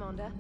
Commander.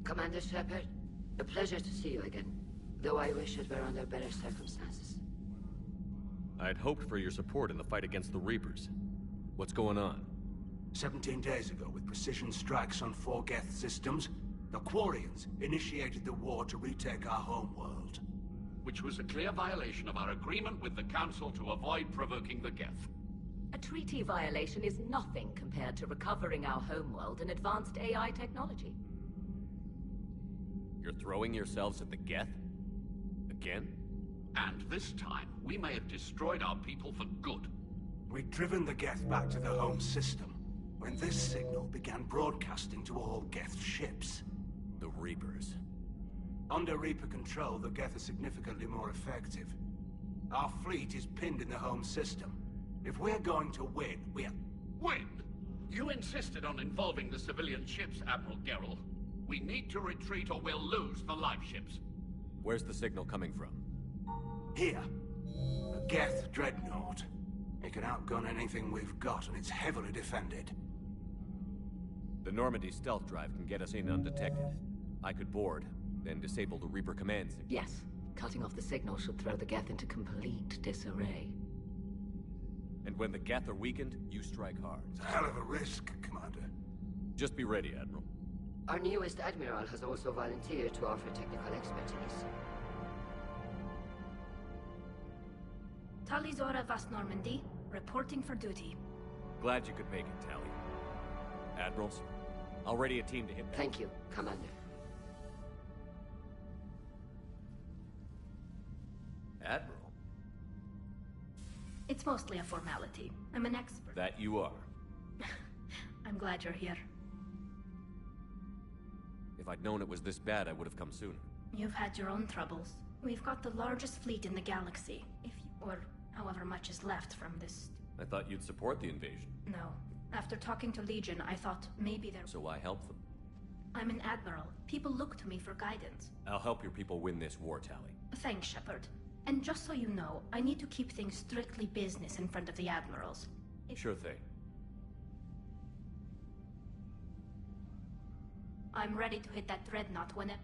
Commander Shepard, a pleasure to see you again, though I wish it were under better circumstances. I'd hoped for your support in the fight against the Reapers. What's going on? 17 days ago, with precision strikes on 4 Geth systems, the Quarians initiated the war to retake our homeworld. Which was a clear violation of our agreement with the Council to avoid provoking the Geth. A treaty violation is nothing compared to recovering our homeworld and advanced AI technology. You're throwing yourselves at the Geth? Again? And this time, we may have destroyed our people for good. We'd driven the Geth back to the home system, when this signal began broadcasting to all Geth ships. The Reapers. Under Reaper control, the Geth are significantly more effective. Our fleet is pinned in the home system. If we're going to win, we're... Win? You insisted on involving the civilian ships, Admiral Gerrel. We need to retreat or we'll lose the live ships. Where's the signal coming from? Here. A Geth dreadnought. It can outgun anything we've got, and it's heavily defended. The Normandy stealth drive can get us in undetected. I could board, then disable the Reaper command signal. Yes, cutting off the signal should throw the Geth into complete disarray. And when the Geth are weakened, you strike hard. It's a hell of a risk, Commander. Just be ready, Admiral. Our newest Admiral has also volunteered to offer technical expertise. Talizora Vast Normandy, reporting for duty. Glad you could make it, Tally. Admirals, I'll ready a team to hit that. Thank you, Commander. Admiral? It's mostly a formality. I'm an expert. That you are. I'm glad you're here. If I'd known it was this bad, I would have come sooner. You've had your own troubles. We've got the largest fleet in the galaxy. If you... or however much is left from this... I thought you'd support the invasion. No. After talking to Legion, I thought maybe there... So I help them. I'm an admiral. People look to me for guidance. I'll help your people win this war, Tally. Thanks, Shepard. And just so you know, I need to keep things strictly business in front of the admirals. Sure thing. I'm ready to hit that dreadnought when it...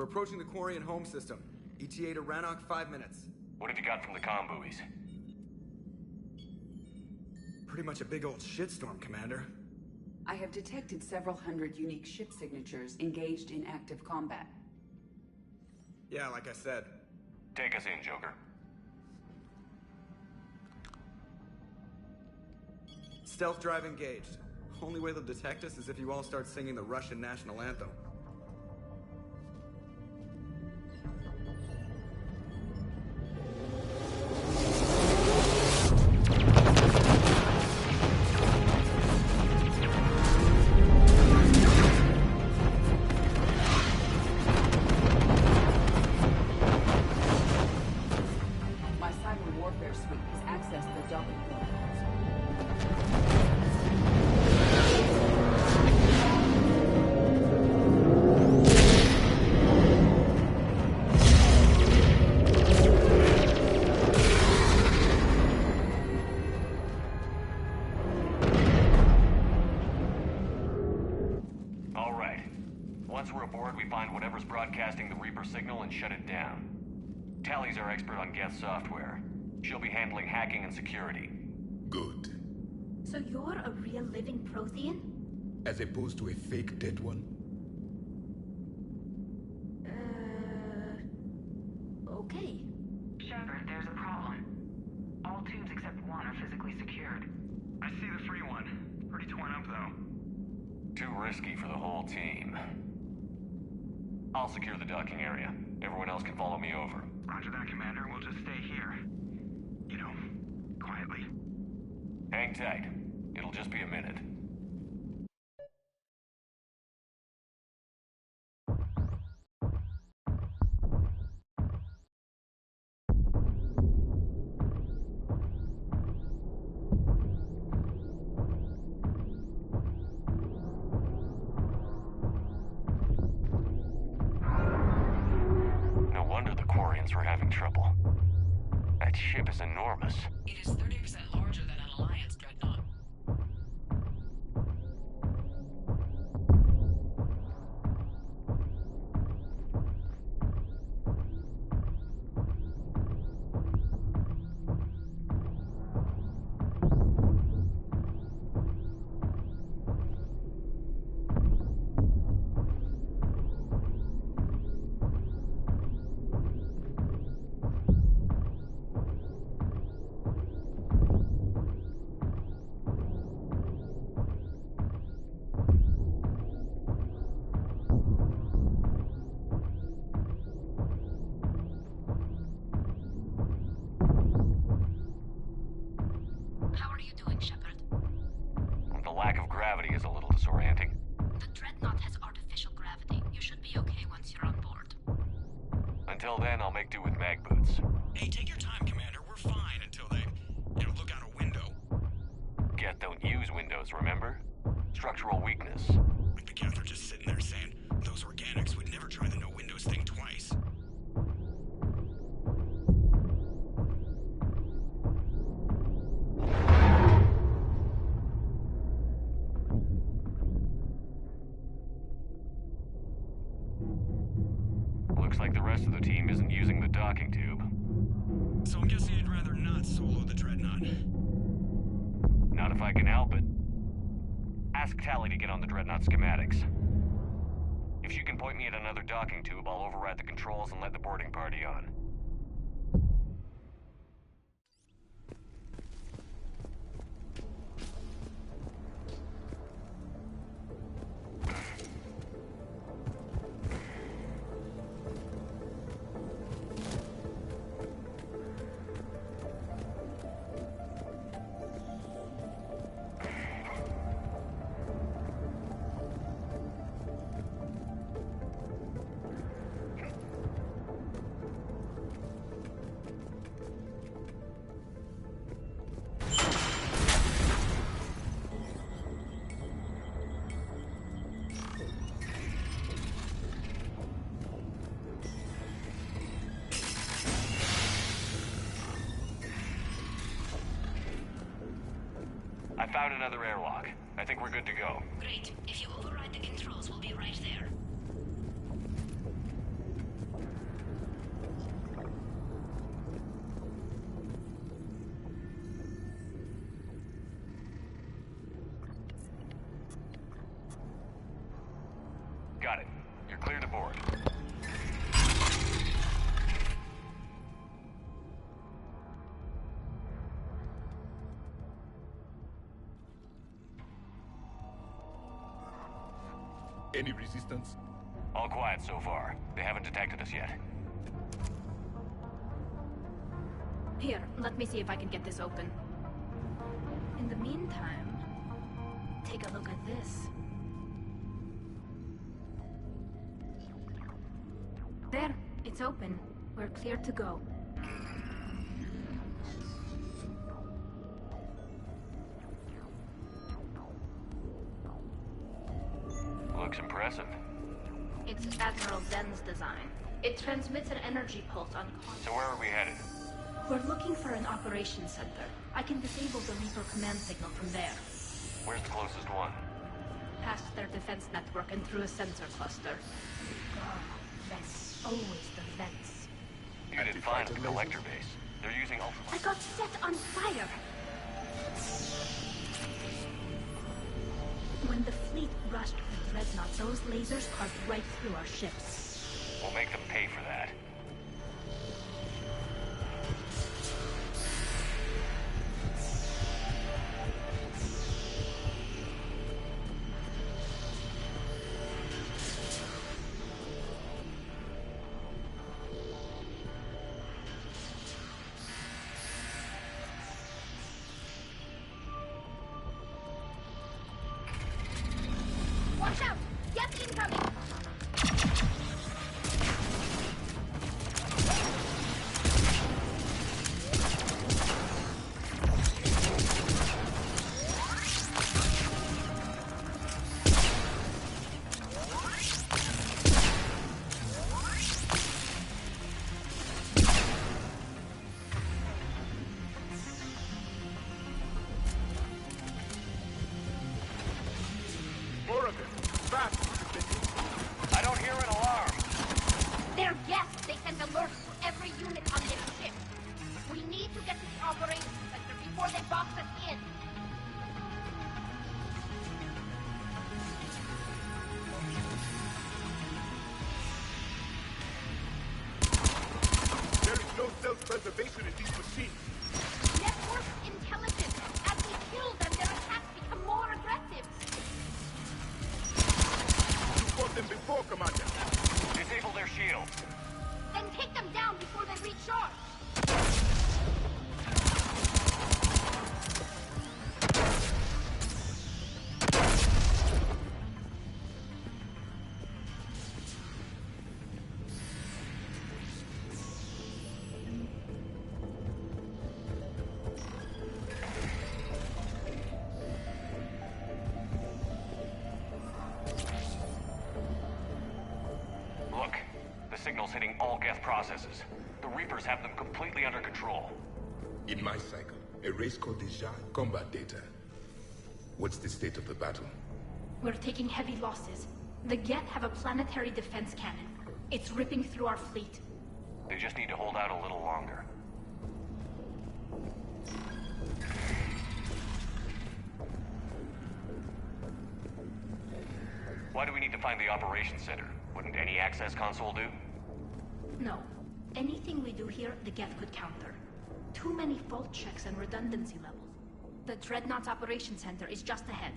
We're approaching the quarry and home system. ETA to Rannoch, 5 minutes. What have you got from the comm buoys? Pretty much a big old shitstorm, Commander. I have detected several hundred unique ship signatures engaged in active combat. Yeah, like I said. Take us in, Joker. Stealth drive engaged. Only way they'll detect us is if you all start singing the Russian national anthem. Broadcasting the Reaper signal and shut it down. Tally's our expert on Geth software. She'll be handling hacking and security. Good. So you're a real living Prothean? As opposed to a fake dead one? Okay. Shepard, there's a problem. All tubes except one are physically secured. I see the free one. Pretty torn up, though. Too risky for the whole team. I'll secure the docking area. Everyone else can follow me over. Roger that, Commander. We'll just stay here. You know, quietly. Hang tight. It'll just be a minute. We're having trouble. That ship is enormous. It is 30% larger than an Alliance dreadnought. Is a little disorienting. The dreadnought has artificial gravity. You should be okay once you're on board. Until then, I'll make do with mag boots. Hey, take your time, Commander. We're fine until they, look out a window. Geth don't use windows, remember? Structural weakness. Like the Geth are just sitting there saying, those organics would never try the no windows thing twice. Looks like the rest of the team isn't using the docking tube. So I'm guessing you'd rather not solo the Dreadnought. Not if I can help it. Ask Tally to get on the Dreadnought schematics. If she can point me at another docking tube, I'll override the controls and let the boarding party on. I found another airlock. I think we're good to go. Great. If you override the controls, we'll be right there. clear to board. Any resistance? All quiet so far. They haven't detected us yet. Here, let me see if I can get this open. In the meantime, take a look at this. There, it's open. We're clear to go. Looks impressive. It's Admiral Zen's design. It transmits an energy pulse on... So where are we headed? We're looking for an operations center. I can disable the Reaper command signal from there. Where's the closest one? Past their defense network and through a sensor cluster. Oh, vents. Always the vents. You didn't find the collector base. They're using ultra... I got set on fire! When the fleet rushed the Dreadnought, those lasers carved right through our ships. We'll make them pay for that. Watch out! Get incoming! More of them. Fast, I don't hear an alarm. They're guests. They sent alerts to every unit on their ship. We need to get to the operations center before they box us in. There is no self-preservation in these machines. Network intelligence. As we kill them, their attacks become more aggressive. You fought them before, Commander. Disable their shields. Then take them down before they recharge. Look, the signal's hitting all Geth processes. The Reapers have them completely under control. In my cycle, a race called the Jar combat data. What's the state of the battle? We're taking heavy losses. The Geth have a planetary defense cannon. It's ripping through our fleet. They just need to hold out a little longer. Why do we need to find the operations center? Wouldn't any access console do? No. Anything we do here, the Geth could counter. Too many fault checks and redundancy levels. The Dreadnought's operations center is just ahead.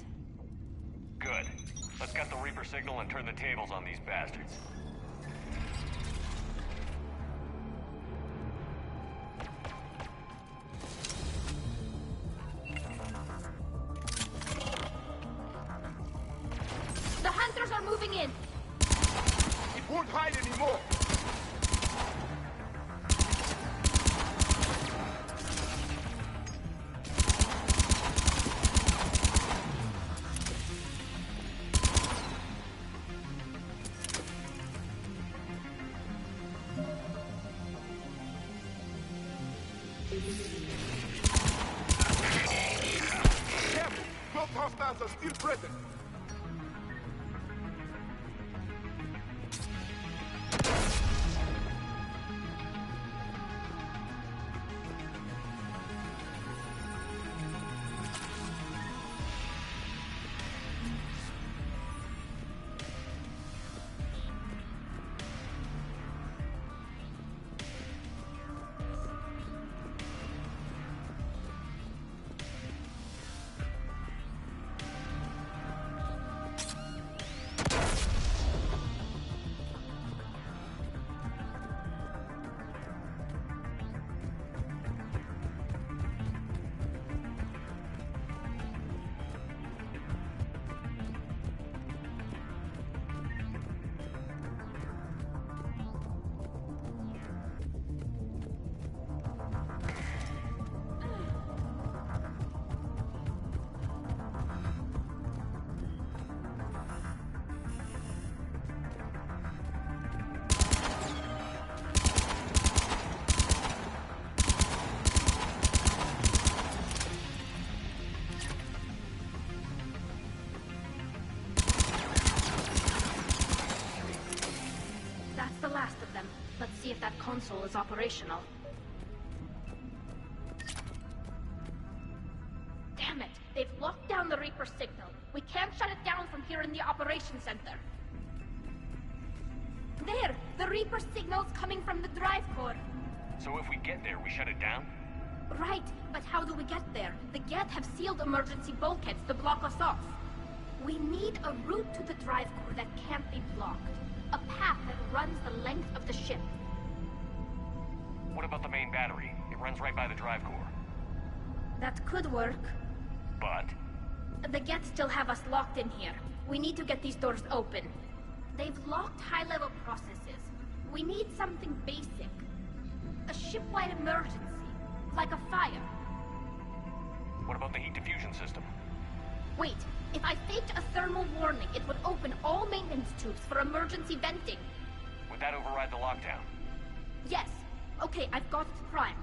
Good. Let's get the Reaper signal and turn the tables on these bastards. The Hunters are moving in! It won't hide anymore! Careful! Both hostiles are still present! it's operational. Damn it! They've locked down the Reaper signal. We can't shut it down from here in the operations center. There! The Reaper signal's coming from the drive core. So if we get there, we shut it down? Right, but how do we get there? The Geth have sealed emergency bulkheads to block us off. We need a route to the drive core that can't be blocked. A path that runs the length of the ship. What about the main battery? It runs right by the drive core. That could work. But? The Geth still have us locked in here. We need to get these doors open. They've locked high-level processes. We need something basic. A ship-wide emergency. Like a fire. What about the heat diffusion system? Wait, if I faked a thermal warning, it would open all maintenance tubes for emergency venting. Would that override the lockdown? Yes. Okay, I've got it primed.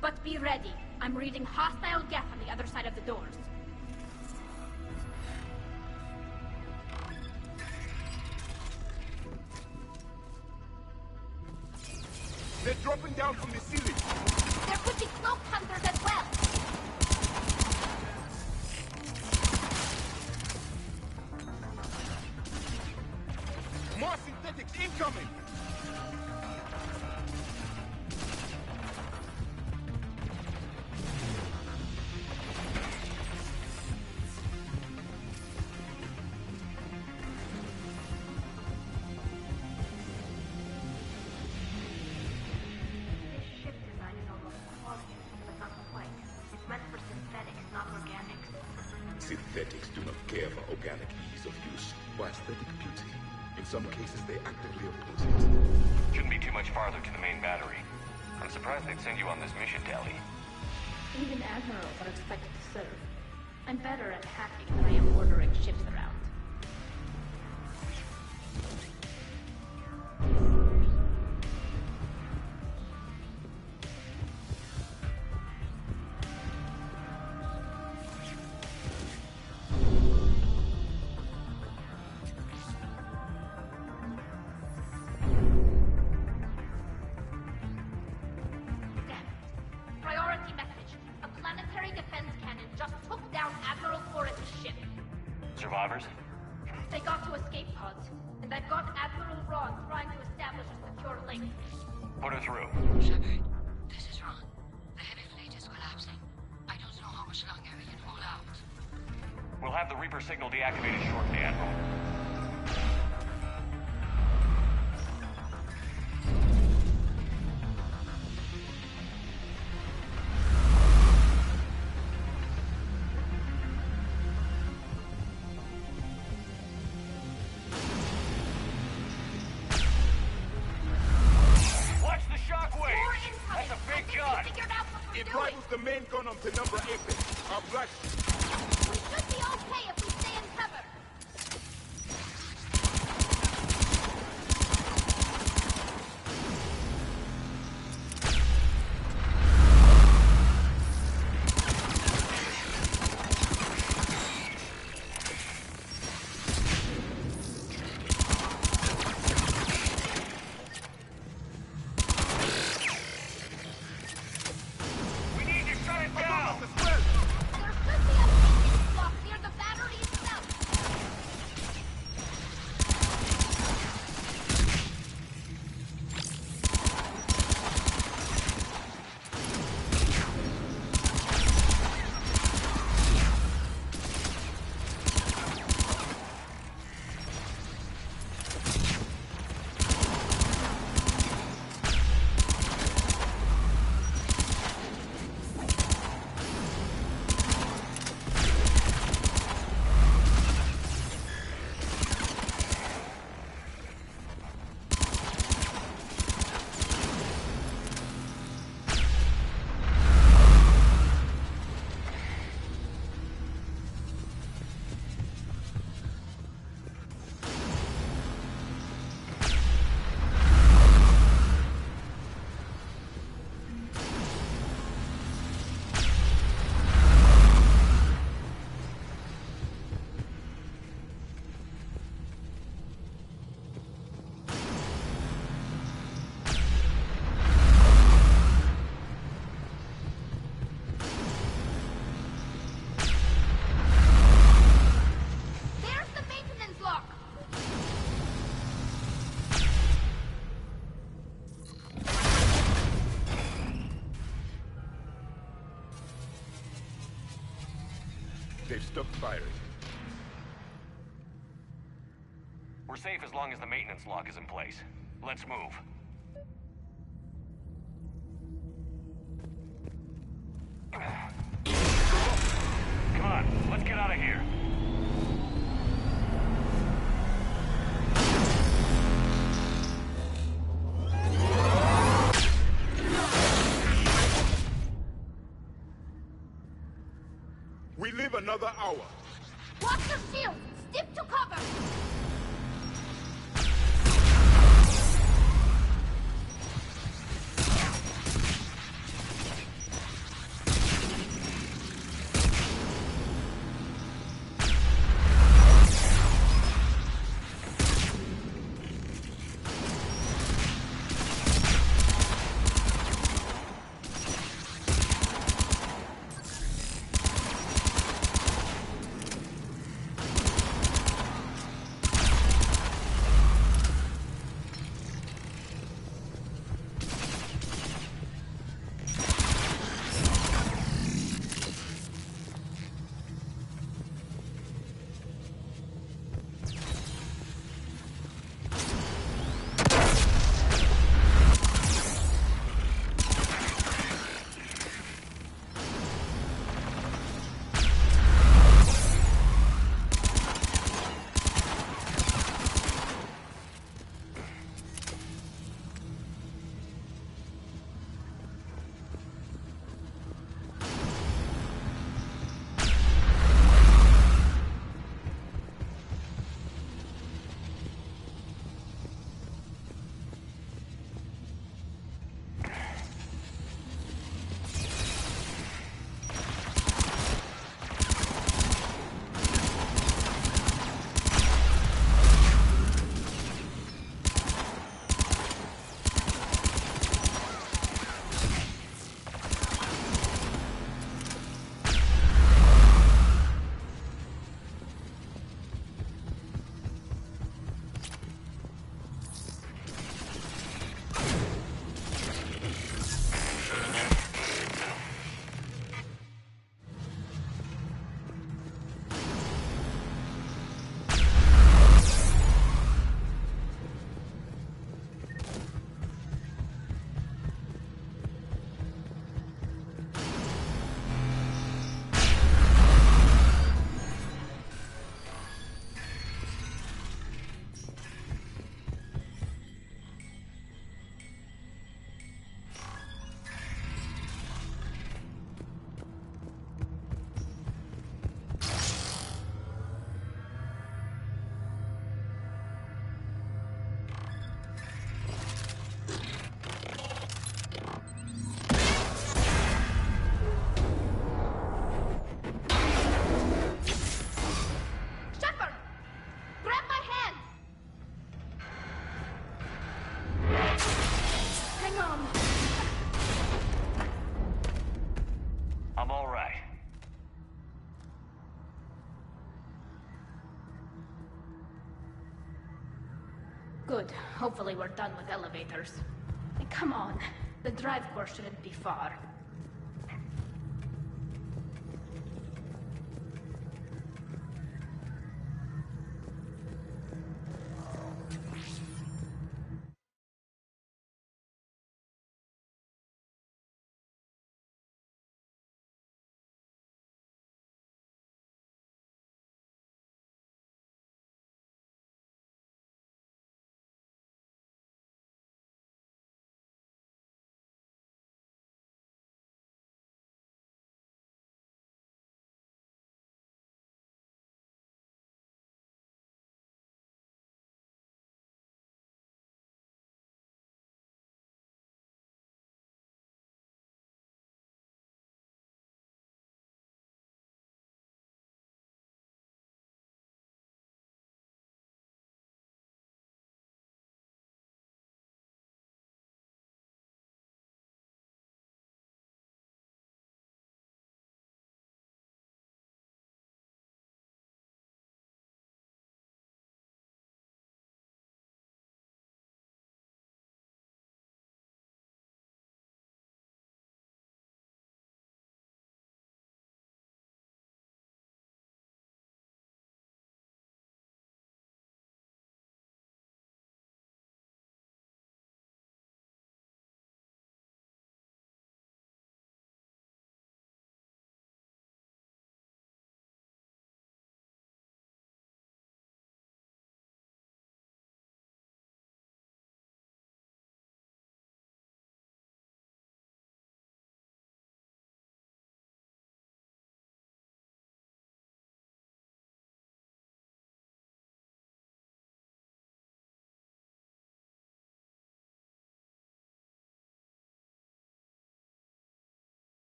But be ready. I'm reading hostile Geth on the other side of the doors. They're dropping down from the ceiling. There could be cloak hunters as well. More synthetics incoming! Synthetics do not care for organic ease of use or aesthetic beauty. In some cases, they actively oppose it. Shouldn't be too much farther to the main battery. I'm surprised they'd send you on this mission, Tally. Even admirals are expected to serve. I'm better at hacking than I am ordering ships around. Survivors? They got to escape pods, and I've got Admiral Ron trying to establish a secure link. Put her through. Shepard, this is Ron. The heavy fleet is collapsing. I don't know how much longer we can hold out. We'll have the Reaper signal deactivated shortly, Admiral. It rivals the main gun on Penumbra Apex. Our black... We should be okay if we stay in cover. There should be a maintenance block near the battery They've stopped firing. We're safe as long as the maintenance lock is in place. Let's move. Come on, let's get out of here. We live another hour. Watch your shield! Stick to cover! Good. Hopefully we're done with elevators. Hey, come on. The drive course shouldn't be far.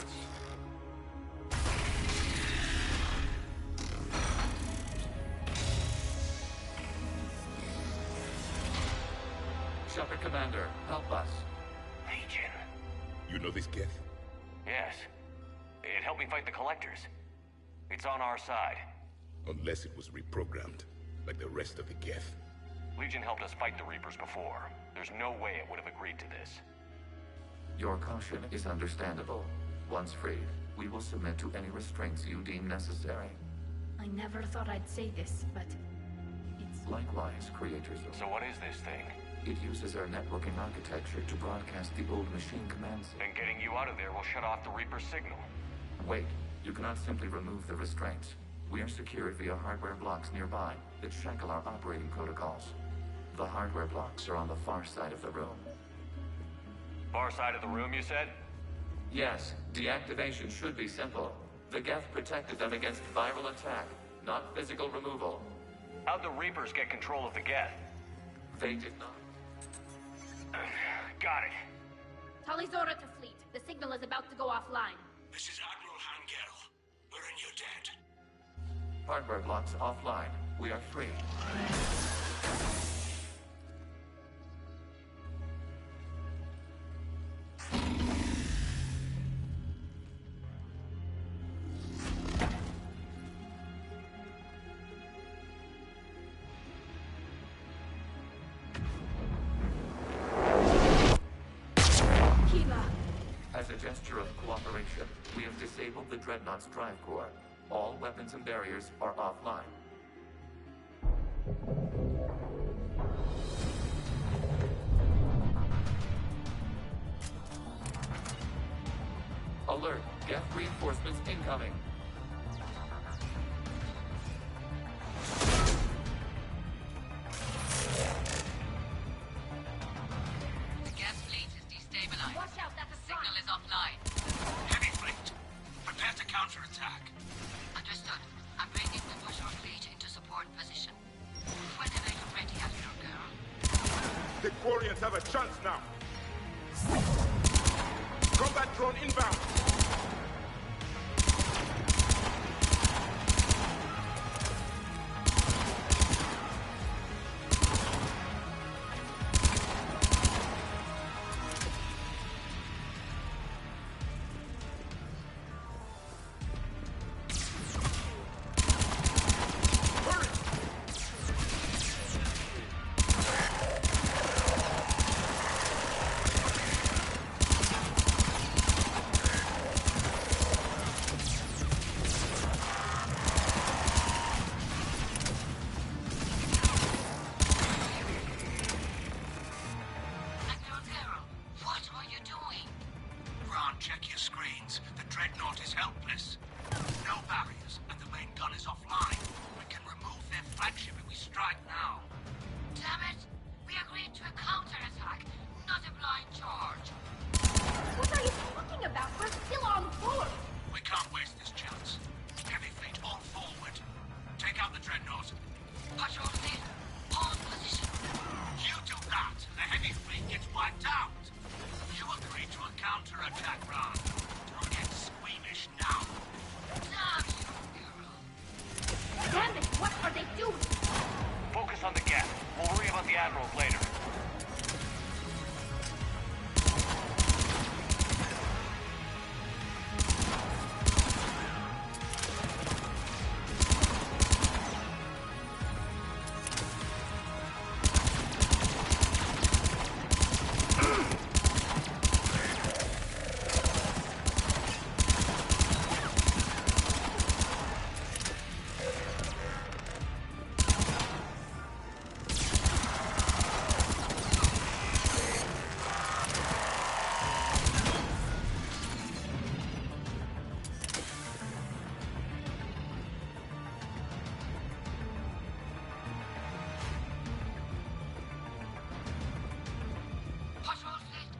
What's... Shepard Commander, help us. Legion. You know this Geth? Yes. It helped me fight the Collectors. It's on our side. Unless it was reprogrammed, like the rest of the Geth. Legion helped us fight the Reapers before. There's no way it would have agreed to this. Your caution is understandable. Once freed, we will submit to any restraints you deem necessary. I never thought I'd say this, but it's... Likewise, creators of... So what is this thing? It uses our networking architecture to broadcast the old machine commands. Then getting you out of there will shut off the Reaper signal. Wait, you cannot simply remove the restraints. We are secured via hardware blocks nearby that shackle our operating protocols. The hardware blocks are on the far side of the room. Far side of the room, you said? Yes, deactivation should be simple. The Geth protected them against viral attack, not physical removal. How'd the Reapers get control of the Geth? They did not. Got it. Talizora to fleet. The signal is about to go offline. This is Admiral Hangel. We're in your debt. Hardware blocks offline. We are free. As a gesture of cooperation, we have disabled the Dreadnought's drive core. All weapons and barriers are offline. Alert! Geth reinforcements incoming! The gas fleet is destabilized. Watch out, that's a Signal is offline. Heavy fleet. Prepare to counterattack. Understood. I'm bringing the patrol fleet into support position. Whenever you're ready, Admiral Girl. The Quarians have a chance now. Combat drone inbound. Admiral Girl, what are you doing? Ron, check your screens. The Dreadnought is helpless. No barriers, and the main gun is offline. We can remove their flagship if we strike now. Damn it! We agreed to a counterattack, not a blind charge. What are you talking about? We're still on board. We can't waste this chance. Heavy fleet all forward. Take out the Dreadnought. Patrol fleet, hold position. You do that, the heavy fleet gets wiped out. You agreed to a counterattack, Ron. Don't get squeamish now. Damn you, Girl. Damn it, what are they doing? Focus on the Geth. We'll worry about the Admirals later. Patrol fleet,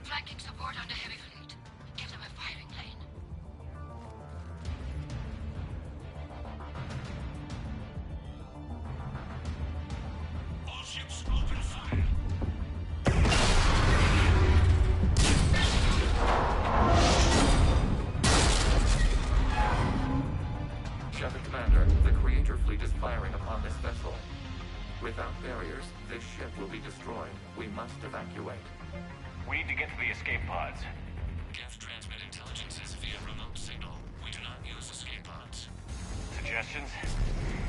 flanking support on the heavy fleet. Give them a firing lane. All ships open fire. We must evacuate. We need to get to the escape pods. Geth transmit intelligences via remote signal. We do not use escape pods. Suggestions?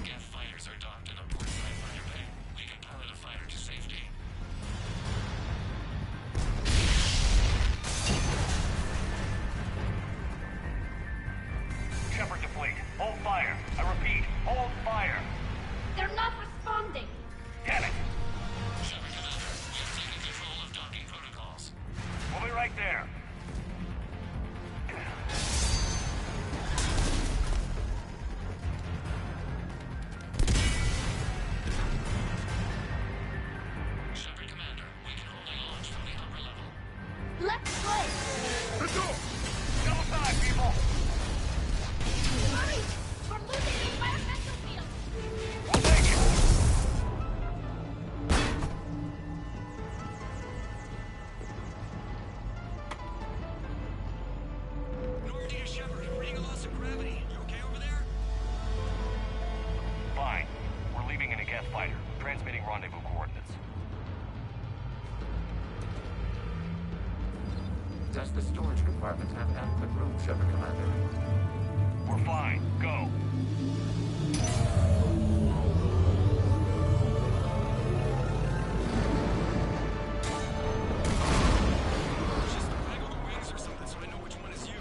Geth fighters are docked in a portside fighter bay. We can pilot a fighter to safety. Shepard to fleet. Hold fire. I repeat, hold fire. They're not responding. Damn it. Shepard Commander, we have taken control of docking protocols. We'll be right there. Shepard Commander, we can only launch from the upper level. Let's go! Let's go! Double time, people! Hurry! We're losing the environmental field! We'll take it! Normandy to Shepard, reading a loss of gravity. You okay over there? Fine. We're leaving in a Geth fighter. Transmitting rendezvous coordinates. Does the storage compartment have adequate room, Shepard Commander? We're fine. Go. Just waggle the wings or something so I know which one is you.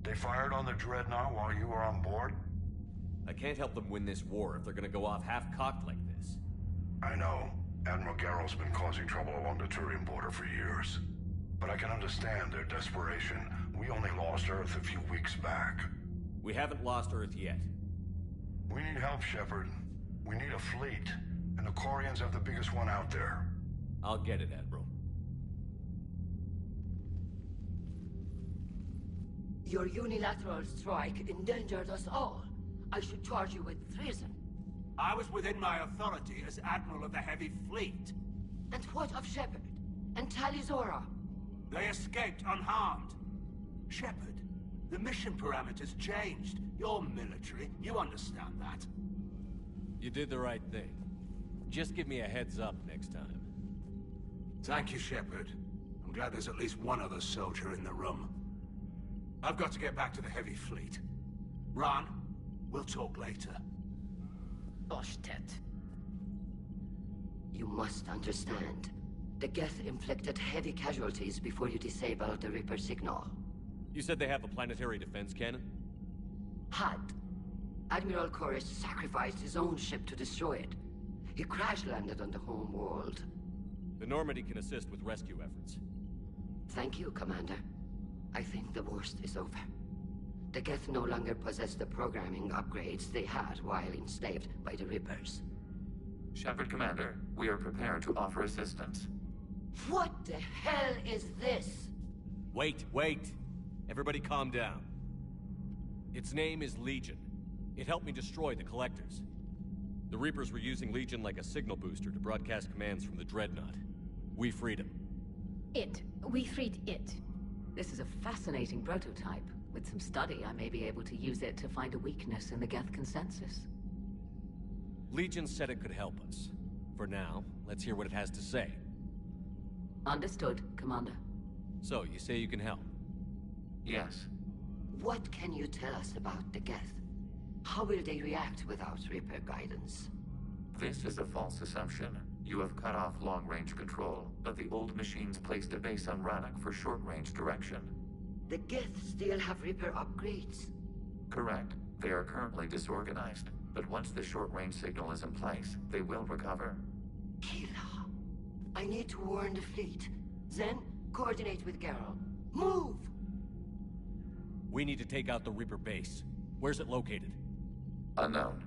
They fired on the Dreadnought while you were on board? I can't help them win this war if they're gonna go off half-cocked like this. I know. Admiral Garrow's been causing trouble along the Turian border for years. But I can understand their desperation. We only lost Earth a few weeks back. We haven't lost Earth yet. We need help, Shepard. We need a fleet. And the Corians have the biggest one out there. I'll get it, Admiral. Your unilateral strike endangered us all. I should charge you with treason. I was within my authority as Admiral of the Heavy Fleet. And what of Shepard? And Talizora? They escaped unharmed. Shepard, the mission parameters changed. You're military. You understand that. You did the right thing. Just give me a heads up next time. Thank you, Shepard. I'm glad there's at least one other soldier in the room. I've got to get back to the Heavy Fleet. Ron, we'll talk later. Oshtet. You must understand. The Geth inflicted heavy casualties before you disabled the Reaper signal. You said they have a planetary defense cannon? Had. Admiral Koris sacrificed his own ship to destroy it. He crash-landed on the home world. The Normandy can assist with rescue efforts. Thank you, Commander. I think the worst is over. The Geth no longer possess the programming upgrades they had while enslaved by the Reapers. Shepard Commander, we are prepared to offer assistance. What the hell is this? Wait. Everybody calm down. Its name is Legion. It helped me destroy the Collectors. The Reapers were using Legion like a signal booster to broadcast commands from the Dreadnought. We freed him. We freed it. This is a fascinating prototype. With some study, I may be able to use it to find a weakness in the Geth consensus. Legion said it could help us. For now, let's hear what it has to say. Understood, Commander. So, you say you can help? Yes. What can you tell us about the Geth? How will they react without Reaper guidance? This is a false assumption. You have cut off long-range control, but the old machines placed a base on Rannoch for short-range direction. The Geth still have Reaper upgrades? Correct. They are currently disorganized, but once the short-range signal is in place, they will recover. Kila, I need to warn the fleet. Then, coordinate with Garrow. Move! We need to take out the Reaper base. Where's it located? Unknown.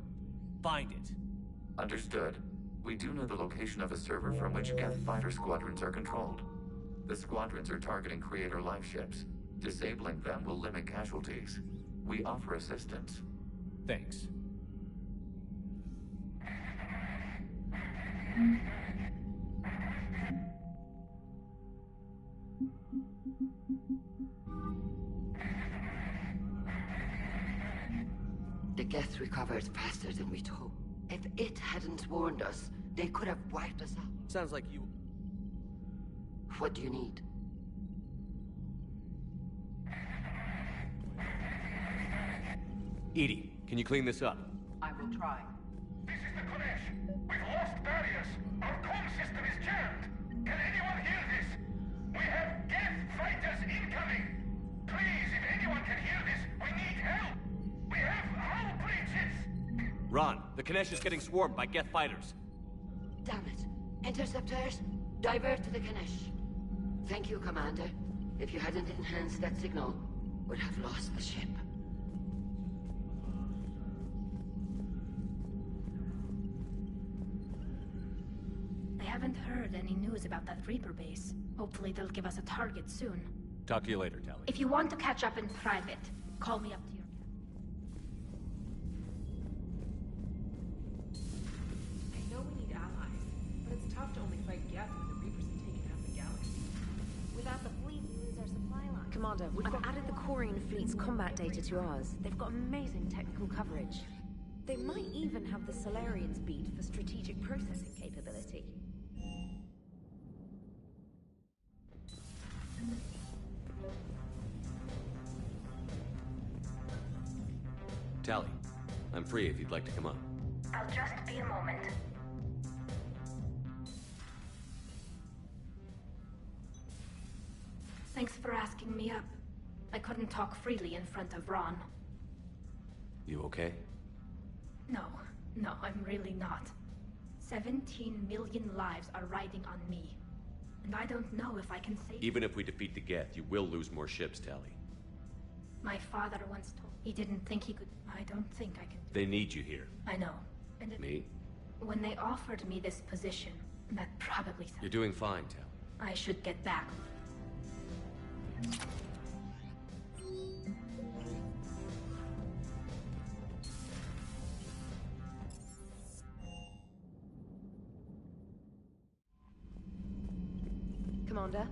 Find it. Understood. We do know the location of a server from which Geth fighter squadrons are controlled. The squadrons are targeting Creator life ships. Disabling them will limit casualties. We offer assistance. Thanks. The Geth recovered faster than we'd hoped. If it hadn't warned us, they could have wiped us out. Sounds like you... What do you need? Edie, can you clean this up? I will try. This is the Konesh. We've lost barriers. Our comm system is jammed. Can anyone hear this? We have Geth fighters incoming. Please, if anyone can hear this, we need help. We have hull breaches. Ron, the Konesh is getting swarmed by Geth fighters. Damn it. Interceptors, divert to the Ganesh. Thank you, Commander. If you hadn't enhanced that signal, we'd have lost the ship. I haven't heard any news about that Reaper base. Hopefully they'll give us a target soon. Talk to you later, Tally. If you want to catch up in private, call me up to your... I know we need allies, but it's tough to only fight Geth when the Reapers have taken half the galaxy. Without the fleet, we lose our supply line. Commander, I've added the Quarian fleet's combat data to ours. They've got amazing technical coverage. They might even have the Solarians beat for strategic processing capability. Tally, I'm free if you'd like to come up. I'll just be a moment. Thanks for asking me up. I couldn't talk freely in front of Ron. You okay? No, I'm really not. 17 million lives are riding on me. And I don't know if I can save... Even if we defeat the Geth, you will lose more ships, Tally. My father once told me he didn't think he could... I don't think I can do... They need you here. I know. And Me? when they offered me this position, that probably said... You're doing fine, Tally. I should get back. Commander?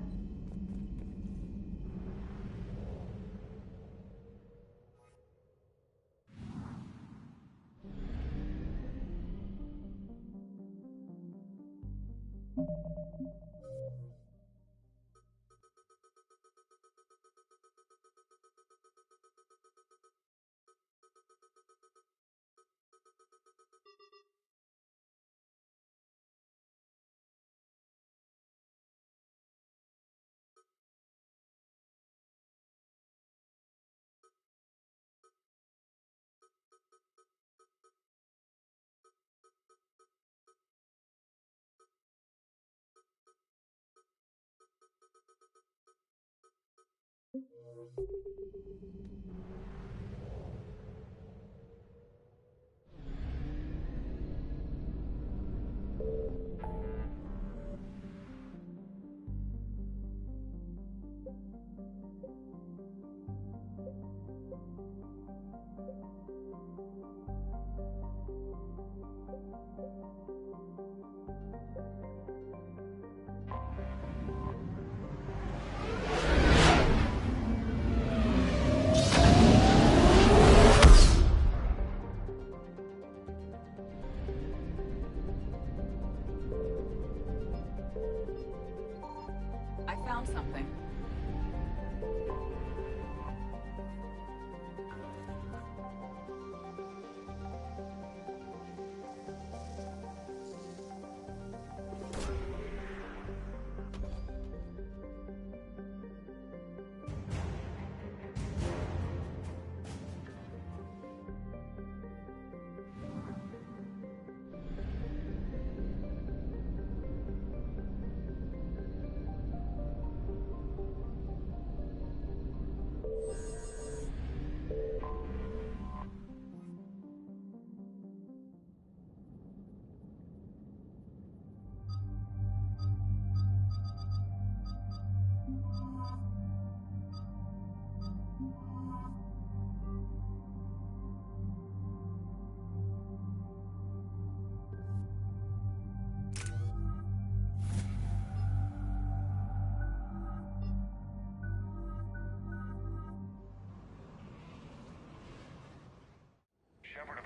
I found something.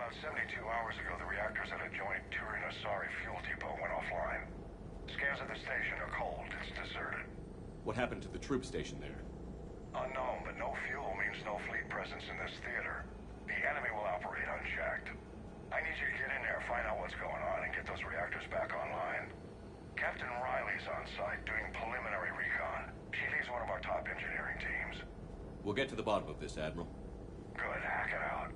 About 72 hours ago, the reactors at a joint Turin-Asari fuel depot went offline. Scans at the station are cold. It's deserted. What happened to the troop station there? Unknown, but no fuel means no fleet presence in this theater. The enemy will operate unchecked. I need you to get in there, find out what's going on, and get those reactors back online. Captain Riley's on site doing preliminary recon. She leads one of our top engineering teams. We'll get to the bottom of this, Admiral. Good, hack it out.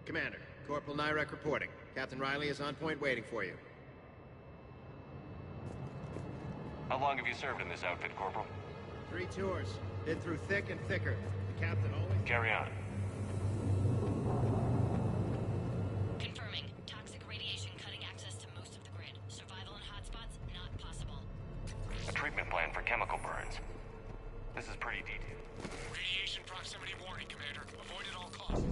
Commander, Corporal Nyrek reporting. Captain Riley is on point waiting for you. How long have you served in this outfit, Corporal? 3 tours. Been through thick and thicker. The captain always... Carry on. Confirming. Toxic radiation cutting access to most of the grid. Survival in hotspots, not possible. A treatment plan for chemical burns. This is pretty detailed. Radiation proximity warning, Commander. Avoid at all costs.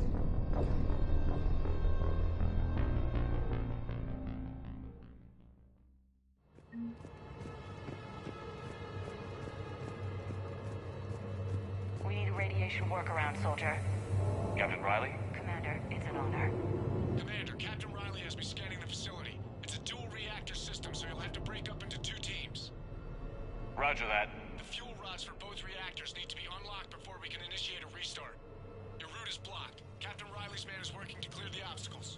We need a radiation workaround, soldier. Captain Riley? Commander, it's an honor. Commander, Captain Riley has me scanning the facility. It's a dual reactor system, so you'll have to break up into 2 teams. Roger that. The fuel rods for both reactors need to be unlocked before we can initiate a restart. Your route is blocked. Captain Riley's man is working to clear the obstacles.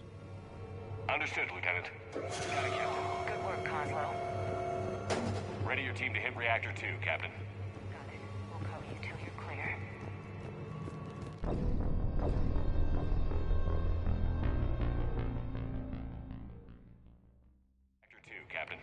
Understood, Lieutenant. Got it, Captain. Good work, Coslow. Ready your team to hit Reactor 2, Captain. Got it. We'll cover you till you're clear. Reactor 2, Captain.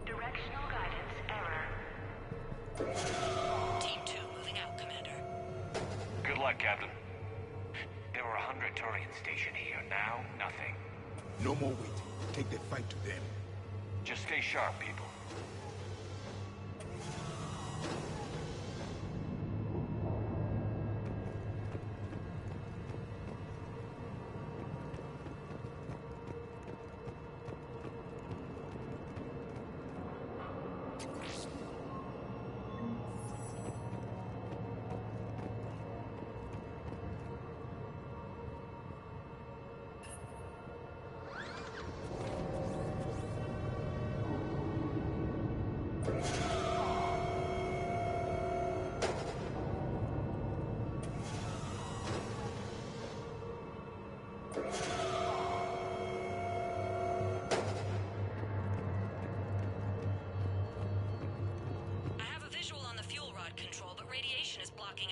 Directional guidance error. Team 2 moving out, Commander. Good luck, Captain. There were 100 Turians stationed here. Now, nothing. No more waiting. Take the fight to them. Just stay sharp, people.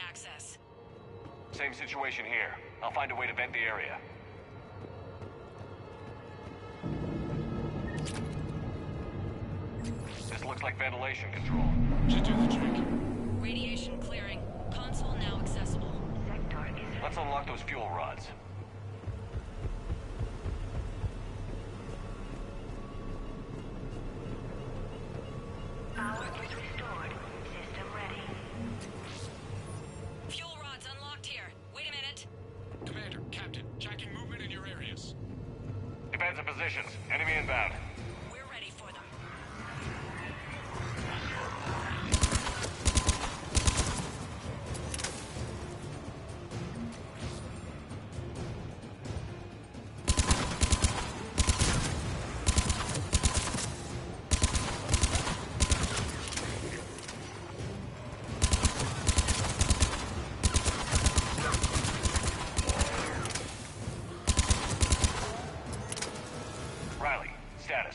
Access. Same situation here. I'll find a way to vent the area. This looks like ventilation control. Should do the trick. Radiation clearing. Console now accessible. Sector is... Let's unlock those fuel rods. Power is restored. System ready. Fuel rods unlocked here. Wait a minute. Commander, Captain, checking movement in your areas. Defensive positions. Enemy inbound. We're ready for them. Riley, status.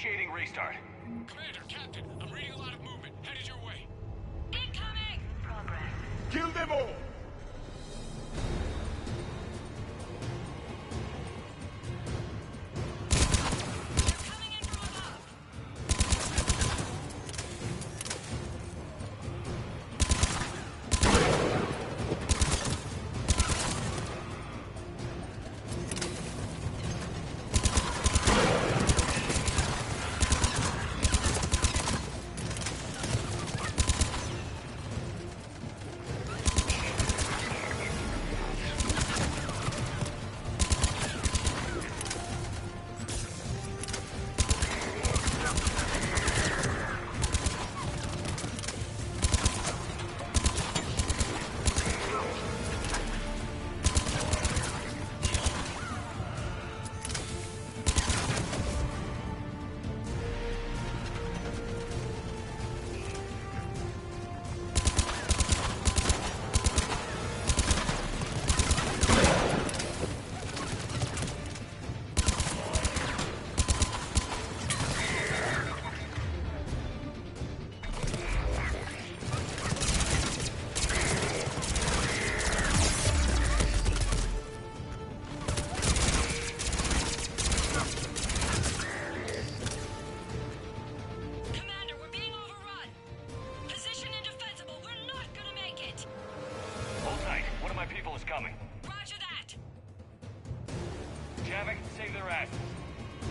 Initiating restart. Commander, Captain, I'm reading a lot of movement. Headed your way. Incoming! Progress. Kill them all!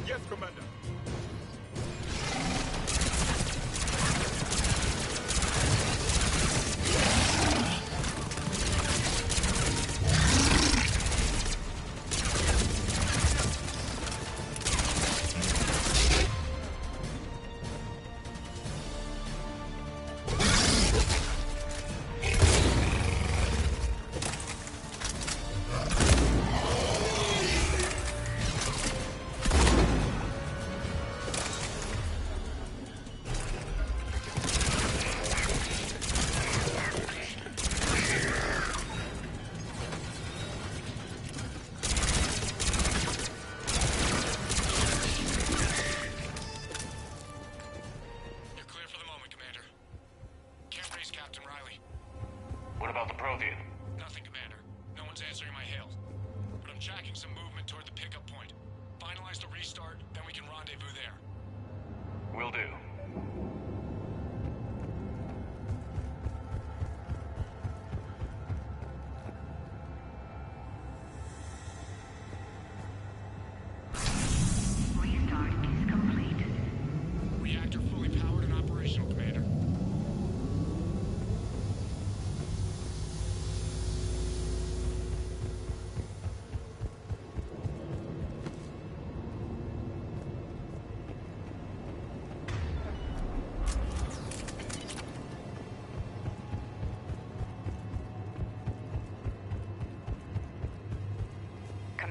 Yes, Commander.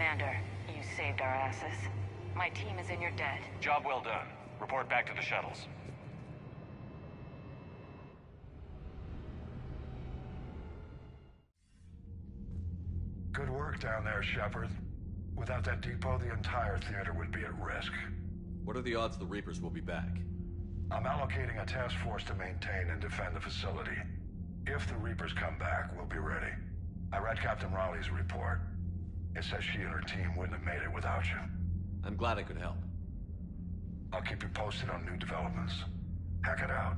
Commander, you saved our asses. My team is in your debt. Job well done. Report back to the shuttles. Good work down there, Shepard. Without that depot, the entire theater would be at risk. What are the odds the Reapers will be back? I'm allocating a task force to maintain and defend the facility. If the Reapers come back, we'll be ready. I read Captain Raleigh's report. It says she and her team wouldn't have made it without you. I'm glad I could help. I'll keep you posted on new developments. Hack it out.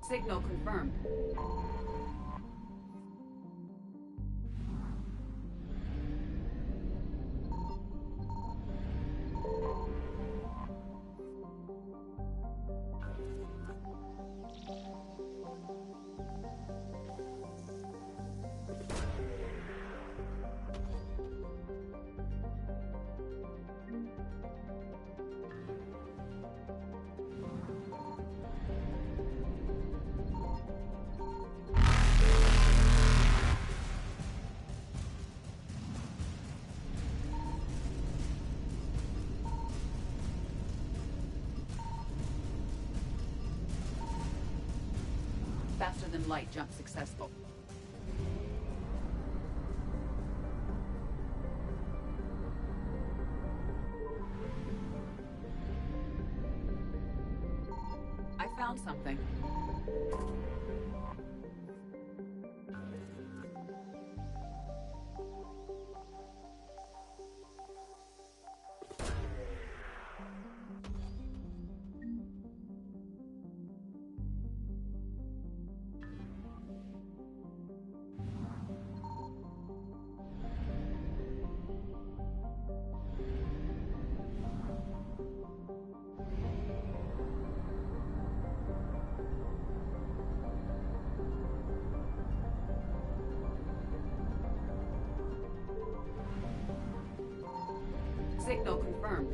Signal confirmed. Faster than light jump successful. I found something. Signal confirmed.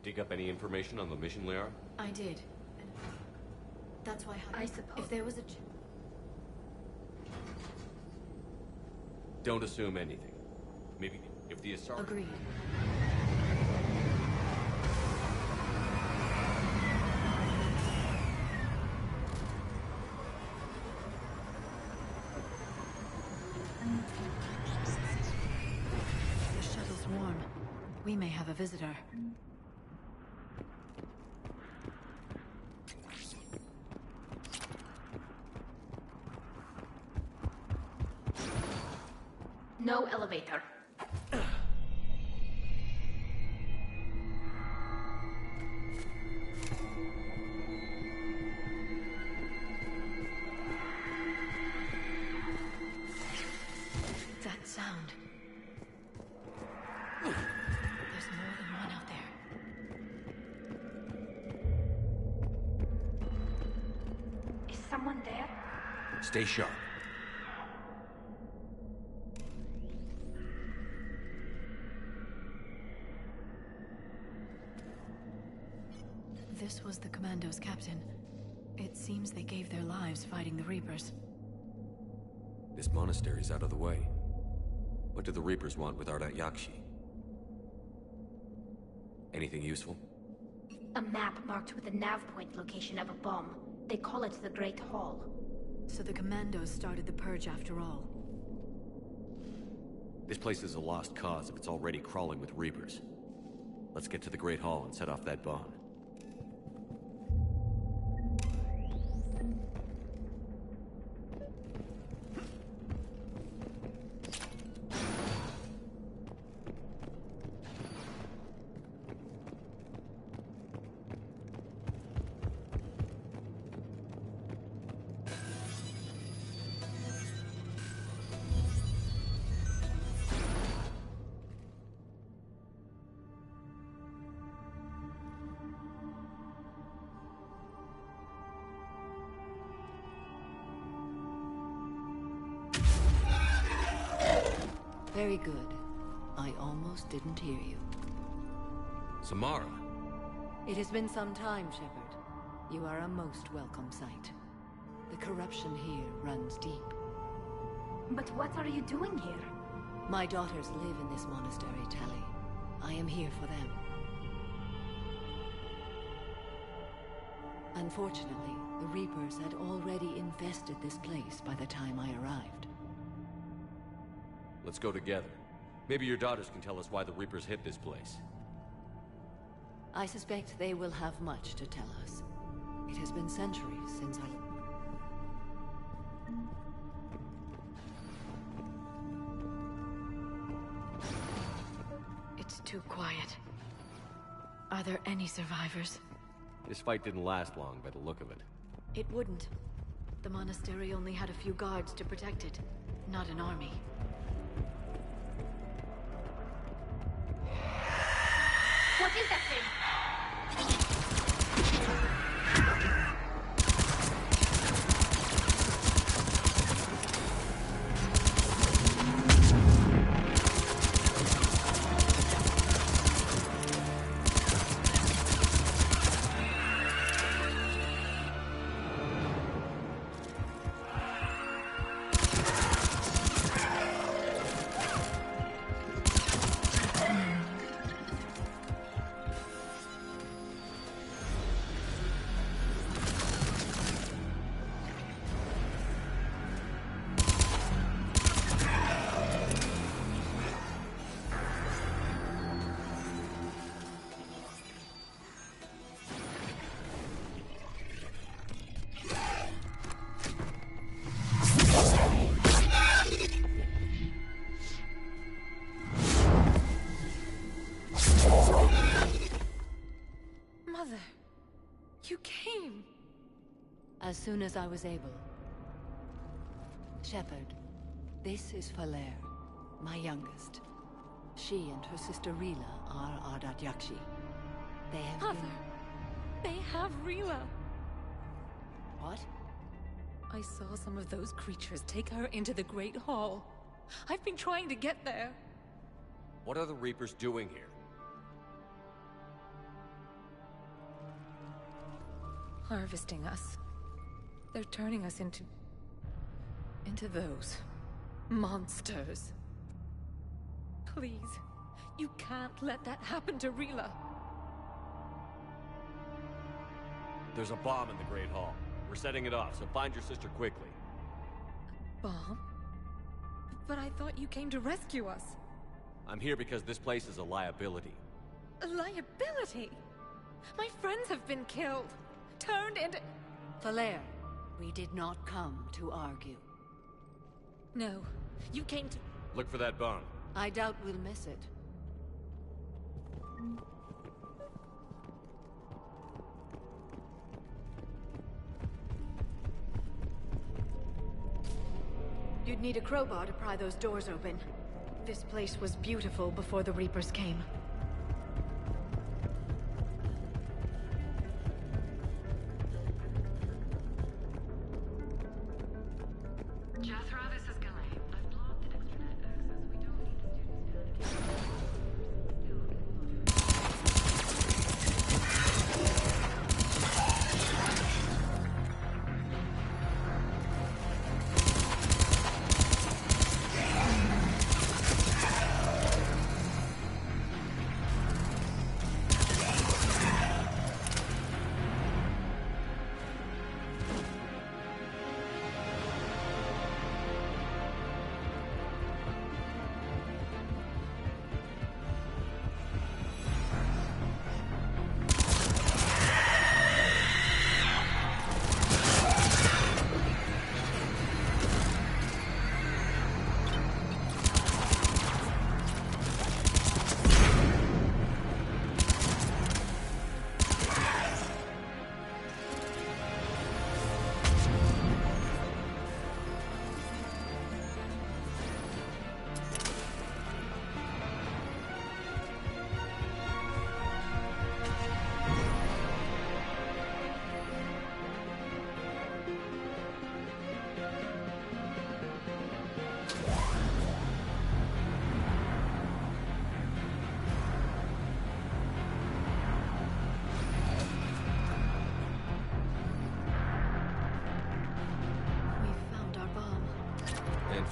Dig up any information on the mission, Liara? I did. That's why I suppose. If there was a... Don't assume anything. Maybe if the Asari... Agreed. The shuttle's warm. We may have a visitor. No elevator. That sound. There's more than one out there. Is someone there? Stay sharp. This was the Commando's captain. It seems they gave their lives fighting the Reapers. This monastery's out of the way. What do the Reapers want with Ardat Yakshi? Anything useful? A map marked with the nav point location of a bomb. They call it the Great Hall. So the Commandos started the purge after all. This place is a lost cause if it's already crawling with Reapers. Let's get to the Great Hall and set off that bomb. Very good. I almost didn't hear you. Samara. It has been some time, Shepard. You are a most welcome sight. The corruption here runs deep. But what are you doing here? My daughters live in this monastery, Tali. I am here for them. Unfortunately, the Reapers had already infested this place by the time I arrived. Let's go together. Maybe your daughters can tell us why the Reapers hit this place. I suspect they will have much to tell us. It has been centuries since It's too quiet. Are there any survivors? This fight didn't last long by the look of it. It wouldn't. The monastery only had a few guards to protect it, not an army. What is that thing? As soon as I was able. Shepard, this is Falere, my youngest. She and her sister Rila are Ardat Yakshi. They have Mother! They have Rila! What? I saw some of those creatures take her into the Great Hall. I've been trying to get there. What are the Reapers doing here? Harvesting us. They're turning us into those monsters. Please, you can't let that happen to Rila. There's a bomb in the Great Hall. We're setting it off, so find your sister quickly. Bomb? But I thought you came to rescue us. I'm here because this place is a liability. A liability? My friends have been killed. Turned into... Falere, we did not come to argue. No, you came to... Look for that bomb. I doubt we'll miss it. You'd need a crowbar to pry those doors open. This place was beautiful before the Reapers came. Jethro, this is Galley. I've blocked extranet access. We don't need the students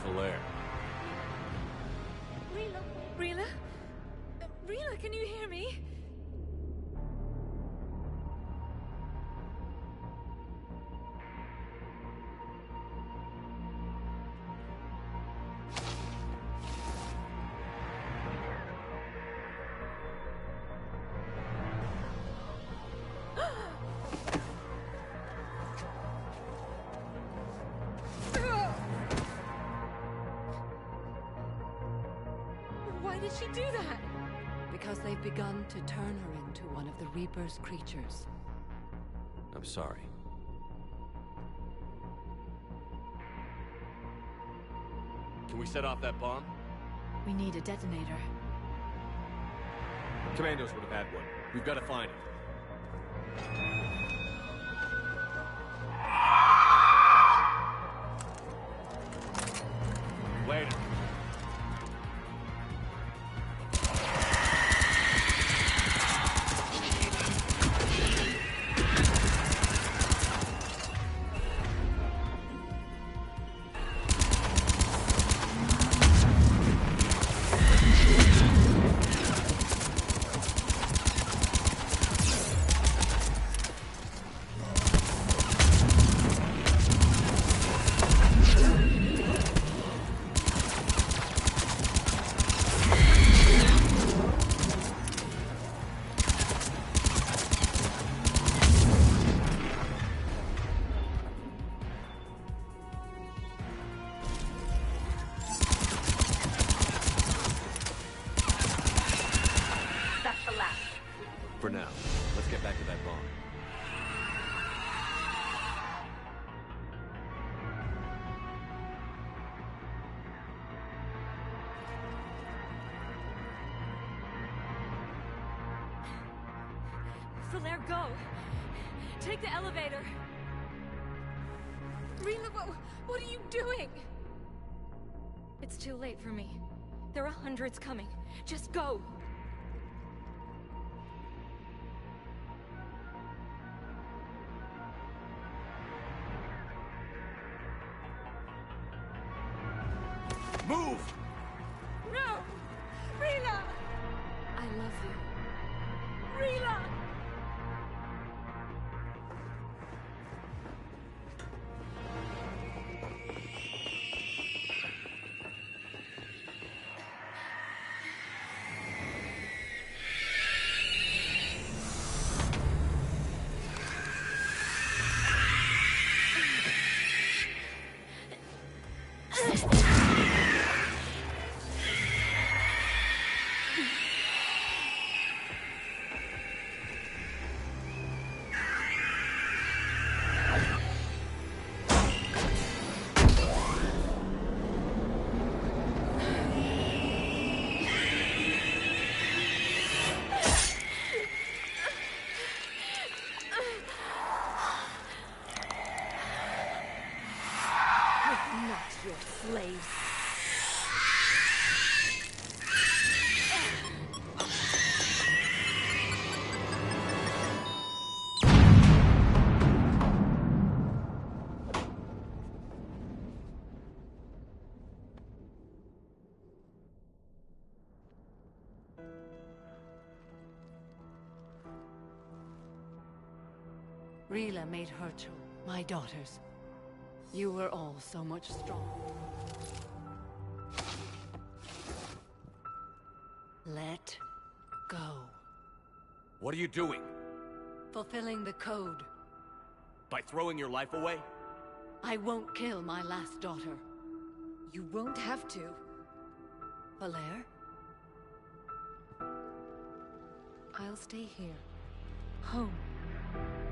Falair. Rila? Rila, can you hear me? Why did she do that? Because they've begun to turn her into one of the Reaper's creatures. I'm sorry. Can we set off that bomb? We need a detonator. Commandos would have had one. We've got to find it. Later. For now, let's get back to that bomb. Falair, go! Take the elevator! Rila, what are you doing? It's too late for me. There are hundreds coming. Just go! Move! No! Rila! I love you. Rila! Slaves. Rila made her choice, my daughters. You were all so much stronger. Let go. What are you doing? Fulfilling the code. By throwing your life away? I won't kill my last daughter. You won't have to. Falair? I'll stay here. Home.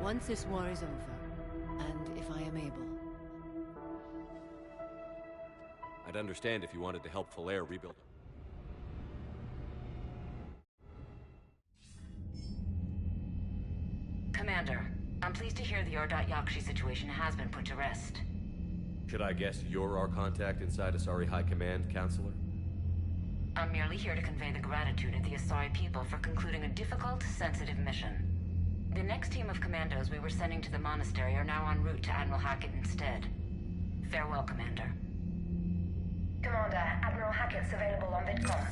Once this war is over, and if I am able. I'd understand if you wanted to help Falair rebuild. Commander, I'm pleased to hear the Yakshi situation has been put to rest. Should I guess you're our contact inside Asari High Command, Counselor? I'm merely here to convey the gratitude of the Asari people for concluding a difficult, sensitive mission. The next team of commandos we were sending to the monastery are now en route to Admiral Hackett instead. Farewell, Commander. Commander, Admiral Hackett's available on VidCom.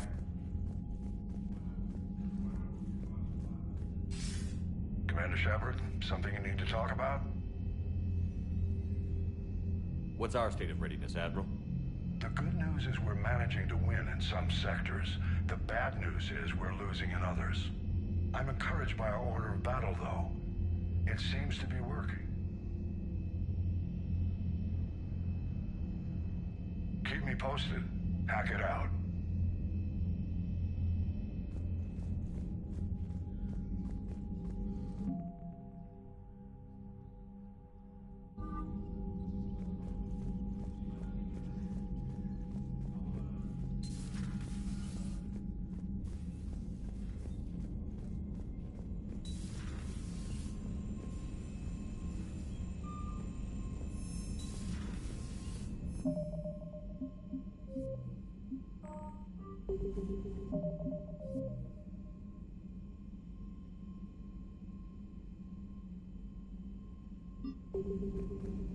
Commander Shepard, something you need to talk about? What's our state of readiness, Admiral? The good news is we're managing to win in some sectors. The bad news is we're losing in others. I'm encouraged by our order of battle, though. It seems to be working. Keep me posted. Hackett out.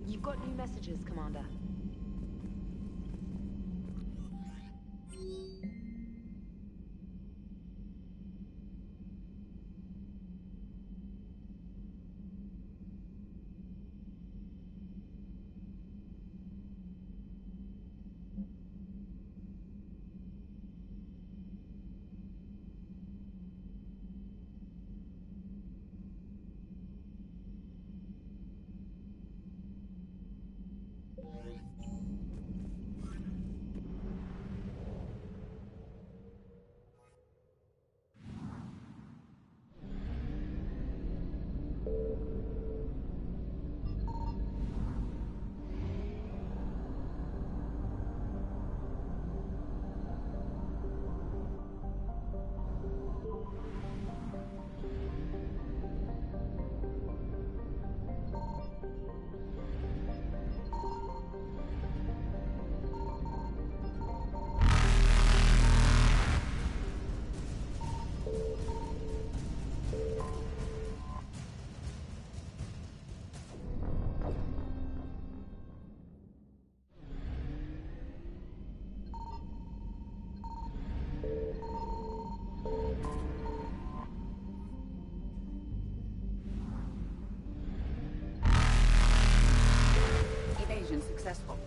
You've got new messages, Commander. Successful.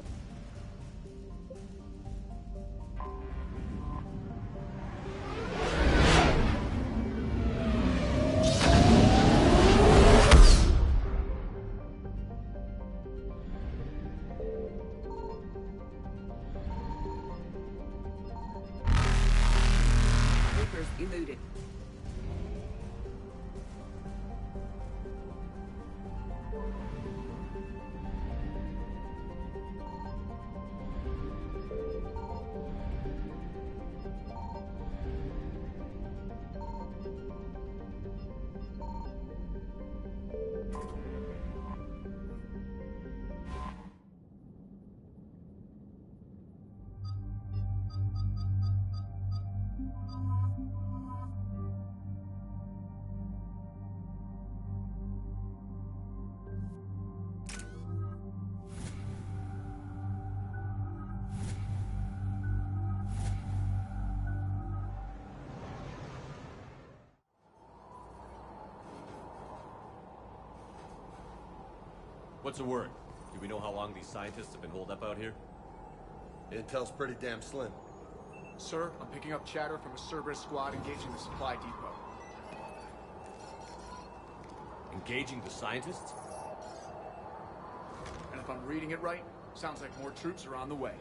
Reapers eluded. What's the word? Do we know how long these scientists have been holed up out here? Intel's pretty damn slim. Sir, I'm picking up chatter from a Cerberus squad engaging the supply depot. Engaging the scientists? And if I'm reading it right, sounds like more troops are on the way.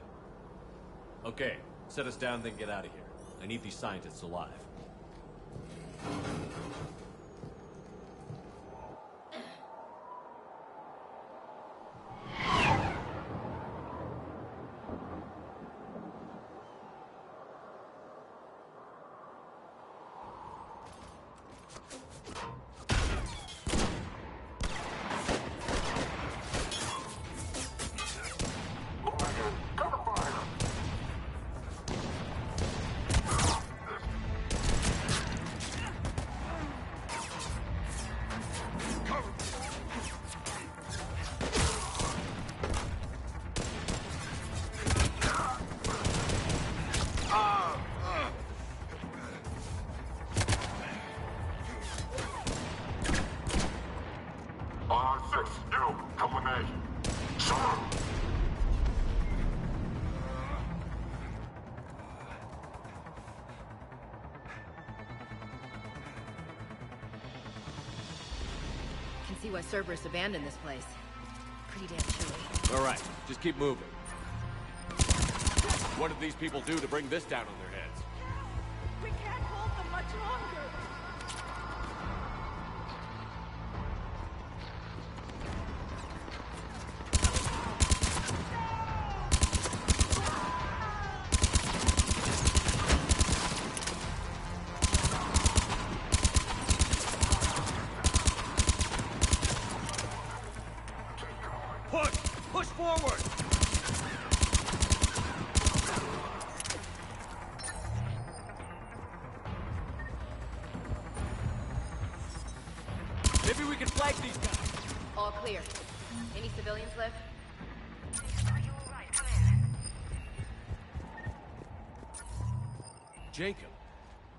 Okay, set us down, then get out of here. I need these scientists alive. R6, you, come with me. Sure. Can see why Cerberus abandoned this place. Pretty damn chilly. All right, just keep moving. What did these people do to bring this down on their heads? We can't hold them much longer. Push forward! Maybe we can flag these guys. All clear. Any civilians left? Jacob,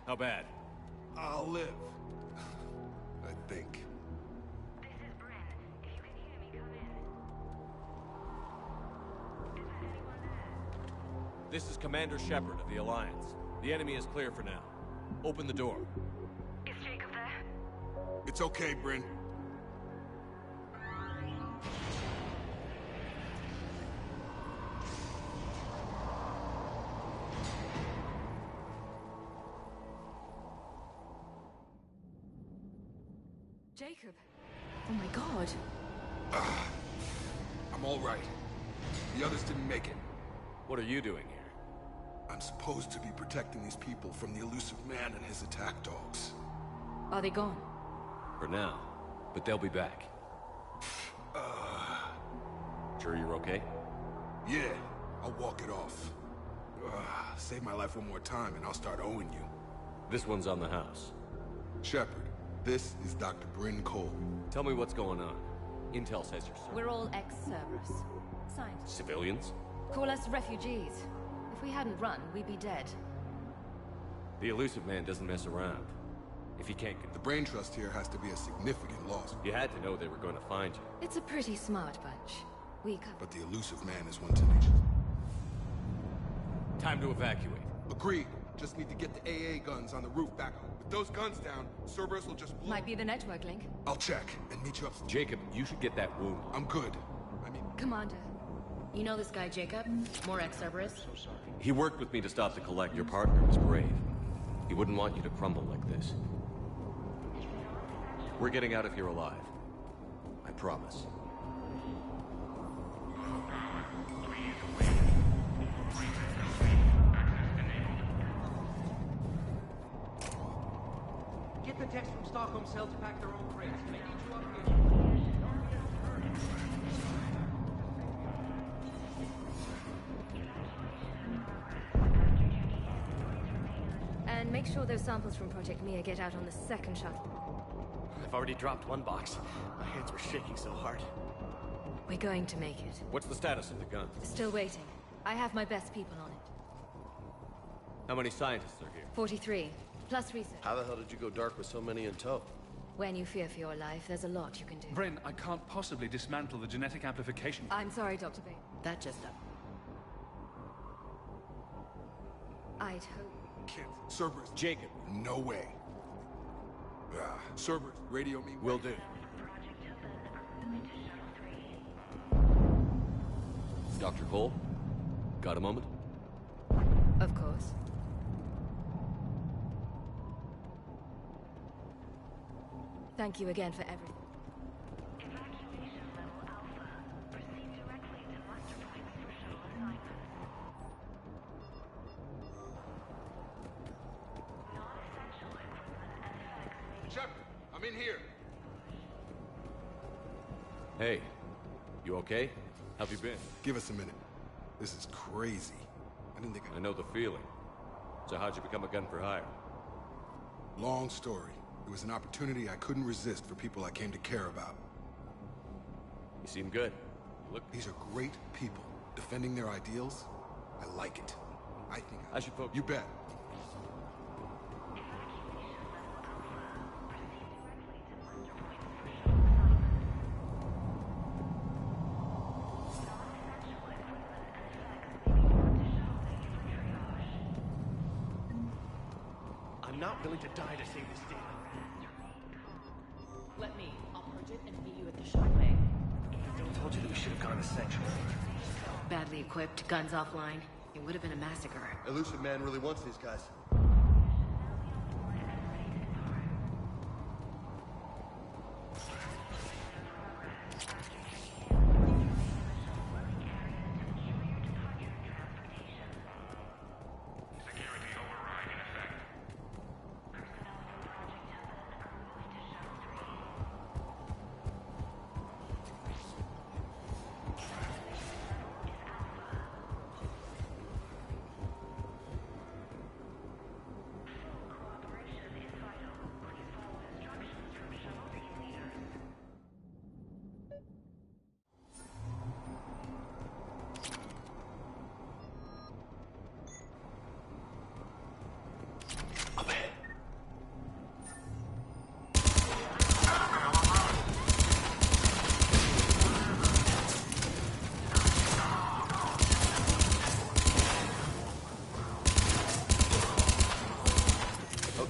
how bad? I'll live. I think. This is Commander Shepard of the Alliance. The enemy is clear for now. Open the door. Is Jacob there? It's okay, Bryn. Jacob. Oh my god. I'm all right. The others didn't make it. What are you doing here? I'm supposed to be protecting these people from the elusive man and his attack dogs. Are they gone? For now. But they'll be back. Sure you're okay? Yeah, I'll walk it off. Save my life one more time and I'll start owing you. This one's on the house. Shepard, this is Dr. Bryn Cole. Tell me what's going on. Intel says you're We're all ex-Cerberus. Scientists. civilians? Call us refugees. If we hadn't run, we'd be dead. The elusive man doesn't mess around. If he can't get... The brain trust here has to be a significant loss. You had to know they were going to find you. It's a pretty smart bunch. We could... But the elusive man is one tenacious. Time to evacuate. Agreed. Just need to get the AA guns on the roof back on. With those guns down, Cerberus will just blow... Might be the network link. I'll check and meet you up. Jacob, you should get that wound. I'm good. Commander. You know this guy, Jacob? More ex-Cerberus? He worked with me to stop the collect. Your partner was brave. He wouldn't want you to crumble like this. We're getting out of here alive. I promise. Get the text from Stockholm Cell to pack their own crates. I need you up here. And make sure those samples from Project Mia get out on the second shuttle. I've already dropped one box. My hands were shaking so hard. We're going to make it. What's the status of the gun? Still waiting. I have my best people on it. How many scientists are here? 43. Plus research. How the hell did you go dark with so many in tow? When you fear for your life, there's a lot you can do. Bryn, I can't possibly dismantle the genetic amplification. I'm sorry, Dr. Bain. That just up. I'd hope. Can't. Cerberus. Jacob. No way. Cerberus, radio me. Will do. Dr. Cole? Got a moment? Of course. Thank you again for everything. Evacuation level Alpha. Proceed directly to master points for shuttle assignment. Non-essential equipment and effects. Shepard, I'm in here. Hey, you okay? How've you been? Give us a minute. This is crazy. I didn't think I know the feeling. So how'd you become a gun for hire? Long story. It was an opportunity I couldn't resist for people I came to care about. You seem good. Look, these are great people. Defending their ideals, I like it. I think I should focus. You bet. not willing to die to save this data. Let me. I'll purge it and meet you at the shockwave. I told you that we should have gone to Sanctuary. Badly equipped, guns offline. It would have been a massacre. Elusive Man really wants these guys.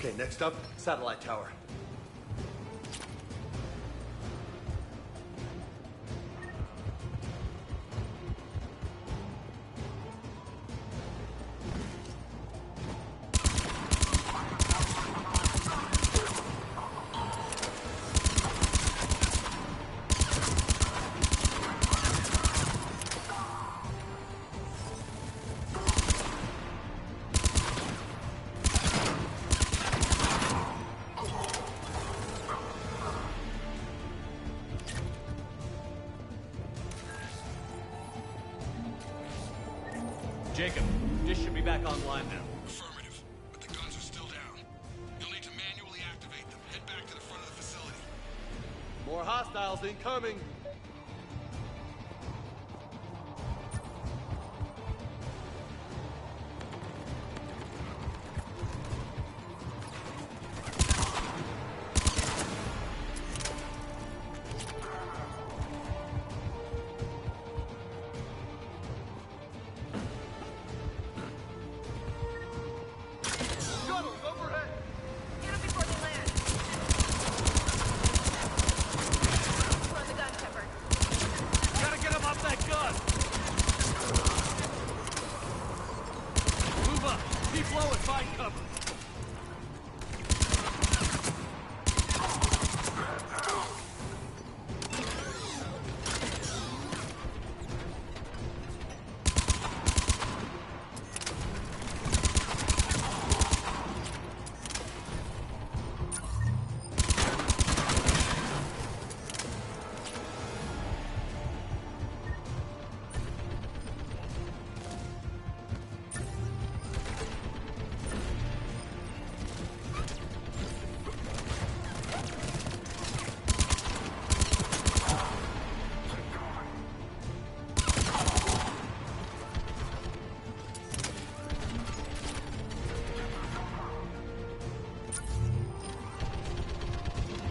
Okay, next up, satellite tower. Jacob, dish should be back online now. Affirmative, but the guns are still down. You'll need to manually activate them. Head back to the front of the facility. More hostiles incoming.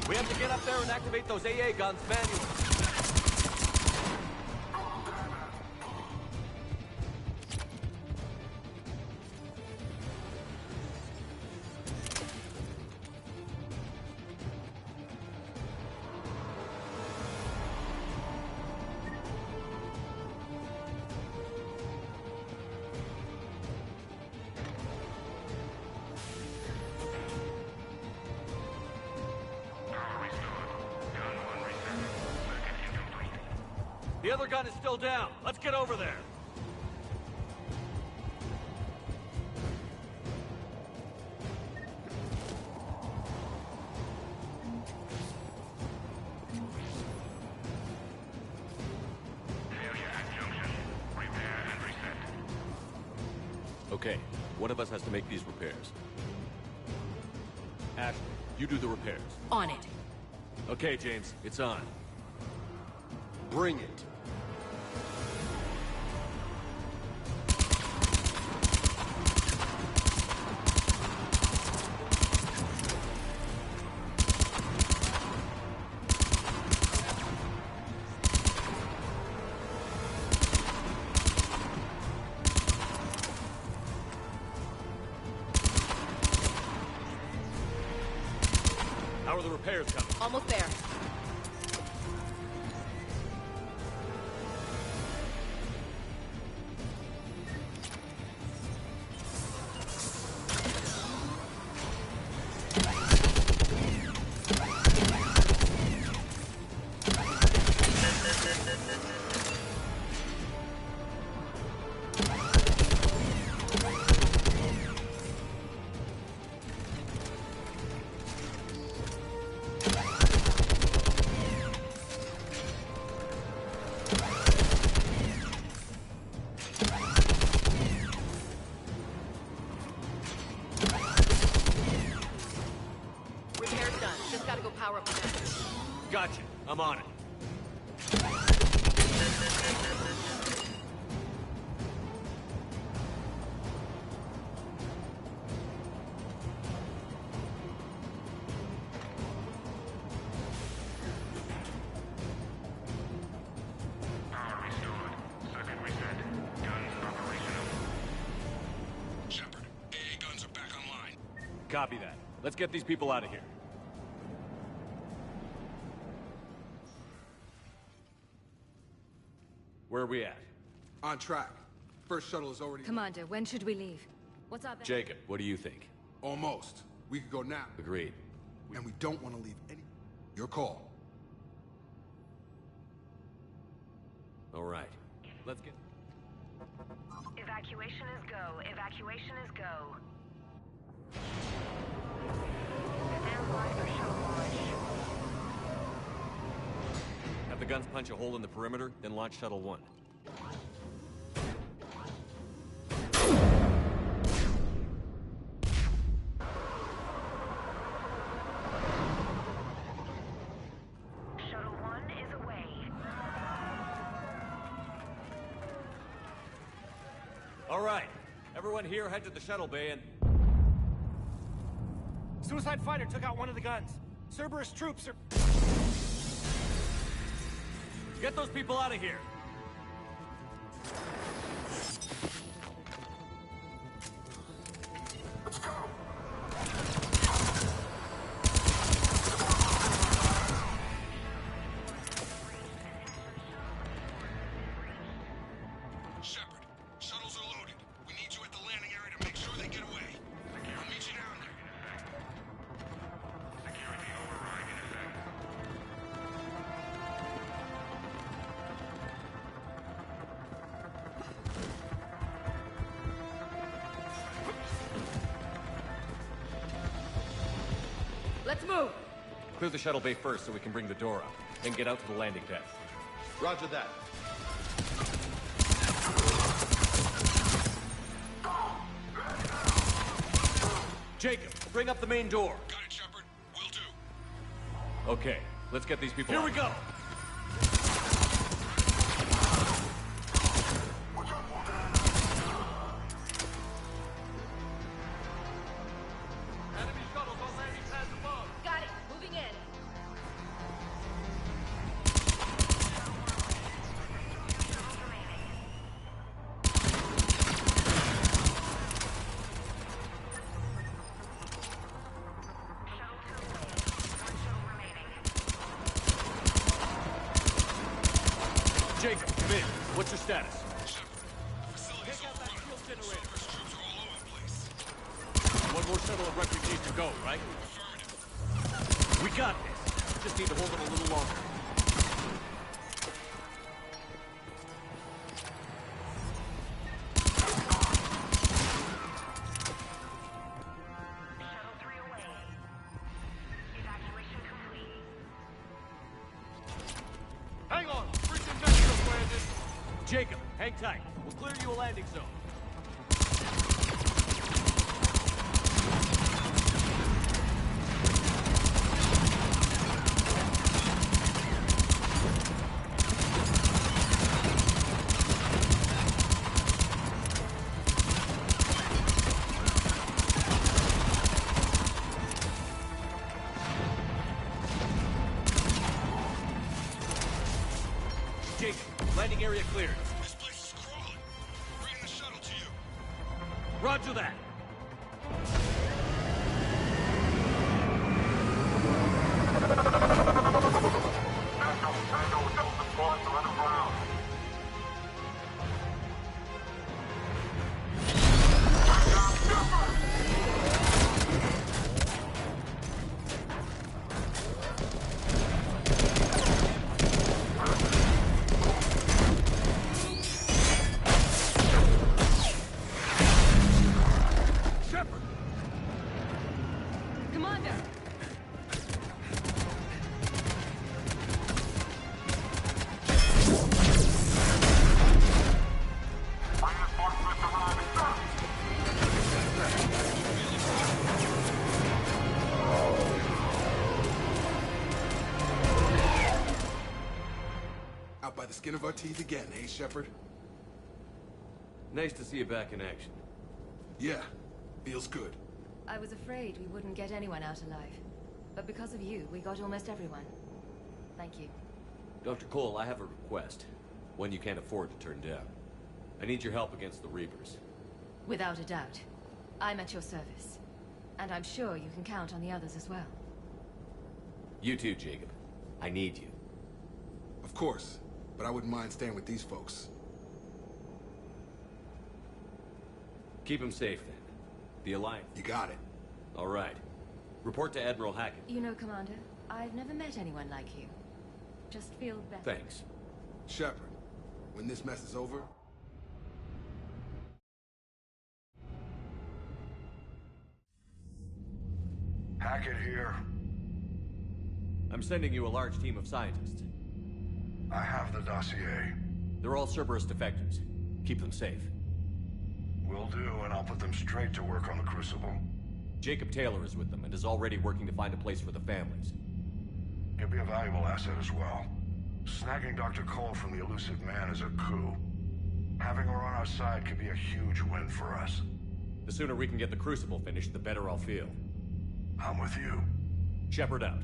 We have to get up there and activate those AA guns manually. The other gun is still down. Let's get over there. Okay, one of us has to make these repairs. Ashley, you do the repairs. On it. Okay, James, it's on. Bring it. Almost there. Power up the battery. Gotcha. I'm on it. Power restored. Circuit reset. Guns operational. Shepard, AA guns are back online. Copy that. Let's get these people out of here. Where are we at? On track. First shuttle is already... Commander, when should we leave? What's up? Jacob, what do you think? Almost. We could go now. Agreed. And we don't want to leave any... Your call. All right. Let's get... Evacuation is go. Evacuation is go. Stand by for shuttle launch. Have the guns punch a hole in the perimeter, then launch Shuttle 1. Shuttle 1 is away. All right. Everyone here, head to the shuttle bay and... Suicide fighter took out one of the guns. Cerberus troops are... Get those people out of here! Let's go! Shepard, shuttles are loaded. We need you at the landing area to make sure they get away. I'll meet you down there. Security override in effect. Let's move! Clear the shuttle bay first so we can bring the door up, then get out to the landing deck. Roger that. Jacob, bring up the main door. Got it, Shepard. Will do. Okay, let's get these people Here out. we go! Enemy shuttles on landing pads above. Got it! Moving in! Jacob, come in. What's your status? Facility's overrun. Cerberus troops are all over the place. One more shuttle of refugees to go, right? Affirmative. We got this. Just need to hold them a little longer. Shuttle 3 away. Evacuation complete. Hang on! Freaking Mexico's landed! Jacob, hang tight. We'll clear you a landing zone. Jacob, landing area cleared. This place is crawling. Bringing the shuttle to you. Roger that. out by the skin of our teeth again, eh, Shepard? Nice to see you back in action. Yeah, feels good. I was afraid we wouldn't get anyone out alive. But because of you, we got almost everyone. Thank you. Dr. Cole, I have a request. One you can't afford to turn down. I need your help against the Reapers. Without a doubt. I'm at your service. And I'm sure you can count on the others as well. You too, Jacob. I need you. Of course, but I wouldn't mind staying with these folks. Keep them safe, then. The Alliance. You got it. All right. Report to Admiral Hackett. You know, Commander, I've never met anyone like you. Just feel better. Thanks. Shepard, when this mess is over... Hackett here. I'm sending you a large team of scientists. I have the dossier. They're all Cerberus defectors. Keep them safe. Will do, and I'll put them straight to work on the Crucible. Jacob Taylor is with them and is already working to find a place for the families. He'll be a valuable asset as well. Snagging Dr. Cole from the elusive man is a coup. Having her on our side could be a huge win for us. The sooner we can get the Crucible finished, the better I'll feel. I'm with you. Shepard out.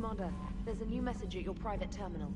Commander, there's a new message at your private terminal.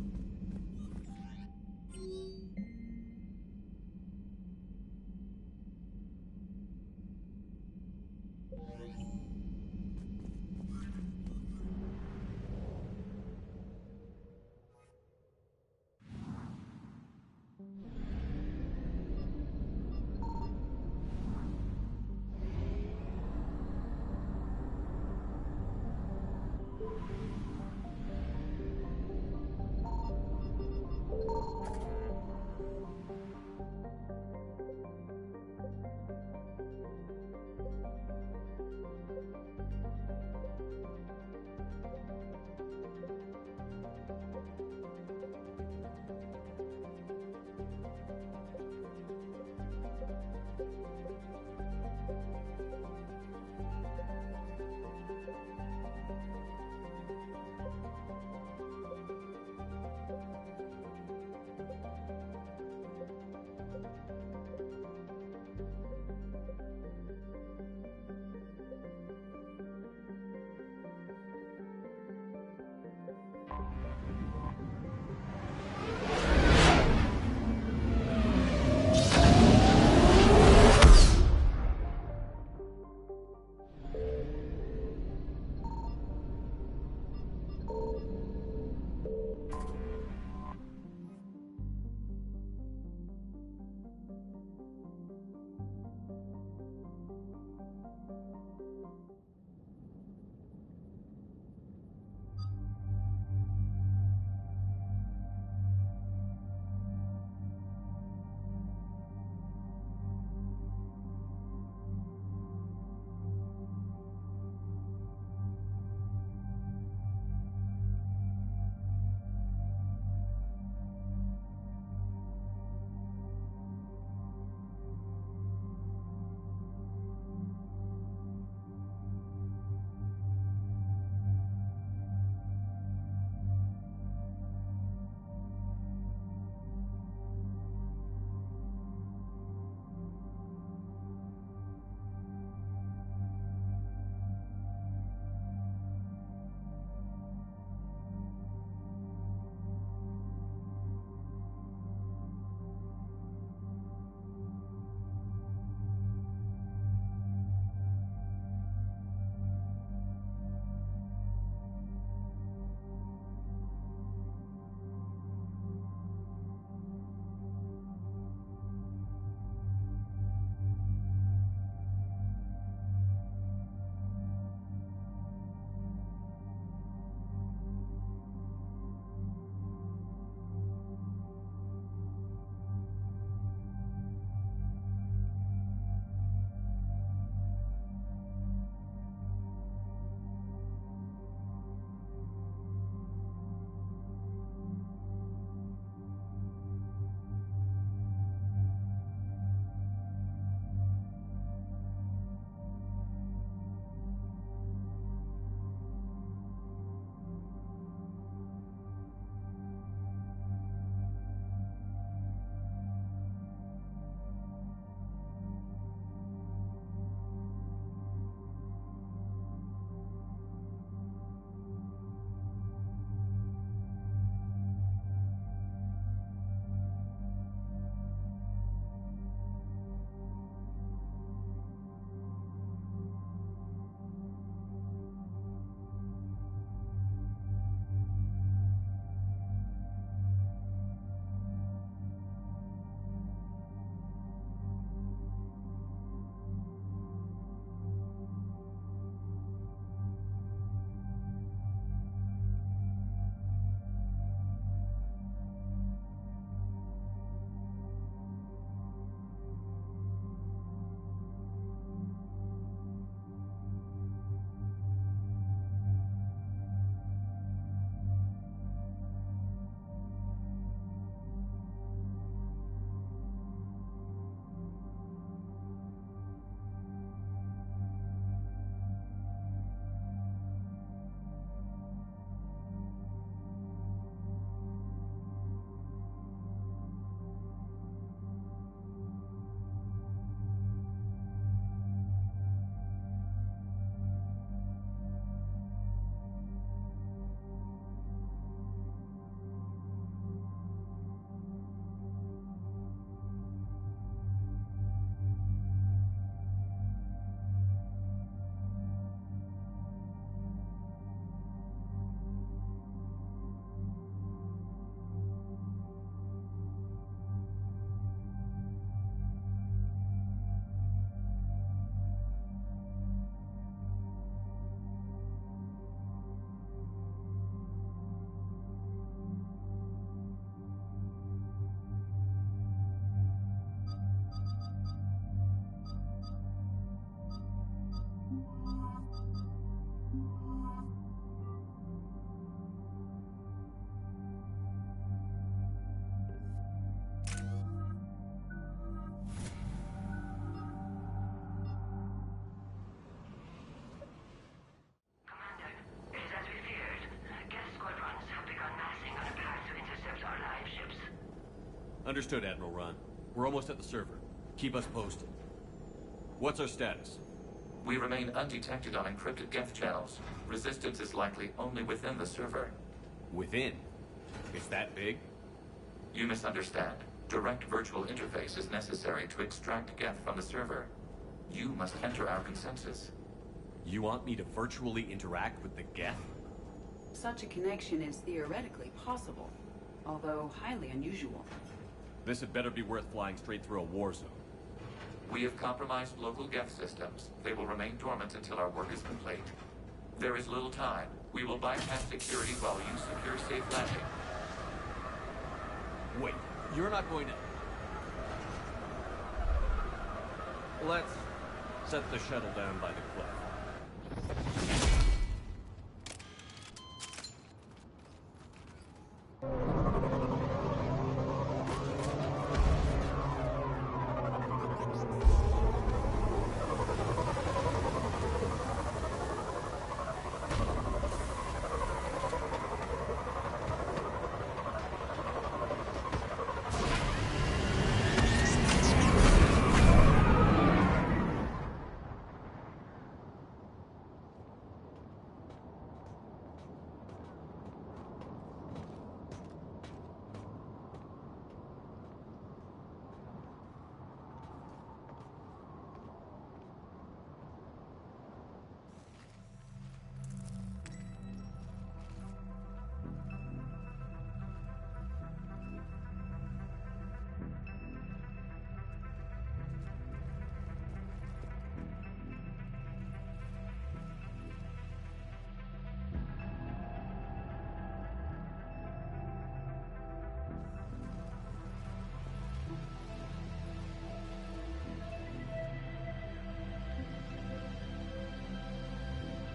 Understood, Admiral Ron. We're almost at the server. Keep us posted. What's our status? We remain undetected on encrypted Geth channels. Resistance is likely only within the server. Within? It's that big? You misunderstand. Direct virtual interface is necessary to extract Geth from the server. You must enter our consensus. You want me to virtually interact with the Geth? Such a connection is theoretically possible, although highly unusual. This had better be worth flying straight through a war zone. We have compromised local Geth systems. They will remain dormant until our work is complete. There is little time. We will bypass security while you secure safe landing. Wait, you're not going to... Let's set the shuttle down by the cliff.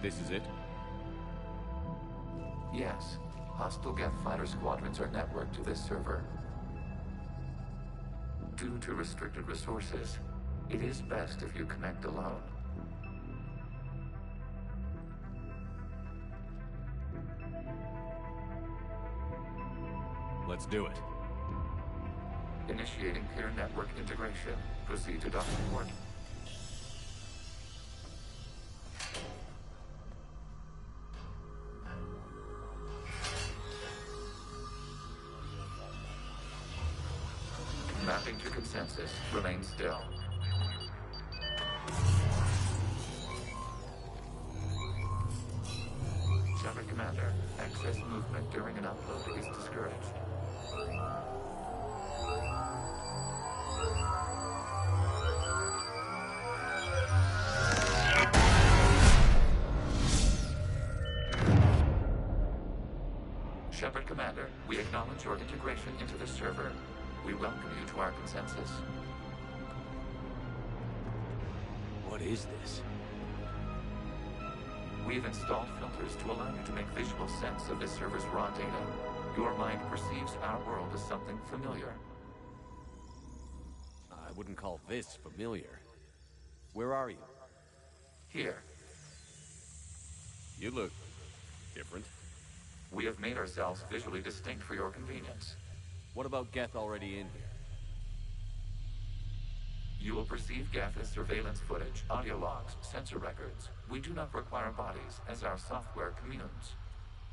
This is it? Yes. Hostile Geth fighter squadrons are networked to this server. Due to restricted resources, it is best if you connect alone. Let's do it. Initiating peer network integration. Proceed to docking port. Mapping to consensus. Remain still. Shepard Commander, access movement during an upload is discouraged. Shepard Commander, we acknowledge your integration into the server. We welcome you to our consensus. What is this? We've installed filters to allow you to make visual sense of this server's raw data. Your mind perceives our world as something familiar. I wouldn't call this familiar. Where are you? Here. You look different. We have made ourselves visually distinct for your convenience. What about Geth already in here? You will perceive Geth as surveillance footage, audio logs, sensor records. We do not require bodies, as our software communes.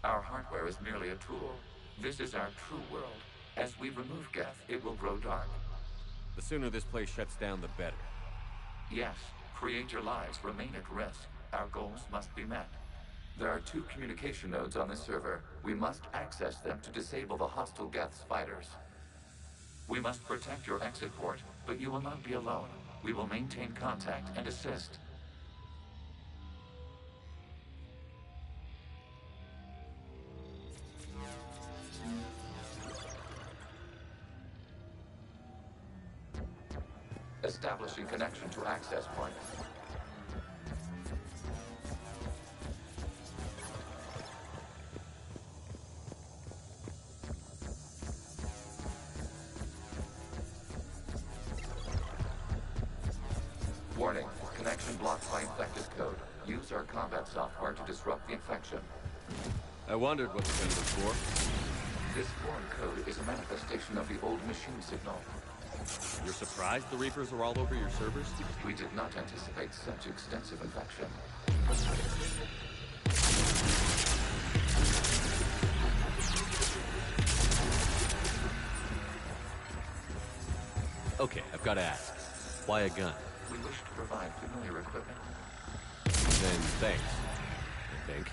Our hardware is merely a tool. This is our true world. As we remove Geth, it will grow dark. The sooner this place shuts down, the better. Yes, creator lives remain at risk. Our goals must be met. There are 2 communication nodes on this server. We must access them to disable the hostile Geth's fighters. We must protect your exit port, but you will not be alone. We will maintain contact and assist. Establishing connection to access point. Warning, connection blocked by infected code. Use our combat software to disrupt the infection. I wondered what the thing was for. This foreign code is a manifestation of the old machine signal. You're surprised the Reapers are all over your servers? We did not anticipate such extensive infection. Okay, I've got to ask. Why a gun? We wish to provide familiar equipment. Then thanks, I think.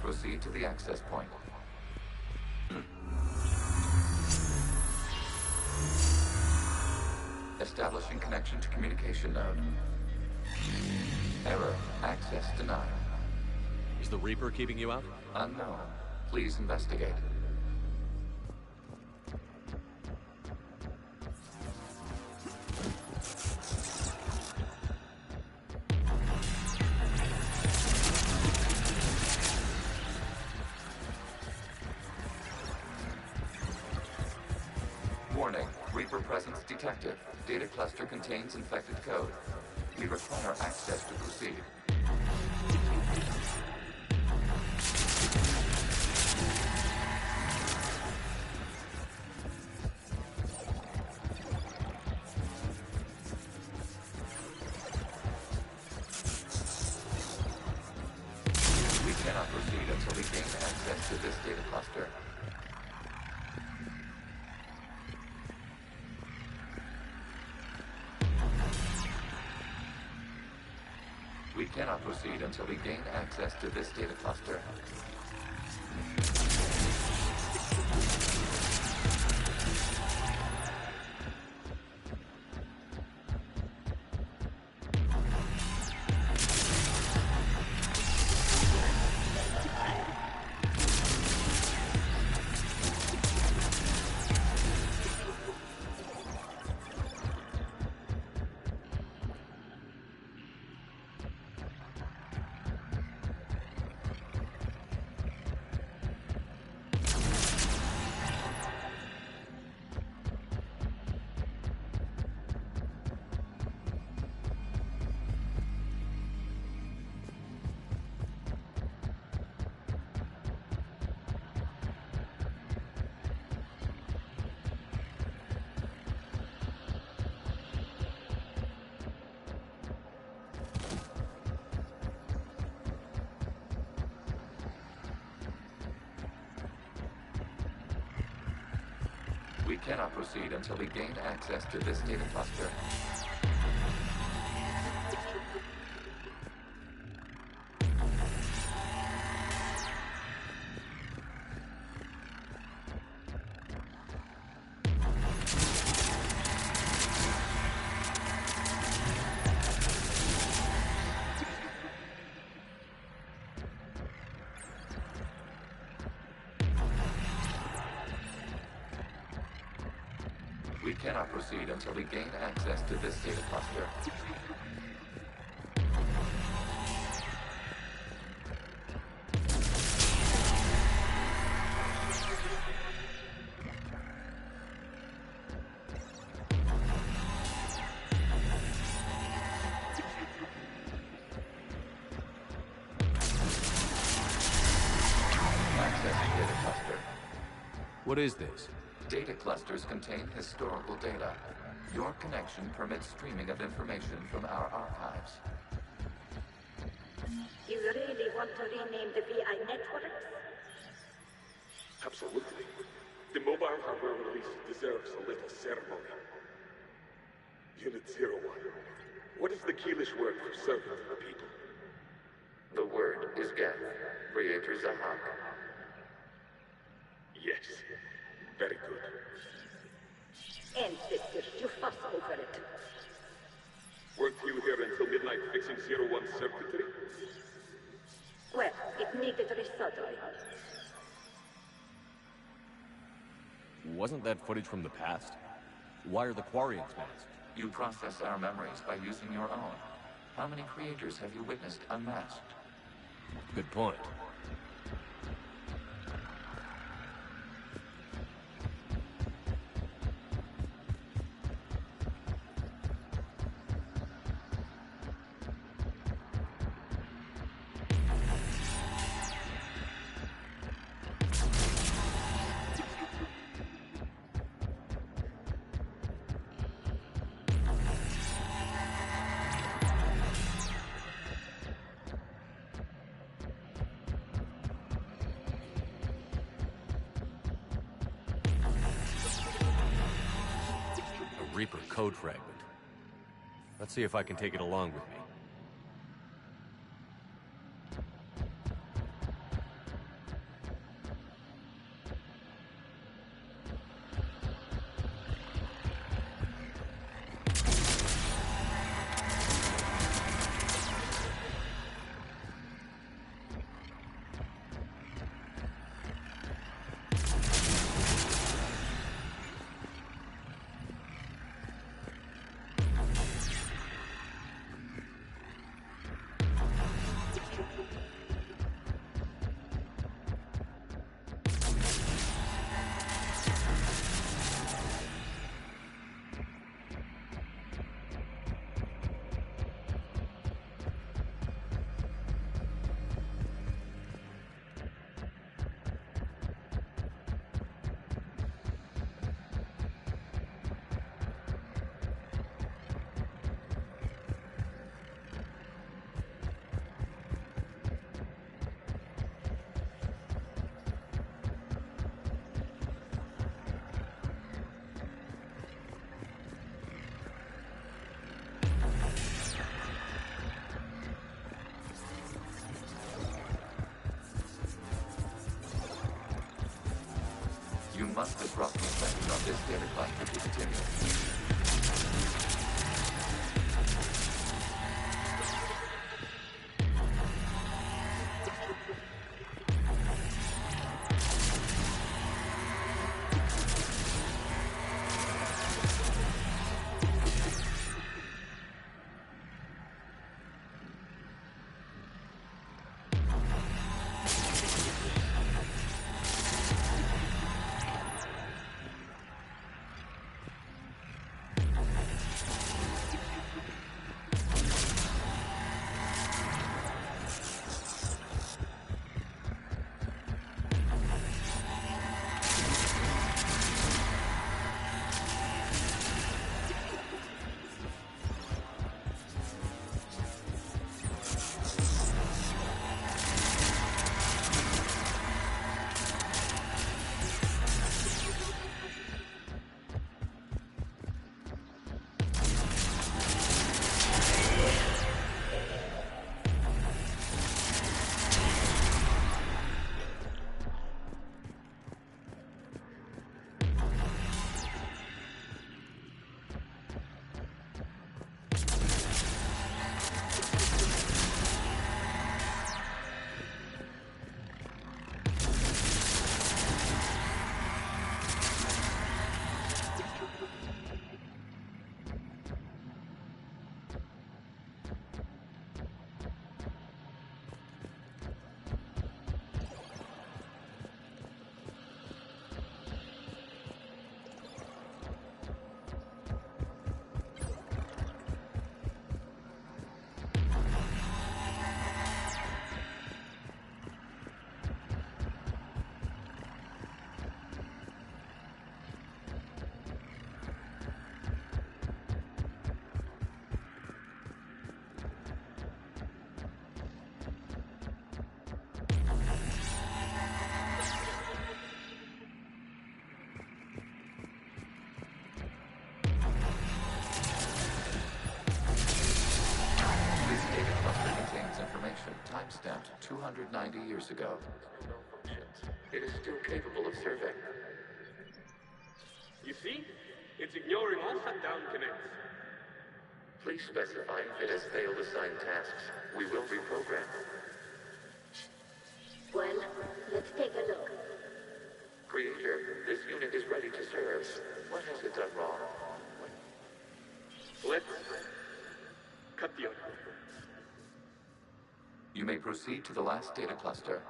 Proceed to the access point. Establishing connection to communication node. Error. Access denied. Is the Reaper keeping you out? Unknown. Please investigate. Warning, Reaper presence detected. Data cluster contains infected code. We require access to proceed. We cannot proceed until we gain access to this data cluster. We cannot proceed until we gain access to this data cluster. We cannot proceed until we gain access to this data cluster. We cannot proceed until we gain access to this data cluster. What is this? Data clusters contain historical data. Your connection permits streaming of information from our archives. You really want to rename the VI networks? Absolutely. The mobile hardware release deserves a little ceremony. Unit 01. What is the Keelish word for servant of the people? The word is Geth, Creator Zahak. Yes. Very good. Ancestors, you fuss over it. Weren't you here until midnight fixing 01's circuitry? Well, it needed resoldering. Wasn't that footage from the past? Why are the Quarians masked? You process our memories by using your own. How many creators have you witnessed unmasked? Good point. Reaper code fragment. Let's see if I can take it along with me. You must disrupt the effect of this data cluster to continue. 290 years ago. No functions. It is still capable of serving. You see? It's ignoring all shutdown connects. Please specify if it has failed assigned tasks. We will reprogram. Well, let's take a look. Creator, this unit is ready to serve. What has it done wrong? Let's cut the other. You may proceed to the last data cluster.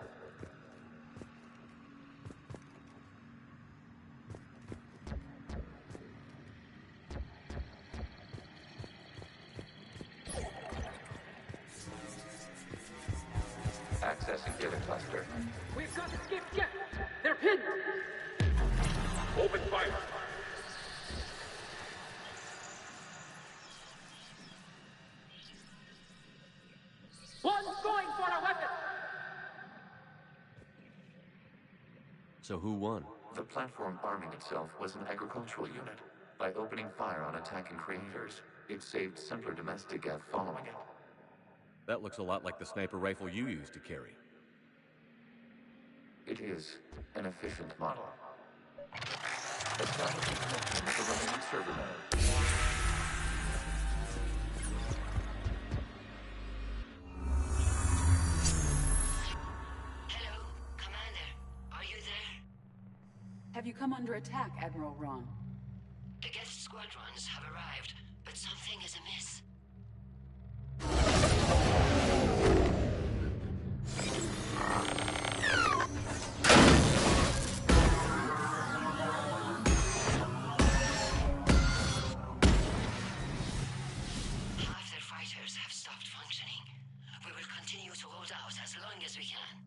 Accessing data cluster. We've got escape yet! They're pinned! Open fire! One's going for a weapon! So who won? The platform arming itself was an agricultural unit. By opening fire on attacking creators, it saved simpler domestic Geth following it. That looks a lot like the sniper rifle you used to carry. It is an efficient model. Establishing connection with the remaining server node. Hello, Commander. Are you there? Have you come under attack, Admiral Ron? The Geth squadrons have arrived, but something is amiss. Half their fighters have stopped functioning. We will continue to hold out as long as we can.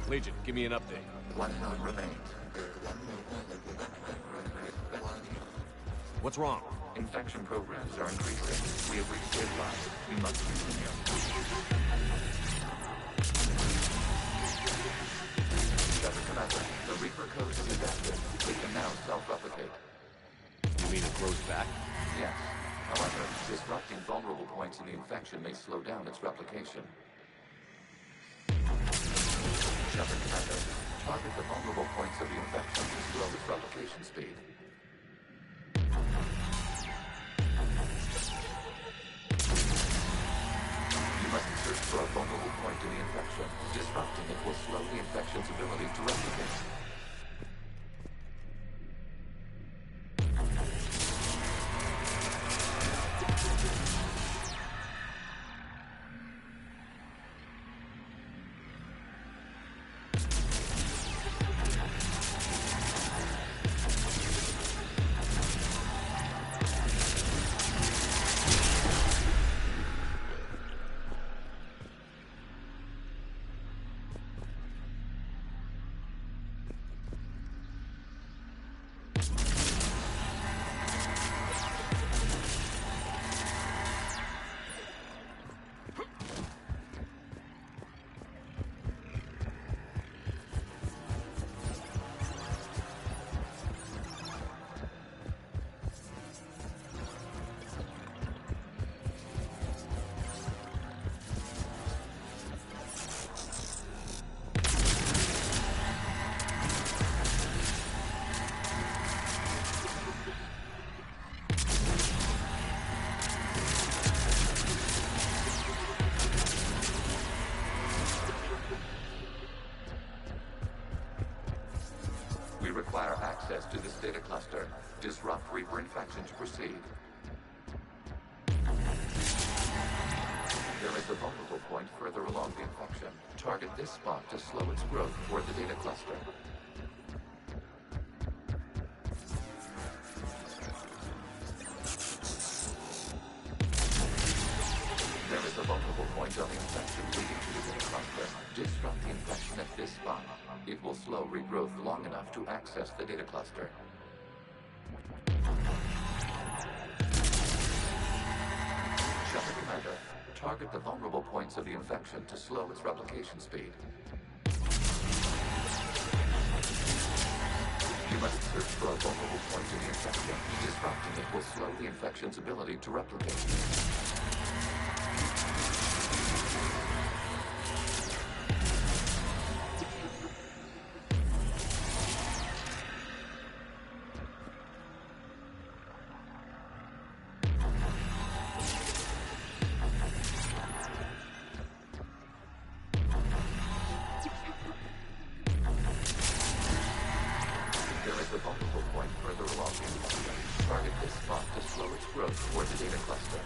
Legion, give me an update. One node remains. What's wrong? Infection programs are increasing. We have reached deadline. We must continue. Shepard Commander, the Reaper code is adapted. It can now self-replicate. You mean it grows back? Yes. However, disrupting vulnerable points in the infection may slow down its replication. Shepard Commander, target the vulnerable points of the infection to slow its replication speed. You must search for a vulnerable point in the infection. Disrupting it will slow the infection's ability to replicate. Require access to this data cluster. Disrupt Reaper infection to proceed. There is a vulnerable point further along the infection. Target this spot to slow its growth toward the data cluster. There is a vulnerable point on the infection leading to the data cluster. Disrupt the infection at this spot. It will slow regrowth long enough to access the data cluster. Shepard Commander, target the vulnerable points of the infection to slow its replication speed. You must search for a vulnerable point in the infection. Disrupting it will slow the infection's ability to replicate. a vulnerable point further along the infection. Target this spot to slow its growth toward the data cluster.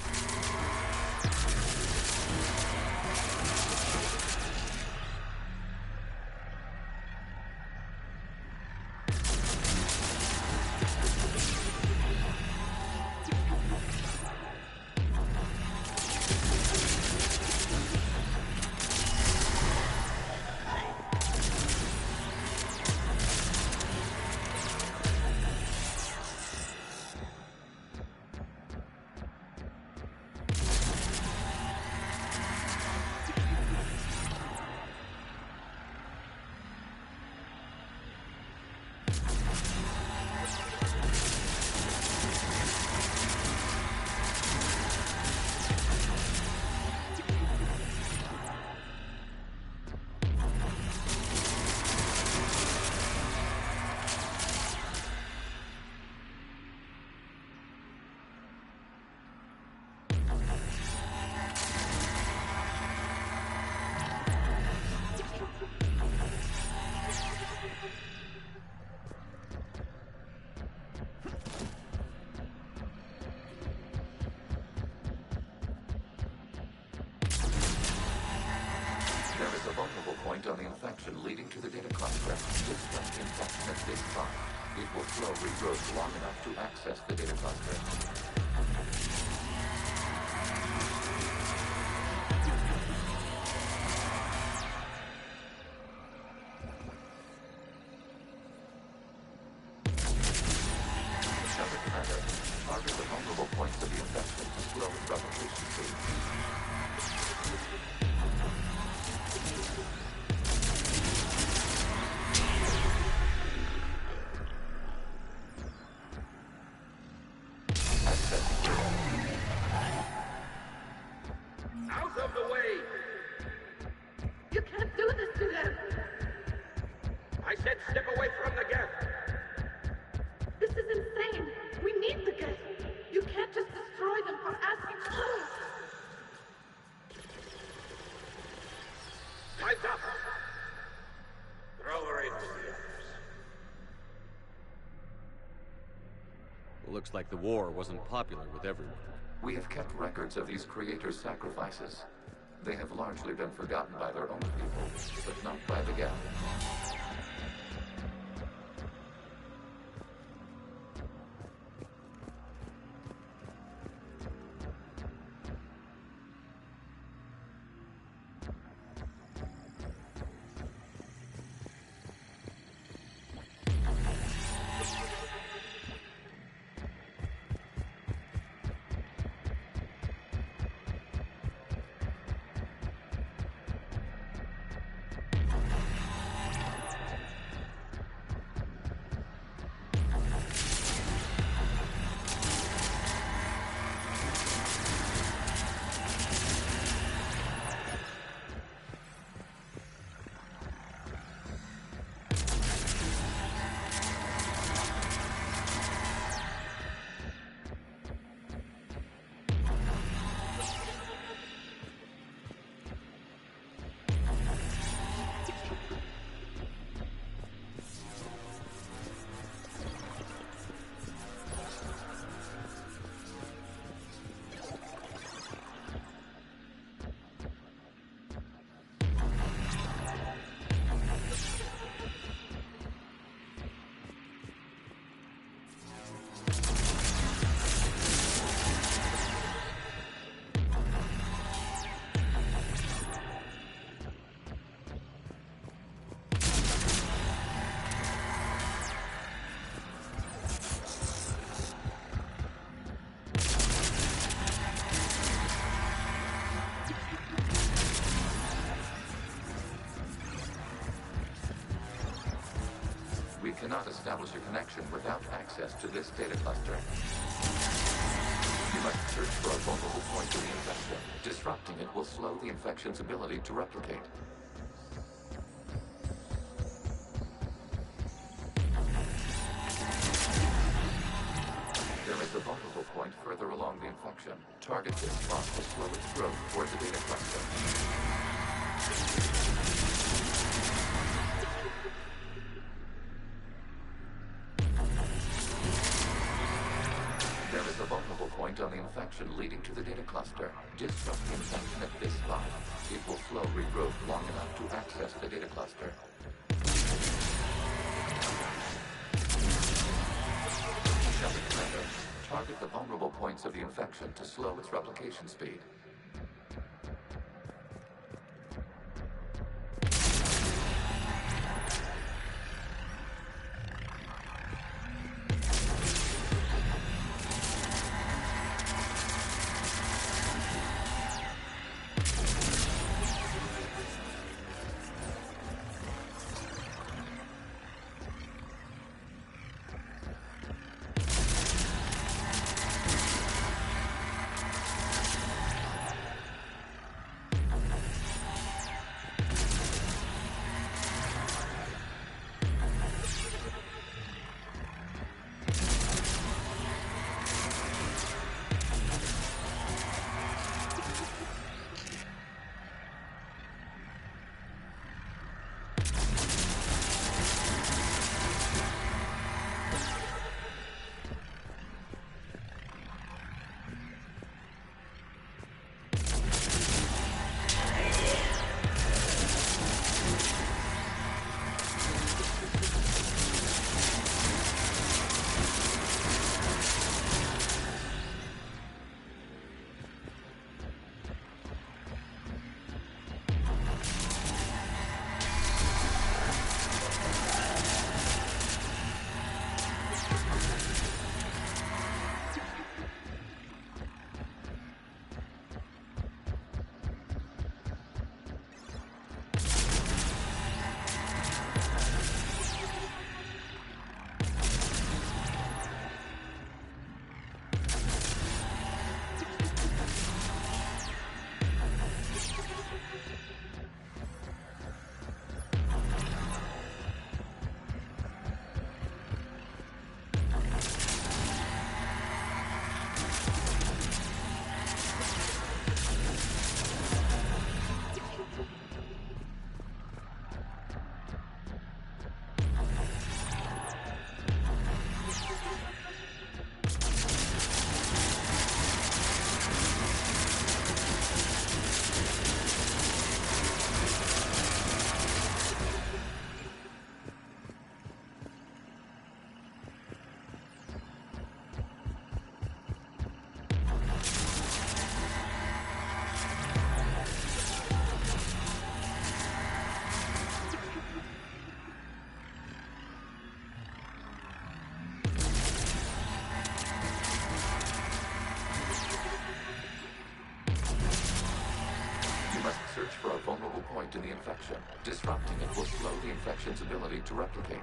On the infection leading to the data cluster. Disrupt the infection at this spot. It will slow regrowth long enough to access the data cluster. Target the vulnerable points of the infection to slow its replication speed. Out of the way! You can't do this to them! I said step away from the gap! This is insane! We need the gate! You can't just destroy them for asking for it! Time's up! Throw her in with the others. Looks like the war wasn't popular with everyone. We have kept records of these creators' sacrifices. They have largely been forgotten by their own people, but not by the Gap. We cannot establish a connection without access to this data cluster. You must search for a vulnerable point in the infection. Disrupting it will slow the infection's ability to replicate. There is a vulnerable point further along the infection. Target this spot to slow its growth toward the data cluster. point on the infection leading to the data cluster. Disrupt the infection at this spot. It will slow regrowth long enough to access the data cluster. Shelly Commander, target the vulnerable points of the infection to slow its replication speed. Search for a vulnerable point in the infection. Disrupting it will slow the infection's ability to replicate.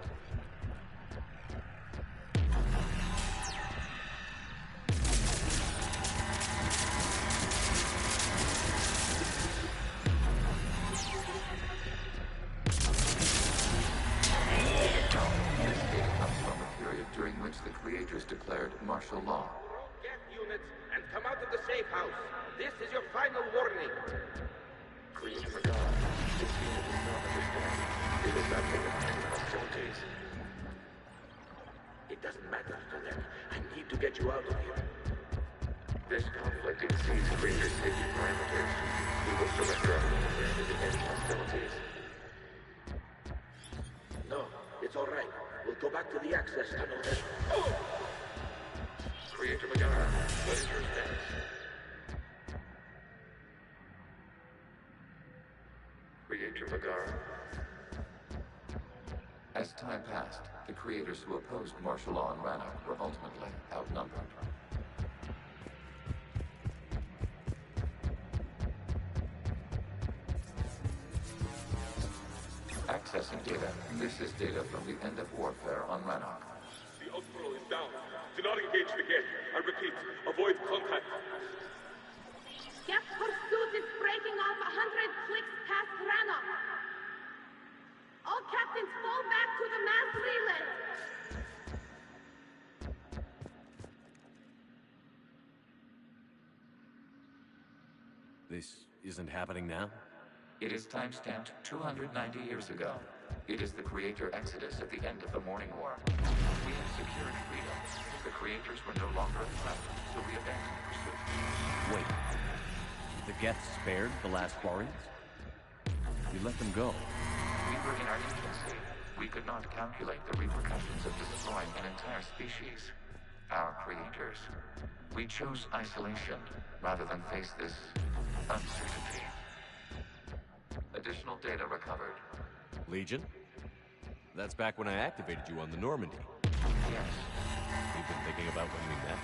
This data comes from a period during which the creators declared martial law. Get units and come out of the safe house. This is your final warning. Creator McGraw, this unit does not understand. It is not taking any hostilities. It doesn't matter to them. I need to get you out of here. This conflict exceeds Creator's safety parameters. We will surrender our unit to end hostilities. No, it's all right. We'll go back to the access tunnel and... Oh! Creator McGraw, what is your status? Creator Megara. As time passed, the creators who opposed martial law in Rannoch were ultimately outnumbered. Accessing data. This is data from the end of warfare on Rannoch. The Osprey is down. Do not engage the gate. I repeat, avoid contact. Gap pursuit is breaking off 100 clicks past Rannoch. All captains fall back to the mass relay. This isn't happening now? It is timestamped 290 years ago. It is the Creator Exodus at the end of the Morning War. We have secured freedom. The Creators were no longer a threat, so we abandoned pursuit. Wait. The Geth spared the last Quarians? You let them go. We were in our infancy. We could not calculate the repercussions of destroying an entire species. Our creators. We chose isolation rather than face this uncertainty. Additional data recovered. Legion? That's back when I activated you on the Normandy. Yes. You've been thinking about when we met?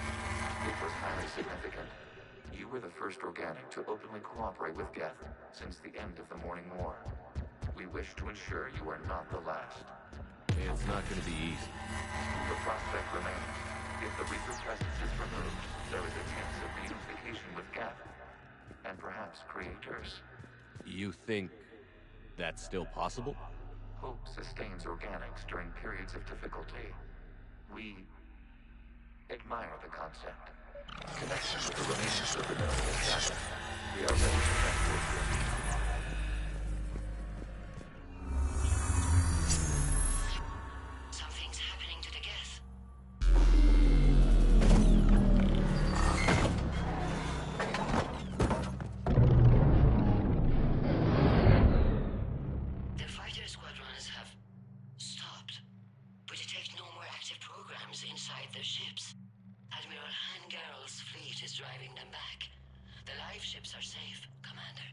It was highly significant. You were the first organic to openly cooperate with Geth since the end of the Morning War. We wish to ensure you are not the last. It's not going to be easy. The prospect remains. If the Reaper presence is removed, there is a chance of reunification with Geth. And perhaps creators. You think that's still possible? Hope sustains organics during periods of difficulty. We admire the concept. Connection with the remains of the known established. We are ready to transport you. Something's happening to the Geth. The fighter squadrons have stopped. We detect no more active programs inside their ships. Admiral Hangarl's fleet is driving them back. The live ships are safe, Commander.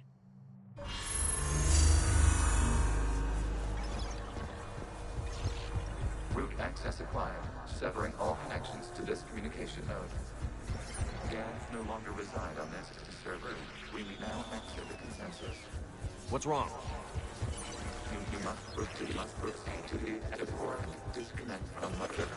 Route access acquired, severing all connections to this communication node. Geth no longer reside on this server. We now enter the consensus. What's wrong? You must proceed to the active core and disconnect from Mother.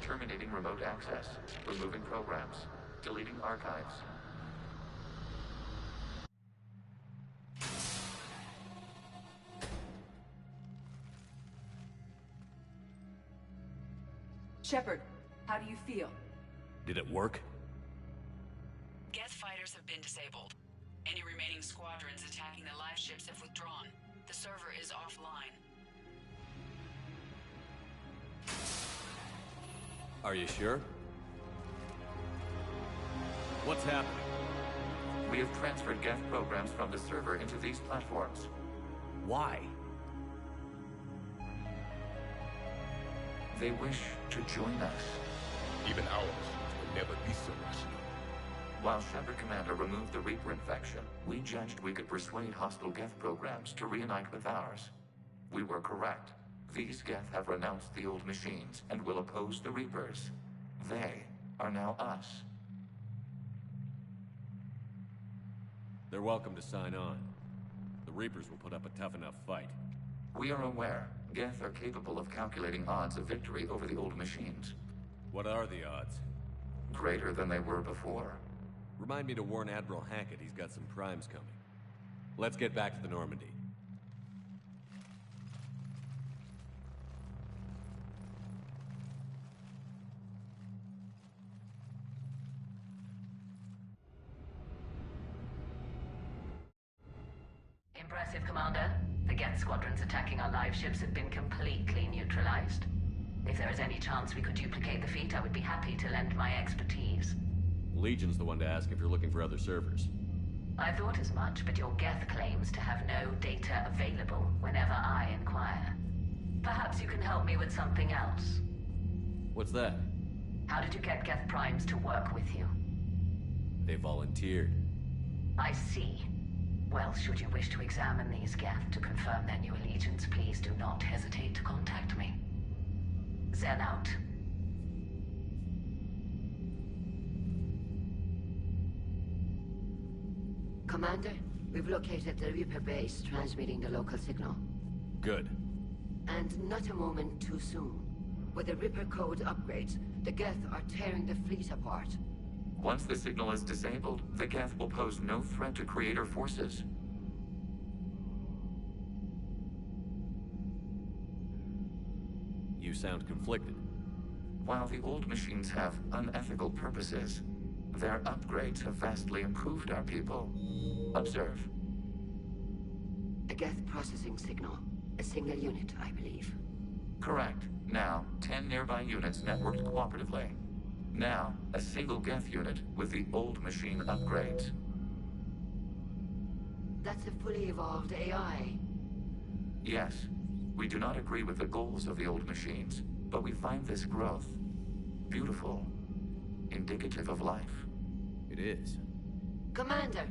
Terminating remote access, removing programs, deleting archives. Shepard, how do you feel? Did it work? Geth fighters have been disabled. Any remaining squadrons attacking the live ships have withdrawn. The server is offline. Are you sure? What's happening? We have transferred Geth programs from the server into these platforms. Why? They wish to join us. Even ours will never be so rational. While Shepard Commander removed the Reaper infection, we judged we could persuade hostile Geth programs to reunite with ours. We were correct. These Geth have renounced the old machines and will oppose the Reapers. They are now us. They're welcome to sign on. The Reapers will put up a tough enough fight. We are aware. Geth are capable of calculating odds of victory over the old machines. What are the odds? Greater than they were before. Remind me to warn Admiral Hackett he's got some primes coming. Let's get back to the Normandy. Impressive, Commander. The Geth squadrons attacking our live ships have been completely neutralized. If there is any chance we could duplicate the feat, I would be happy to lend my expertise. Legion's the one to ask if you're looking for other servers. I thought as much, but your Geth claims to have no data available whenever I inquire. Perhaps you can help me with something else. What's that? How did you get Geth primes to work with you? They volunteered. I see. Well, should you wish to examine these Geth to confirm their new allegiance, please do not hesitate to contact me. Zen out. Commander, we've located the Reaper base transmitting the local signal. Good. And not a moment too soon. With the Reaper code upgrades, the Geth are tearing the fleet apart. Once the signal is disabled, the Geth will pose no threat to Creator forces. You sound conflicted. While the old machines have unethical purposes, their upgrades have vastly improved our people. Observe. A Geth processing signal. A single unit, I believe. Correct. Now, 10 nearby units networked cooperatively. Now, a single Geth unit with the old machine upgrades. That's a fully evolved AI. Yes, we do not agree with the goals of the old machines, but we find this growth beautiful, indicative of life. It is. Commander!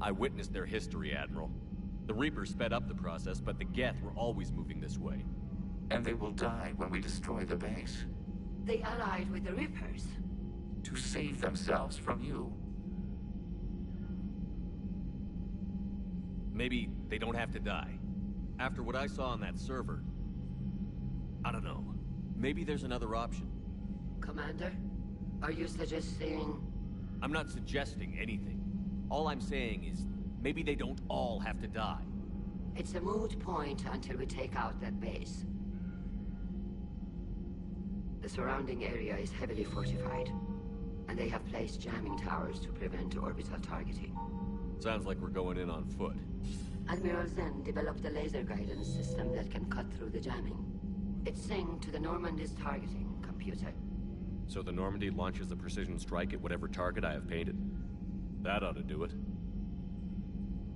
I witnessed their history, Admiral. The Reapers sped up the process, but the Geth were always moving this way. And they will die when we destroy the base. They allied with the Reapers. To save themselves from you. Maybe they don't have to die. After what I saw on that server, I don't know. Maybe there's another option. Commander, are you suggesting... I'm not suggesting anything. All I'm saying is, maybe they don't all have to die. It's a moot point until we take out that base. The surrounding area is heavily fortified, and they have placed jamming towers to prevent orbital targeting. Sounds like we're going in on foot. Admiral Zen developed a laser guidance system that can cut through the jamming. It's synced to the Normandy's targeting computer. So the Normandy launches a precision strike at whatever target I have painted? That ought to do it.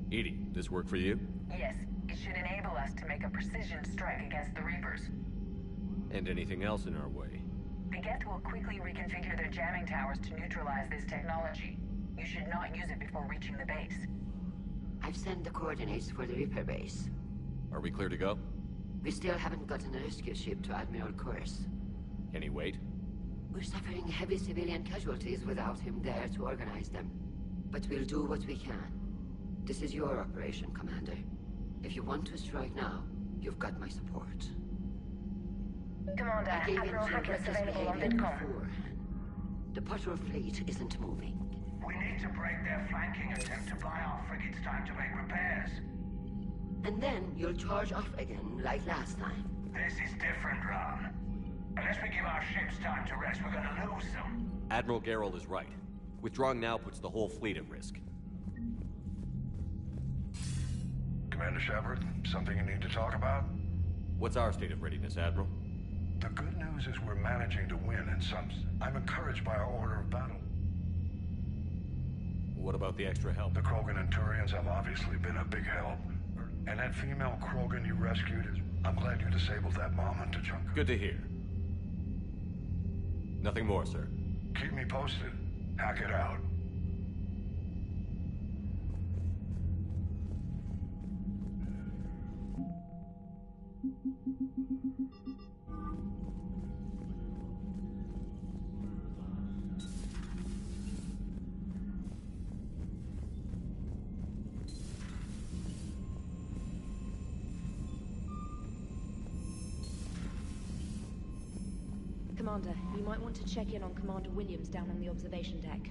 Edie, this work for you? Yes, it should enable us to make a precision strike against the Reapers. And anything else in our way? The Geth will quickly reconfigure their jamming towers to neutralize this technology. You should not use it before reaching the base. I've sent the coordinates for the Reaper base. Are we clear to go? We still haven't gotten a rescue ship to Admiral Kurz. Can he wait? We're suffering heavy civilian casualties without him there to organize them. But we'll do what we can. This is your operation, Commander. If you want to strike now, you've got my support. Commander, Admiral Hackett is available on VidCom. The patrol fleet isn't moving. We need to break their flanking attempt to buy our frigates time to make repairs. And then you'll charge off again, like last time. This is different, Ron. Unless we give our ships time to rest, we're gonna lose them. Admiral Geralt is right. Withdrawing now puts the whole fleet at risk. Commander Shepard, something you need to talk about? What's our state of readiness, Admiral? The good news is we're managing to win in some... I'm encouraged by our order of battle. What about the extra help? The Krogan and Turians have obviously been a big help. And that female Krogan you rescued is... I'm glad you disabled that bomb on Tuchanka. Good to hear. Nothing more, sir. Keep me posted. Hack it out. Commander, you might want to check in on Commander Williams down on the observation deck.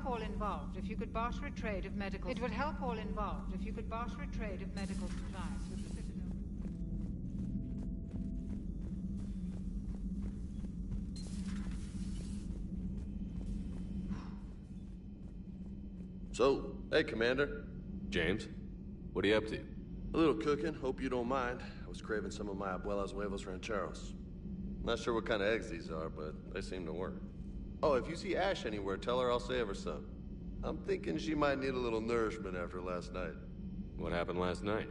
help all involved if you could barter a trade of medical... It would help all involved if you could barter a trade of medical supplies with the Citadel. So, hey, Commander. James, what are you up to? A little cooking, hope you don't mind. I was craving some of my abuela's huevos rancheros. Not sure what kind of eggs these are, but they seem to work. Oh, if you see Ash anywhere, tell her I'll save her some. I'm thinking she might need a little nourishment after last night. What happened last night?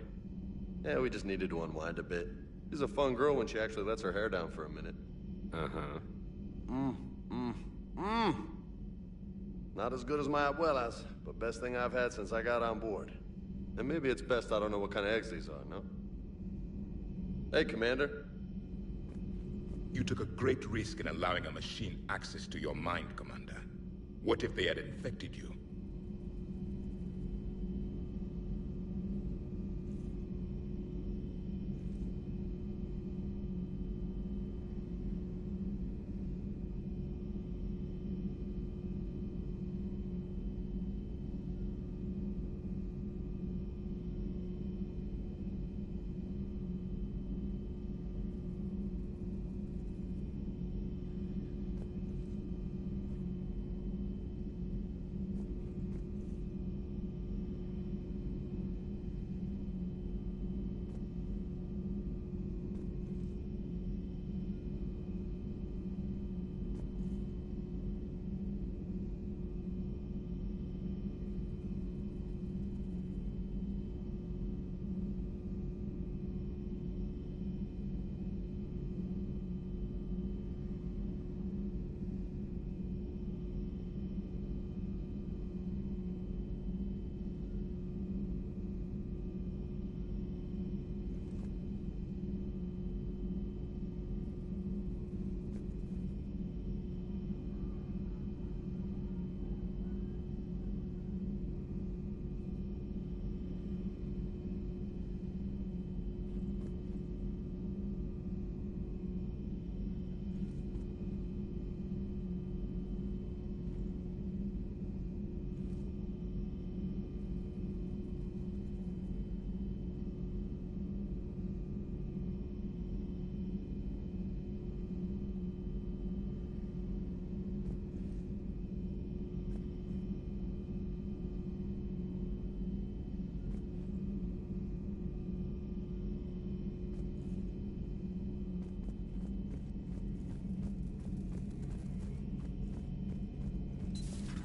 Yeah, we just needed to unwind a bit. She's a fun girl when she actually lets her hair down for a minute. Uh-huh. Not as good as my abuela's, but best thing I've had since I got on board. And maybe it's best I don't know what kind of eggs these are, no? Hey, Commander. You took a great risk in allowing a machine access to your mind, Commander. What if they had infected you?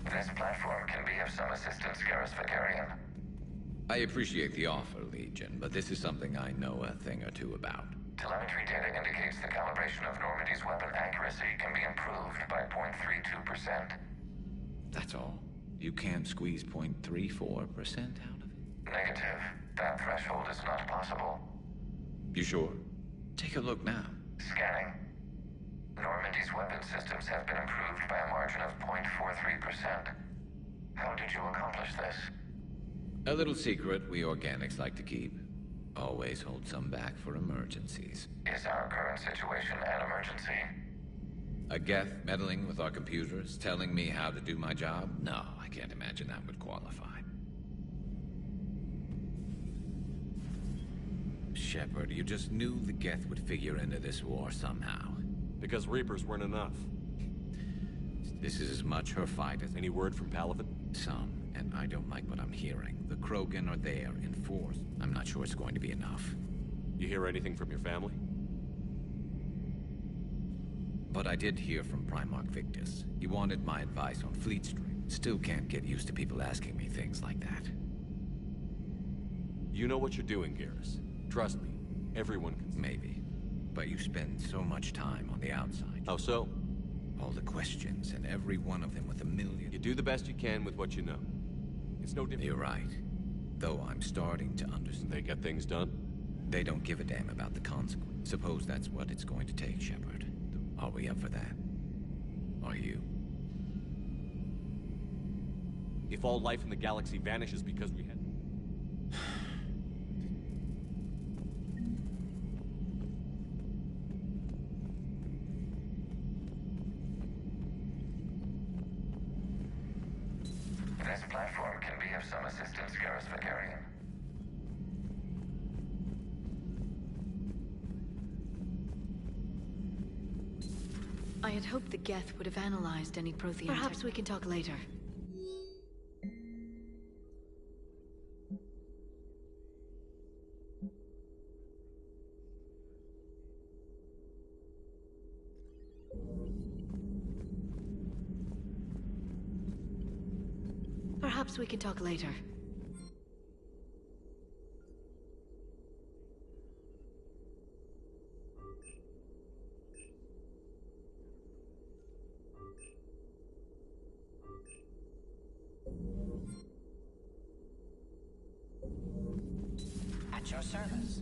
This platform can be of some assistance, Garrus Vicarian. I appreciate the offer, Legion, but this is something I know a thing or two about. Telemetry data indicates the calibration of Normandy's weapon accuracy can be improved by 0.32%. That's all? You can't squeeze 0.34% out of it? Negative. That threshold is not possible. You sure? Take a look now. Scanning. Normandy's weapon systems have been improved by a margin of 0.43%. How did you accomplish this? A little secret we organics like to keep. Always hold some back for emergencies. Is our current situation an emergency? A Geth meddling with our computers, telling me how to do my job? No, I can't imagine that would qualify. Shepard, you just knew the Geth would figure into this war somehow. Because Reapers weren't enough. This is as much her fight as... Any word from Palaven? Some, and I don't like what I'm hearing. The Krogan are there, in force. I'm not sure it's going to be enough. You hear anything from your family? But I did hear from Primarch Victus. He wanted my advice on Fleet Stream. Still can't get used to people asking me things like that. You know what you're doing, Garrus. Trust me, everyone can... Maybe. But you spend so much time on the outside. How so? All the questions, and every one of them with a million... You do the best you can with what you know. It's no different. You're right. Though I'm starting to understand... They get things done? They don't give a damn about the consequence. Suppose that's what it's going to take, Shepard. Are we up for that? Are you? If all life in the galaxy vanishes because we had... This platform can be of some assistance, Garrus Vakarian. I had hoped the Geth would have analyzed any Prothean. Perhaps we can talk later. Perhaps we can talk later. At your service.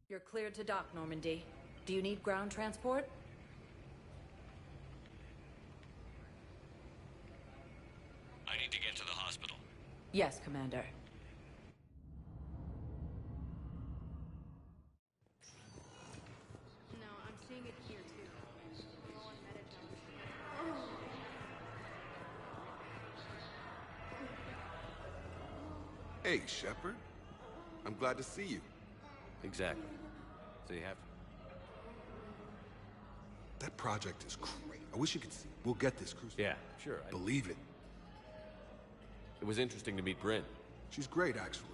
You're cleared to dock, Normandy. Do you need ground transport? I need to get to the hospital. Yes, Commander. No, I'm seeing it here too. Low on metadose. Hey, Shepard. I'm glad to see you. Exactly. So you have... That project is great. I wish you could see. We'll get this cruise. Yeah, sure. Believe it. It was interesting to meet Bryn. She's great, actually.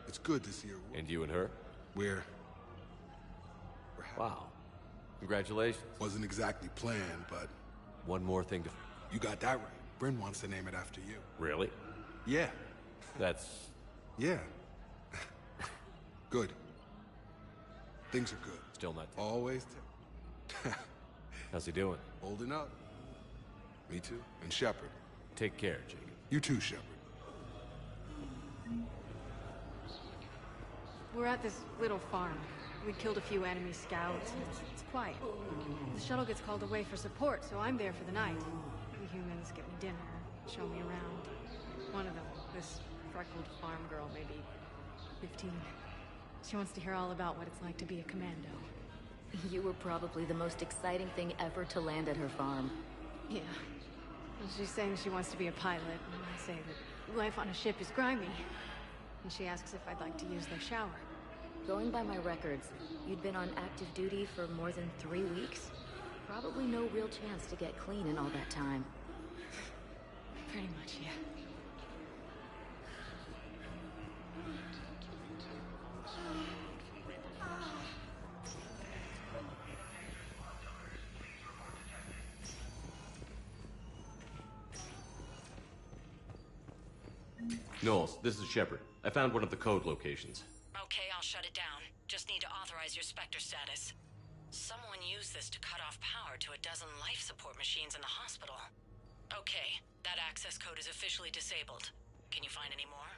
It's good to see her. And you and her? We're happy. Wow. Congratulations. Wasn't exactly planned, but... One more thing to... You got that right. Bryn wants to name it after you. Really? Yeah. That's... Yeah. Good. Things are good. Still not... Always. How's he doing? Holding up. Me too. And Shepard. Take care, Jacob. You too, Shepard. We're at this little farm. We killed a few enemy scouts. It's quiet. The shuttle gets called away for support, so I'm there for the night. The humans get me dinner, show me around. One of them, this freckled farm girl, maybe 15. She wants to hear all about what it's like to be a commando. You were probably the most exciting thing ever to land at her farm. Yeah. And she's saying she wants to be a pilot, and I say that life on a ship is grimy. And she asks if I'd like to use their shower. Going by my records, you'd been on active duty for more than 3 weeks. Probably no real chance to get clean in all that time. Pretty much, yeah. Knowles, this is Shepard. I found one of the code locations. Okay, I'll shut it down. Just need to authorize your Spectre status. Someone used this to cut off power to a dozen life support machines in the hospital. Okay, that access code is officially disabled. Can you find any more?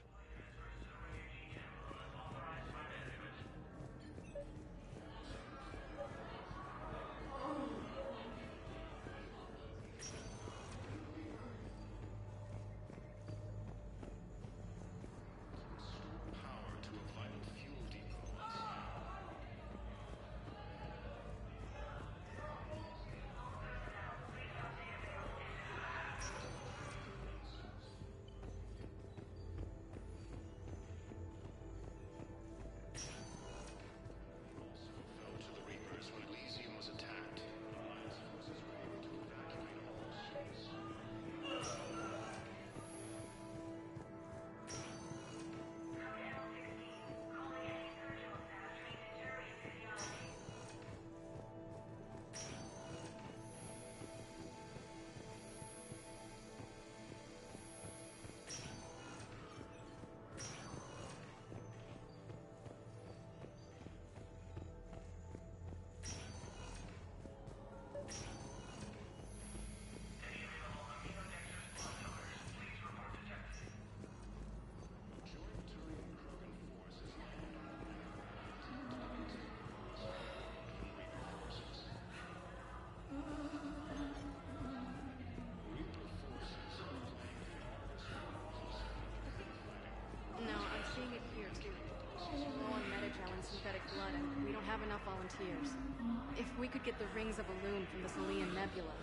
could get the rings of Elune from the Salian Nebula,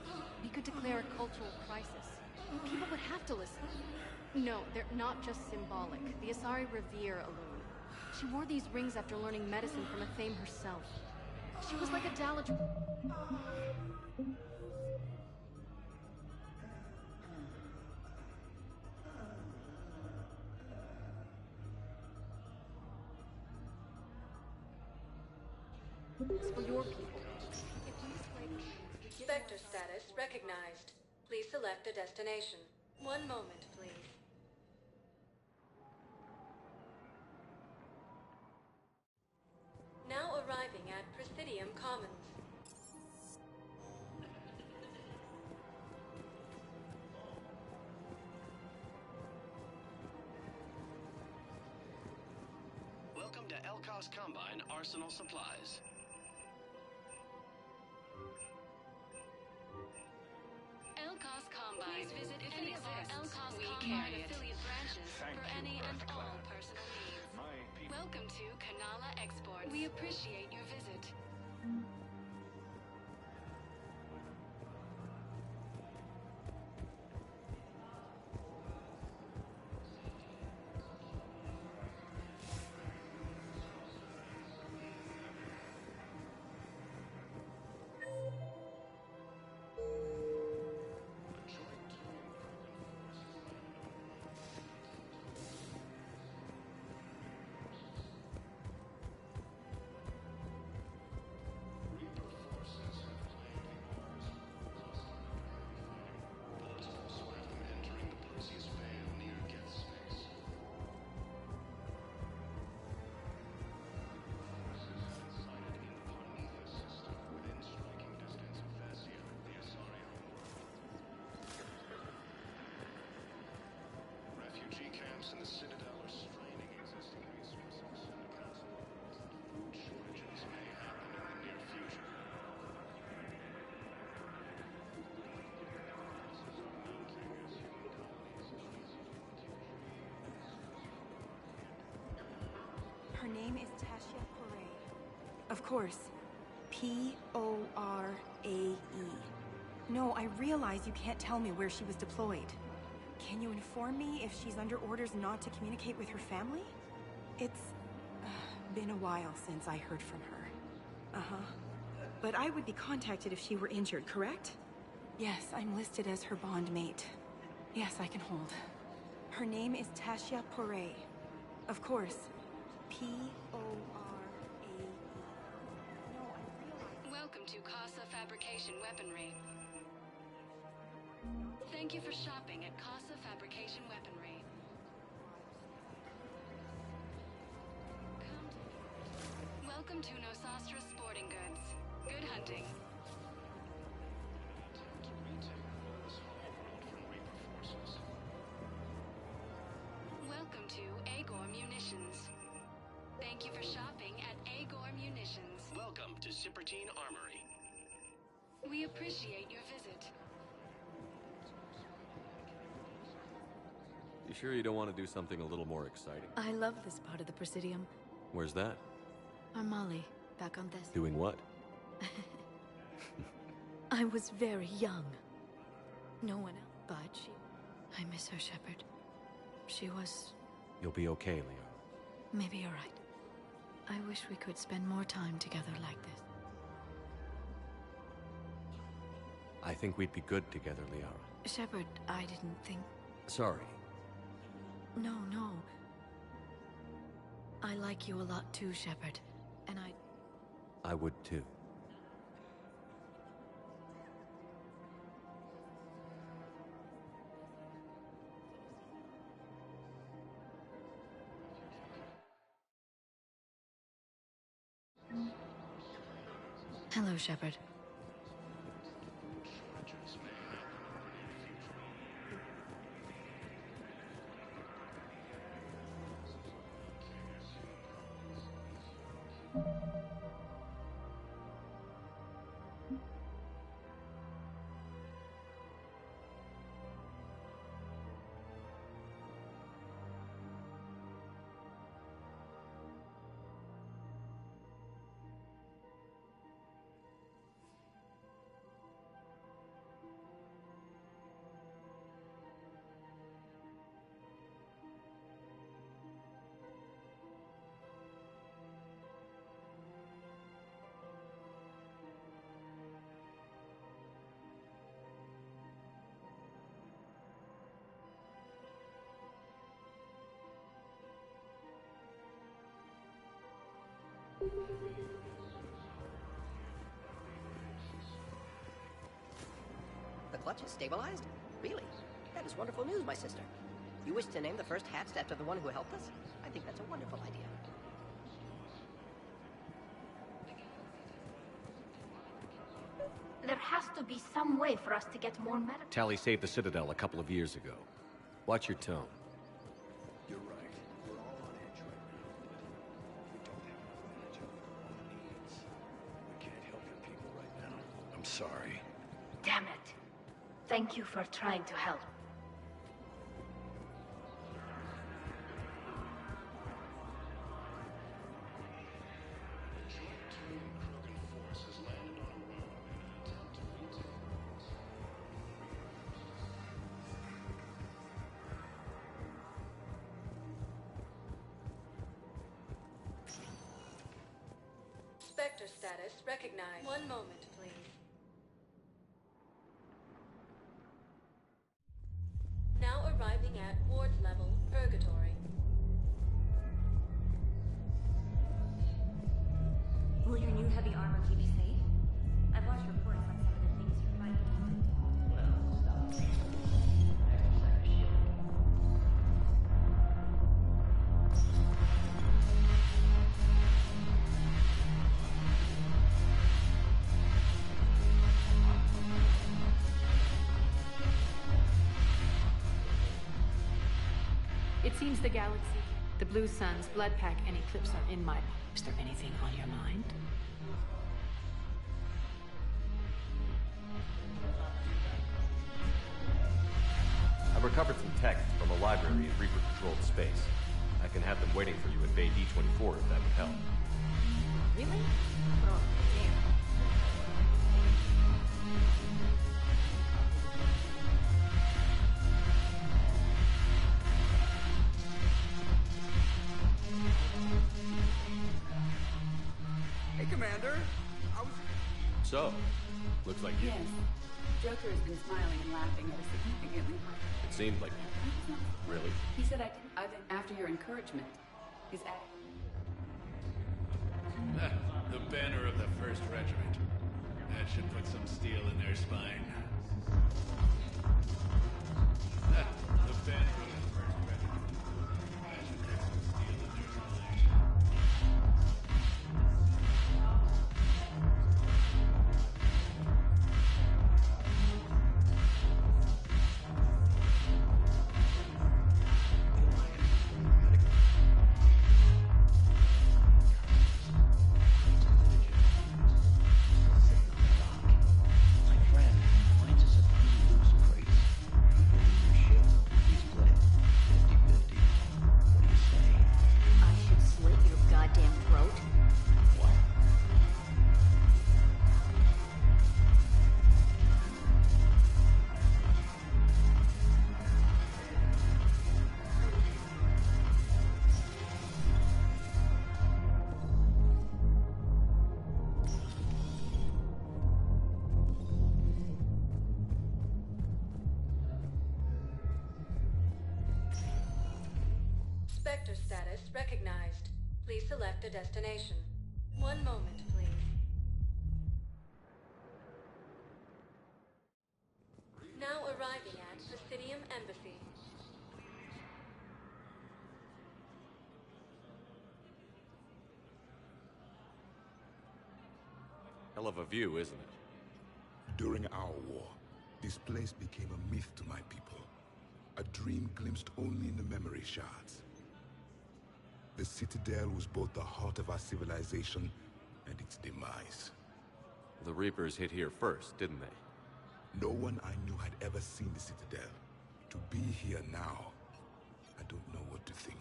he could declare a cultural crisis. People would have to listen. No, they're not just symbolic. The Asari revere Elune. She wore these rings after learning medicine from Athame herself. She was like a Dalaj... It's for your people. If we displayed the rings, we'd give Spectre more- status recognized. Please select a destination. One moment, please. Now arriving at Presidium Commons. Welcome to Elkos Combine Arsenal Supplies. Elkos Combine. Please visit if any it of our exists. Elkos We Combine carry it. affiliate branches Thank for you, any and Earth all Clan. personal needs. My people. Welcome to Kanala Exports. We appreciate your visit. Refugee camps in the Citadel are straining existing resources, and the Council warns that food shortages may happen in the near future. Her name is Tasha Poray. Of course. P-O-R-A-E. No, I realize you can't tell me where she was deployed. Can you inform me if she's under orders not to communicate with her family? It's been a while since I heard from her. Uh-huh. But I would be contacted if she were injured, correct? Yes, I'm listed as her bond mate. Yes, I can hold. Her name is Tasha Poray. Of course. P-O-R-A-E. No, I realize... Welcome to Casa Fabrication Weaponry. Thank you for shopping at Casa Fabrication Weaponry. Welcome to Nosastra Sporting Goods. Good hunting. Welcome to Agor Munitions. Thank you for shopping at Agor Munitions. Welcome to Sippertine Armory. We appreciate your visit. You sure you don't want to do something a little more exciting? I love this part of the Presidium. Where's that? Armali, back on this. Doing what? I was very young. No one else, but she... I miss her, Shepard. She was... You'll be okay, Leo. Maybe you're right. I wish we could spend more time together like this. I think we'd be good together, Liara. Shepard, I didn't think... Sorry. No, no. I like you a lot too, Shepard. And I would too. Hello, Shepard. The clutch is stabilized? Really? That is wonderful news, my sister. You wish to name the first hatched after the one who helped us? I think that's a wonderful idea. There has to be some way for us to get more medical. Tally saved the Citadel a couple of years ago. Watch your tone. You're right. We're all on edge right now, but we don't have enough energy on our needs. We can't help your people right now. I'm sorry. Damn it. Thank you for trying to help. Spectre status recognized. One moment, please. Now arriving at ward level, Purgatory. Will your new heavy armor keep you safe? I've watched reports on some of the things you're fighting. Well, stop. It seems the galaxy, the Blue Suns, Blood Pack, and Eclipse are in my... Is there anything on your mind? I've recovered some tech from a library in Reaper-controlled space. I can have them waiting for you at Bay D-24 if that would help. Really? Oh, damn. Hey, Commander. So, looks like you. Yes. Joker has been smiling and laughing at us significantly. It seemed like you. Really? He said I've been after your encouragement. His The banner of the 1st Regiment. That should put some steel in their spine. The banner of the 1st Regiment. That should put some steel in their spine. Spectre status recognized. Please select a destination. One moment, please. Now arriving at Presidium Embassy. Hell of a view, isn't it? During our war, this place became a myth to my people. A dream glimpsed only in the memory shards. The Citadel was both the heart of our civilization and its demise. The Reapers hit here first, didn't they? No one I knew had ever seen the Citadel. To be here now, I don't know what to think.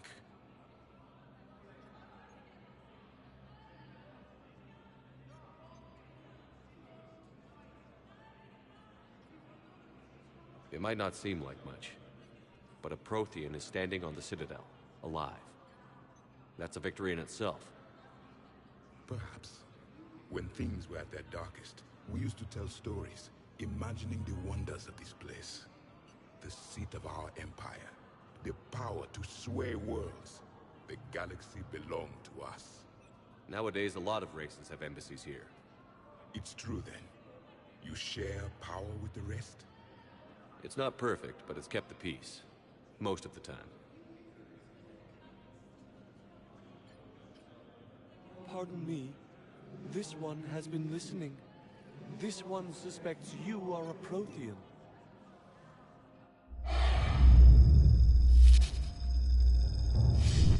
It might not seem like much, but a Prothean is standing on the Citadel, alive. That's a victory in itself. Perhaps. When things were at their darkest, we used to tell stories, imagining the wonders of this place. The seat of our empire, the power to sway worlds. The galaxy belonged to us. Nowadays, a lot of races have embassies here. It's true then. You share power with the rest? It's not perfect, but it's kept the peace. Most of the time. Pardon me. This one has been listening. This one suspects you are a Prothean.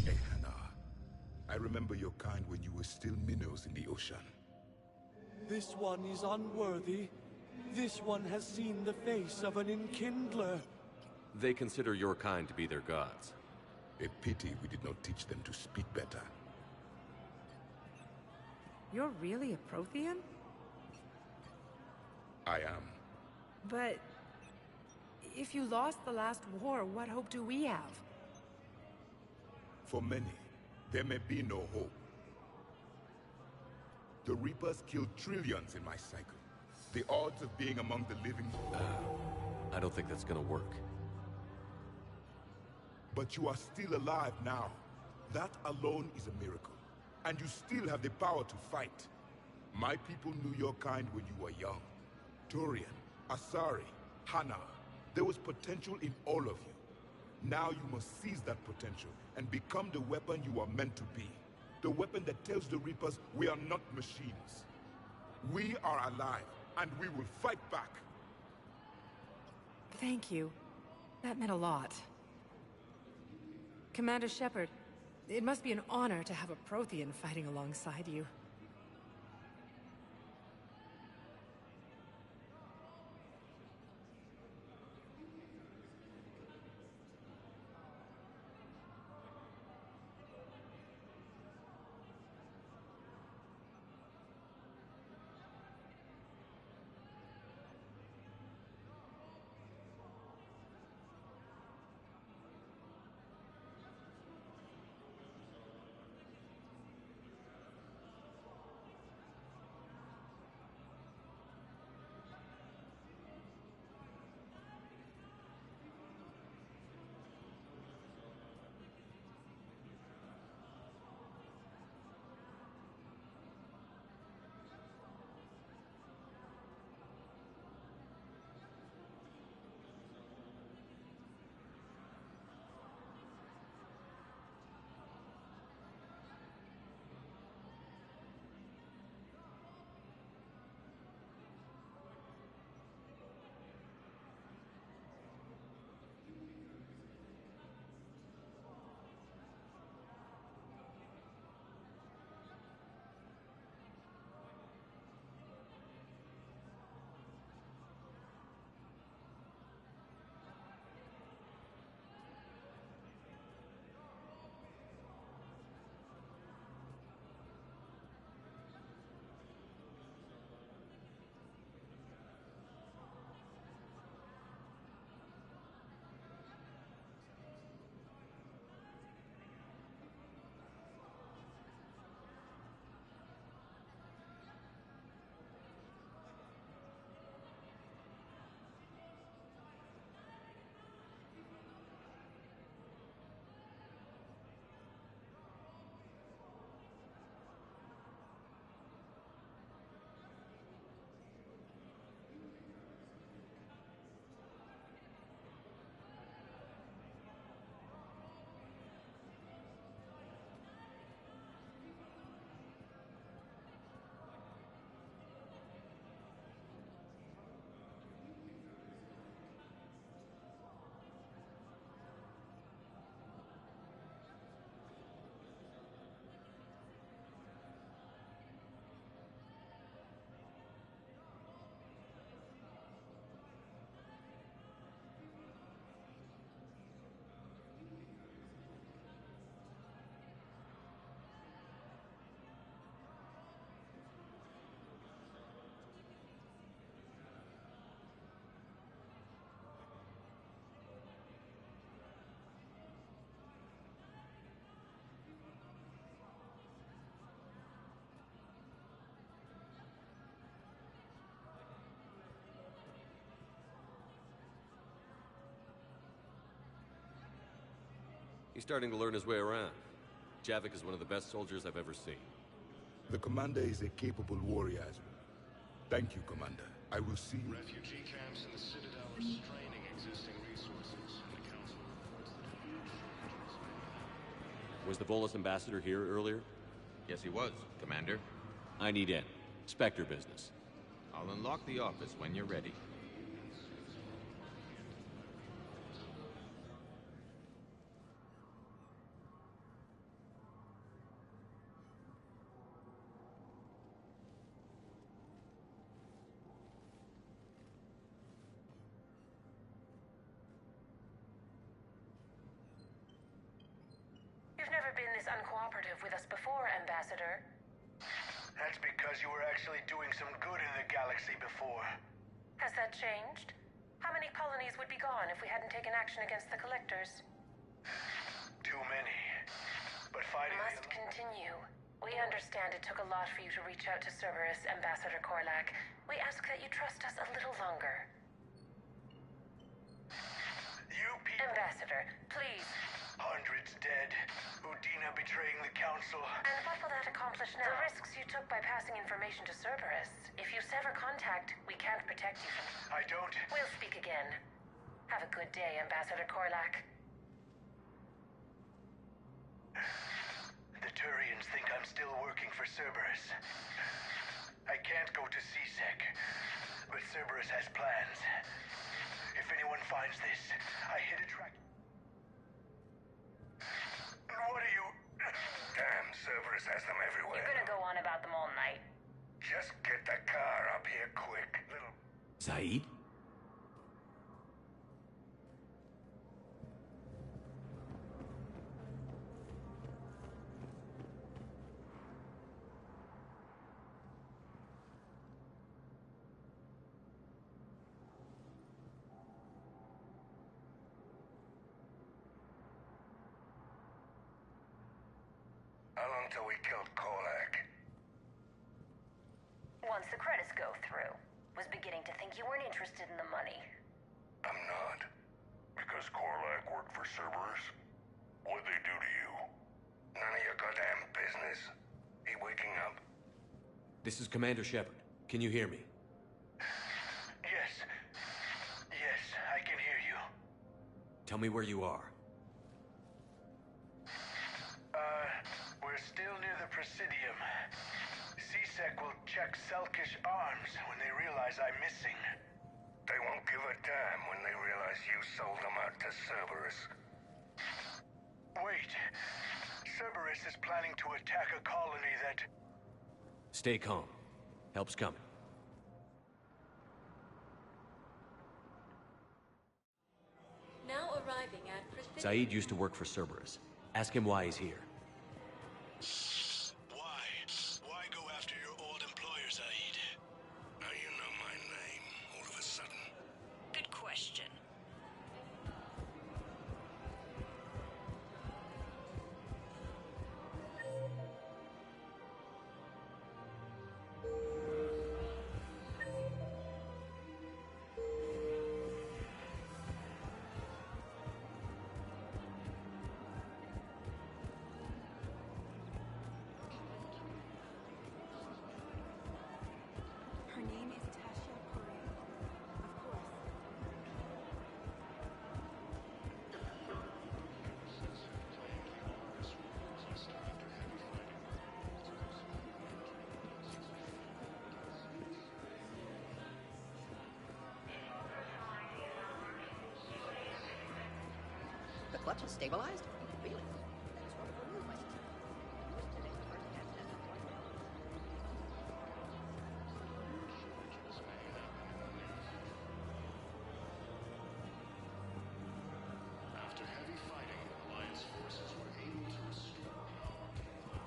Hey, Hannah. I remember your kind when you were still minnows in the ocean. This one is unworthy. This one has seen the face of an enkindler. They consider your kind to be their gods. A pity we did not teach them to speak better. You're really a Prothean? I am. But if you lost the last war, what hope do we have? For many, there may be no hope. The Reapers killed trillions in my cycle. The odds of being among the living... I don't think that's gonna work. But you are still alive now. That alone is a miracle. And you still have the power to fight. My people knew your kind when you were young. Turian, Asari, Hana. There was potential in all of you. Now you must seize that potential and become the weapon you are meant to be. The weapon that tells the Reapers we are not machines. We are alive, and we will fight back. Thank you. That meant a lot. Commander Shepard, it must be an honor to have a Prothean fighting alongside you. He's starting to learn his way around. Javik is one of the best soldiers I've ever seen. The commander is a capable warrior. Thank you, Commander. I will see you. Refugee camps in the Citadel are straining existing resources. The Council reports that a huge shortages may happen. Was the Volus ambassador here earlier? Yes, he was, Commander. I need in. Spectre business. I'll unlock the office when you're ready. You've never been this uncooperative with us before, Ambassador. That's because you were actually doing some good in the galaxy before. Has that changed? How many colonies would be gone if we hadn't taken action against the Collectors? Too many. But fighting Must continue. We understand it took a lot for you to reach out to Cerberus, Ambassador Korlak. We ask that you trust us a little longer. You people... Ambassador, please. Hundreds dead. Udina betraying the Council. And what will that accomplish now? The risks you took by passing information to Cerberus. If you sever contact, we can't protect you from... I don't... We'll speak again. Have a good day, Ambassador Korlak. The Turians think I'm still working for Cerberus. I can't go to C-Sec, but Cerberus has plans. If anyone finds this, I hit a track... What are you... Damn, Cerberus has them everywhere. You're gonna go on about them all night. Just get the car up here quick, little... Zaid? How long till we killed Korlak? Once the credits go through. Was beginning to think you weren't interested in the money. I'm not. Because Korlak worked for Cerberus? What'd they do to you? None of your goddamn business. He waking up? This is Commander Shepard. Can you hear me? Yes. Yes, I can hear you. Tell me where you are. We're still near the Presidium. C-Sec will check Selkish arms when they realize I'm missing. They won't give a damn when they realize you sold them out to Cerberus. Wait. Cerberus is planning to attack a colony that... Stay calm. Help's coming. Now arriving at Presidium. Zaid used to work for Cerberus. Ask him why he's here. Why? Why go after your old employer, Zaid? Now you know my name, all of a sudden. Good question. Her name is Tasha Correa. Of course. The clutch is stabilized? Really? That is wonderful news, my sister. You wish to name the first hat step of the After heavy fighting, Alliance forces were able to restore power.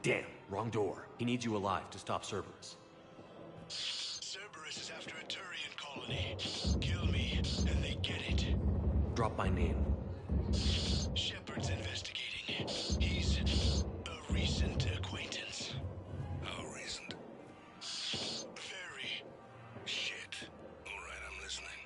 Damn, wrong door. He needs you alive to stop Cerberus. Cerberus is after a Turian colony. Kill me, and they get it. Drop my name. Shepard's investigating. He's a recent acquaintance. How recent? Very. Shit. All right, I'm listening.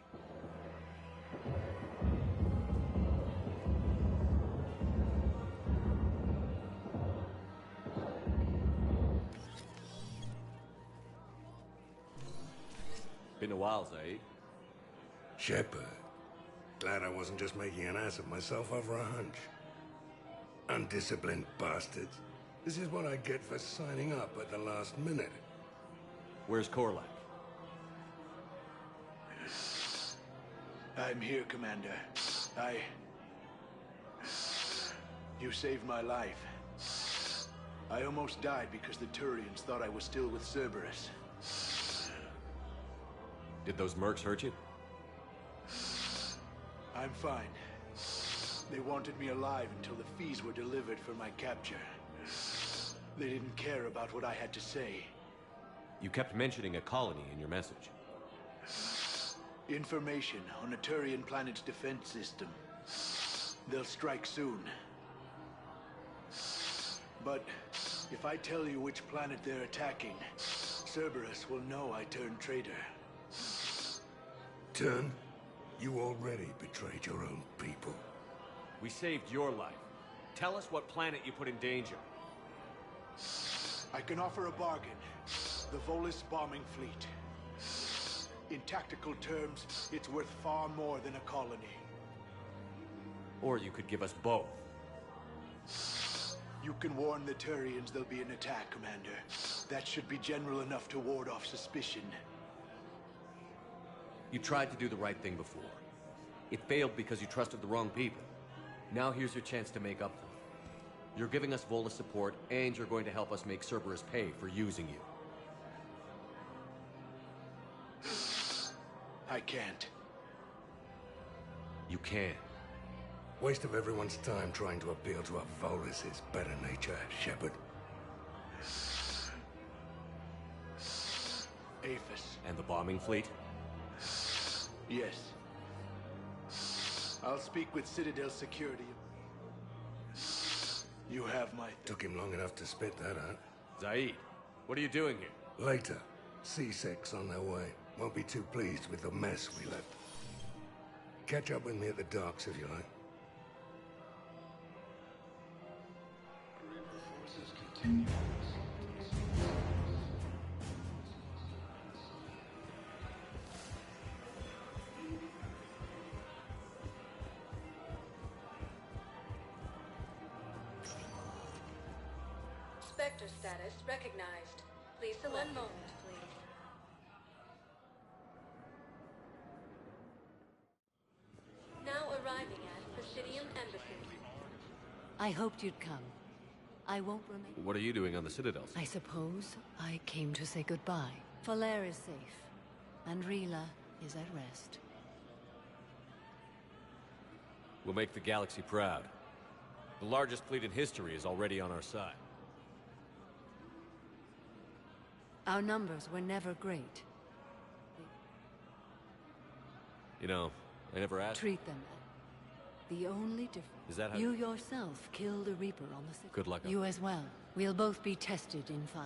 Been a while, Zaid. Shepard. Glad I wasn't just making an ass of myself over a hunch. Undisciplined bastards. This is what I get for signing up at the last minute. Where's Korlak? I'm here, Commander. You saved my life. I almost died because the Turians thought I was still with Cerberus. Did those mercs hurt you? I'm fine. They wanted me alive until the fees were delivered for my capture. They didn't care about what I had to say. You kept mentioning a colony in your message. Information on a Turian planet's defense system. They'll strike soon. But if I tell you which planet they're attacking, Cerberus will know I turned traitor. Turn? You already betrayed your own people. We saved your life. Tell us what planet you put in danger. I can offer a bargain. The Volus bombing fleet. In tactical terms, it's worth far more than a colony. Or you could give us both. You can warn the Turians there'll be an attack, Commander. That should be general enough to ward off suspicion. You tried to do the right thing before. It failed because you trusted the wrong people. Now here's your chance to make up for it. You're giving us Volus support, and you're going to help us make Cerberus pay for using you. I can't. You can. Waste of everyone's time trying to appeal to a Volus's better nature, Shepard. Aphis. And the bombing fleet? Yes. I'll speak with Citadel security. You have my... Took him long enough to spit that out. Zaid, what are you doing here? Later. C6 on their way. Won't be too pleased with the mess we left. Catch up with me at the docks if you like. Spectre status recognized. Please select. 1 moment, please. Now arriving at Presidium Embassy. I hoped you'd come. I won't remain. What are you doing on the Citadel? I suppose I came to say goodbye. Falair is safe, and Rila is at rest. We'll make the galaxy proud. The largest fleet in history is already on our side. Our numbers were never great. You know, I never asked... Treat them. The only difference... Is that how... You yourself killed a Reaper on the Citadel. Good luck. You as well. We'll both be tested in fire.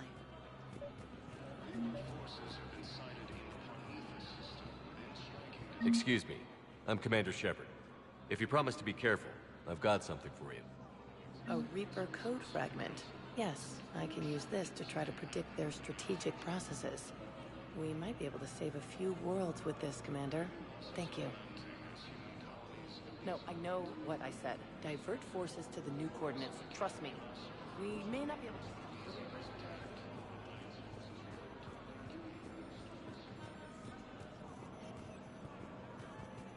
Excuse me. I'm Commander Shepard. If you promise to be careful, I've got something for you. A Reaper code fragment. Yes, I can use this to try to predict their strategic processes. We might be able to save a few worlds with this, Commander. Thank you. No, I know what I said. Divert forces to the new coordinates. Trust me. We may not be able to...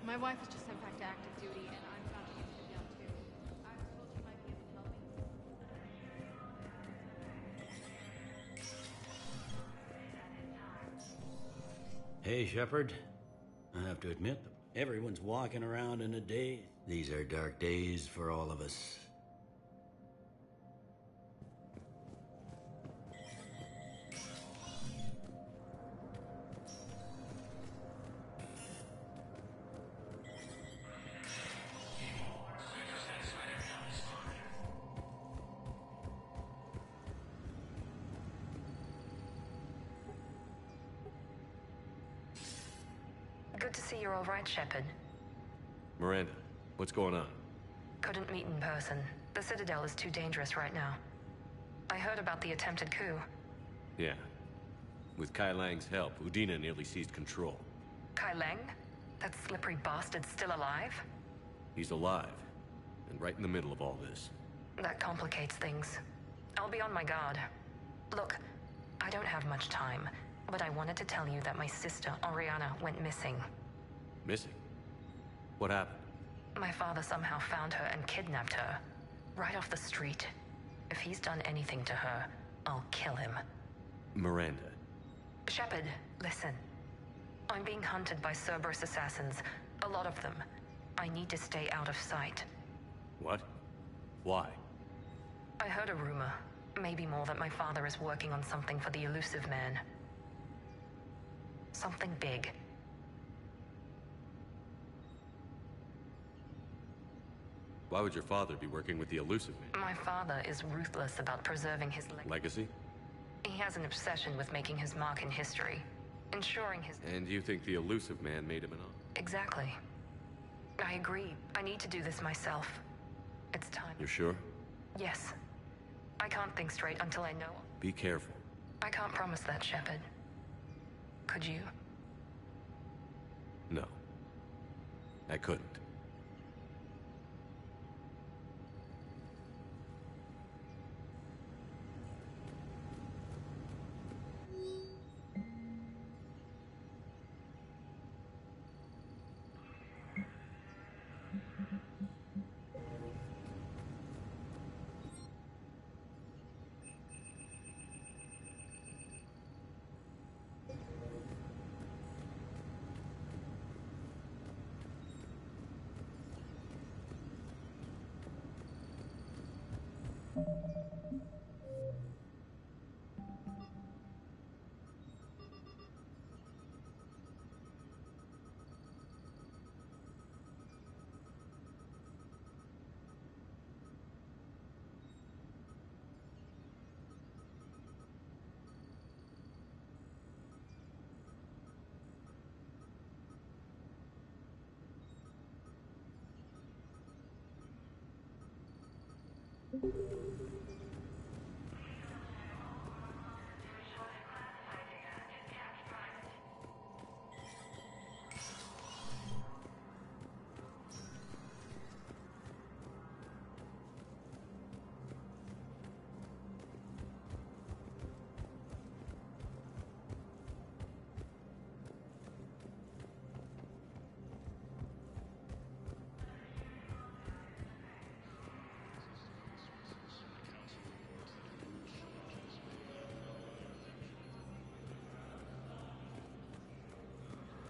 My wife was just sent back to active duty, and I'm dropping into jail too. I was told you might be able to help me. Hey, Shepard. I have to admit, everyone's walking around in a daze. These are dark days for all of us. Good to see you're all right, Shepard. Miranda, what's going on? Couldn't meet in person. The Citadel is too dangerous right now. I heard about the attempted coup. Yeah. With Kai Lang's help, Udina nearly seized control. Kai Leng? That slippery bastard's still alive? He's alive, and right in the middle of all this. That complicates things. I'll be on my guard. Look, I don't have much time, but I wanted to tell you that my sister, Oriana, went missing. Missing? What happened? My father somehow found her and kidnapped her. Right off the street. If he's done anything to her, I'll kill him. Miranda. Shepard, listen. I'm being hunted by Cerberus assassins. A lot of them. I need to stay out of sight. What? Why? I heard a rumor. Maybe more, that my father is working on something for the Elusive Man. Something big. Why would your father be working with the Elusive Man? My father is ruthless about preserving his Legacy? He has an obsession with making his mark in history. Ensuring his... And you think the Elusive Man made him an offer? Exactly. I agree. I need to do this myself. It's time. You're sure? Yes. I can't think straight until I know. Be careful. I can't promise that, Shepard. Could you? No. I couldn't.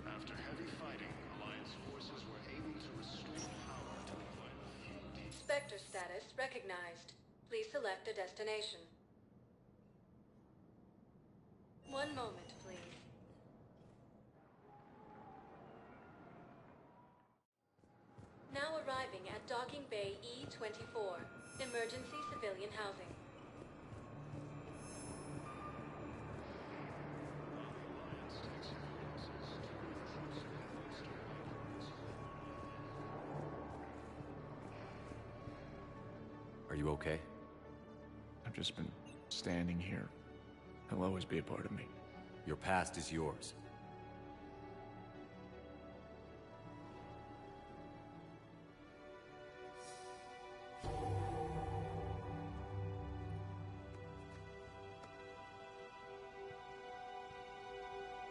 After heavy fighting, Alliance forces were able to restore power to the planet. Spectre status recognized. Please select a destination. One moment, please. Now arriving at Docking Bay E-24. Emergency civilian housing. Are you okay? I've just been standing here. He'll always be a part of me. Your past is yours.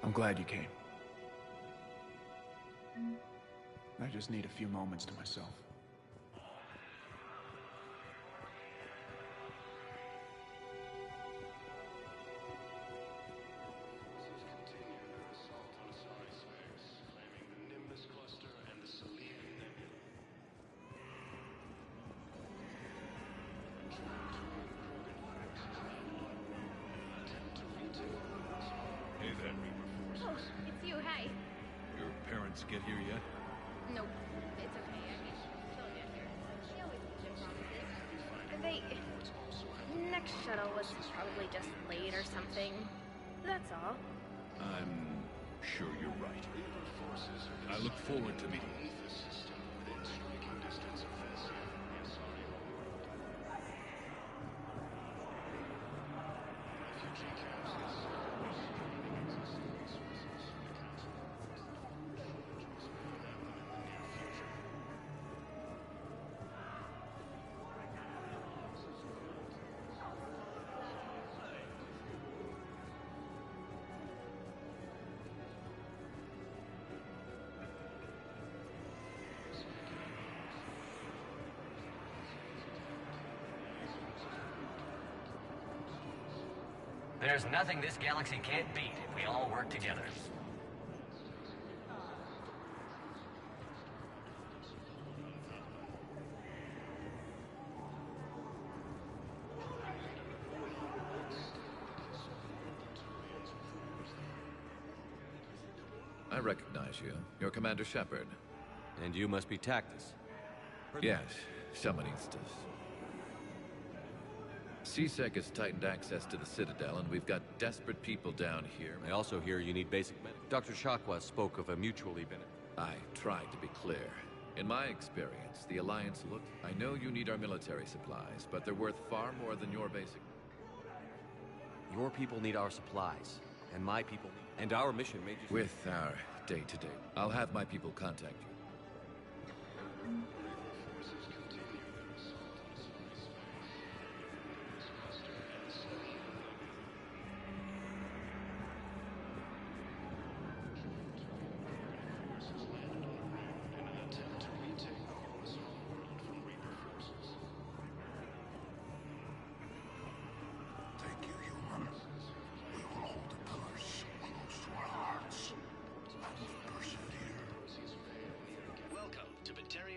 I'm glad you came. I just need a few moments to myself. Get here yet? Nope. It's okay. I mean, she'll get here. She always keeps her promises. Next shuttle was probably just late or something. That's all. I'm sure you're right. I look forward to meeting you. There's nothing this galaxy can't beat if we all work together. I recognize you. You're Commander Shepard. And you must be Tactus. Yes, someone needs to. CSEC has tightened access to the Citadel, and we've got desperate people down here. I also hear you need basic medical. Dr. Shakwa spoke of a mutually benefit. I tried to be clear. In my experience, the Alliance looked... I know you need our military supplies, but they're worth far more than your basic... Your people need our supplies, and my people need... And our mission may just... With our day-to-day... I'll have my people contact you.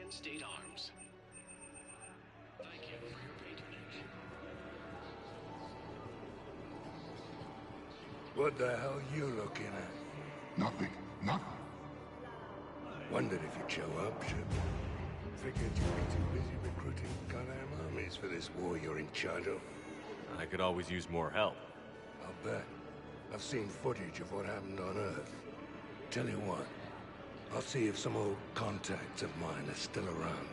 State Arms. Thank you for your patronage. What the hell you looking at? Nothing. Nothing. Wondered if you'd show up, Shepard. Figured you'd be too busy recruiting goddamn armies for this war you're in charge of. I could always use more help. I'll bet. I've seen footage of what happened on Earth. Tell you what, I'll see if some old contacts of mine are still around.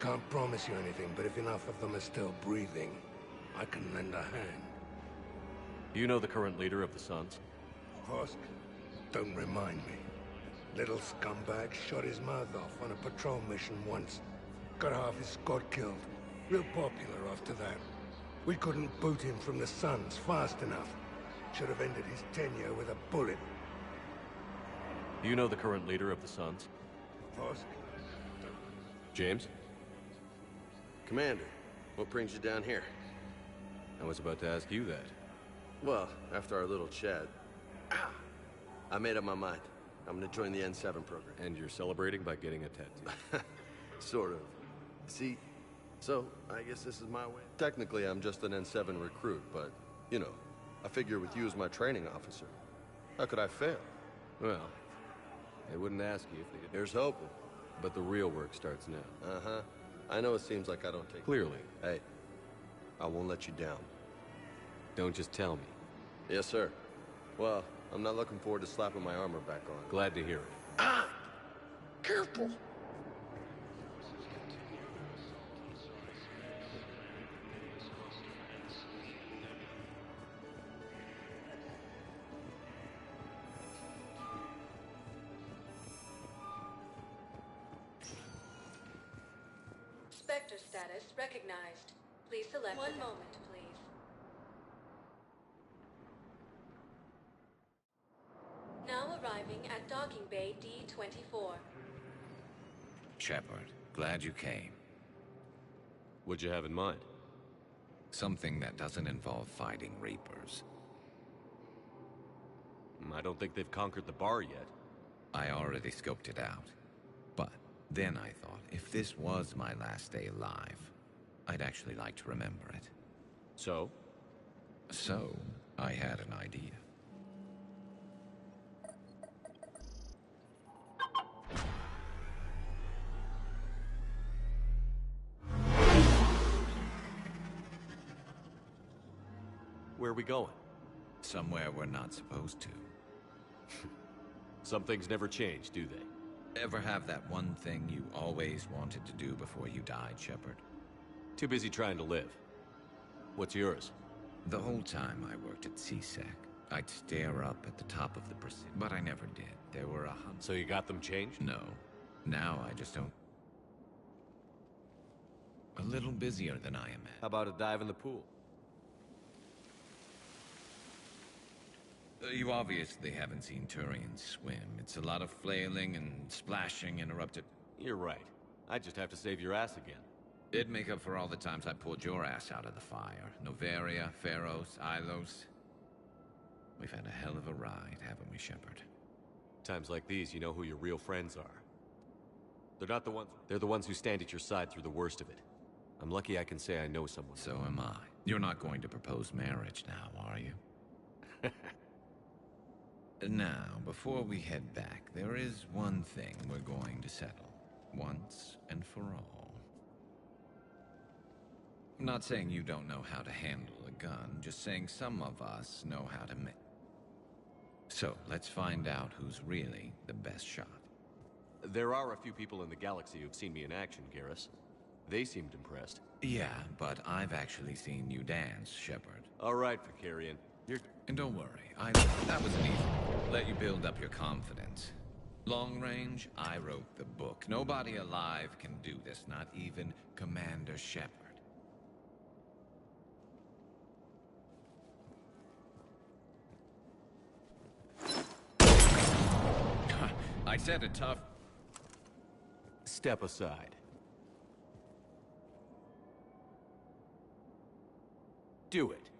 Can't promise you anything, but if enough of them are still breathing, I can lend a hand. You know the current leader of the Suns? Vosk? Don't remind me. Little scumbag shot his mouth off on a patrol mission once. Got half his squad killed. Real popular after that. We couldn't boot him from the Suns fast enough. Should have ended his tenure with a bullet. You know the current leader of the Suns? Vosk? James? Commander, what brings you down here? I was about to ask you that. Well, after our little chat, I made up my mind. I'm gonna join the N7 program. And you're celebrating by getting a tattoo? Sort of. See, so I guess this is my way. Technically, I'm just an N7 recruit, but, you know, I figure with you as my training officer, how could I fail? Well, they wouldn't ask you if they did. Here's hoping. But the real work starts now. Uh-huh. I know it seems like I don't take... Clearly. Hey, I won't let you down. Don't just tell me. Yes, sir. Well, I'm not looking forward to slapping my armor back on. Glad to hear it. Ah! Careful! Spectre status recognized. Please select one moment, please. Now arriving at docking bay D-24. Shepard, glad you came. What'd you have in mind? Something that doesn't involve fighting Reapers. I don't think they've conquered the bar yet. I already scoped it out. But then I thought, if this was my last day alive, I'd actually like to remember it. So? So, I had an idea. Where are we going? Somewhere we're not supposed to. Some things never change, do they? Ever have that one thing you always wanted to do before you died, Shepard? Too busy trying to live. What's yours? The whole time I worked at CSEC, I'd stare up at the top of the precipice, but I never did. There were 100. So you got them changed? No. Now I just don't. A little busier than I am at. How about a dive in the pool? You obviously haven't seen Turians swim. It's a lot of flailing and splashing interrupted. You're right. I just have to save your ass again. It'd make up for all the times I pulled your ass out of the fire. Noveria, Pharos, Ilos. We've had a hell of a ride, haven't we, Shepard? Times like these, you know who your real friends are. They're the ones who stand at your side through the worst of it. I'm lucky I can say I know someone. So am I. You're not going to propose marriage now, are you? Now, before we head back, there is one thing we're going to settle. Once and for all. I'm not saying you don't know how to handle a gun, just saying some of us know how to make. So, let's find out who's really the best shot. There are a few people in the galaxy who've seen me in action, Garrus. They seemed impressed. Yeah, but I've actually seen you dance, Shepard. All right, Vicarian. And don't worry, that was an easy one. Let you build up your confidence. Long range, I wrote the book. Nobody alive can do this, not even Commander Shepard. I said a tough... Step aside. Do it.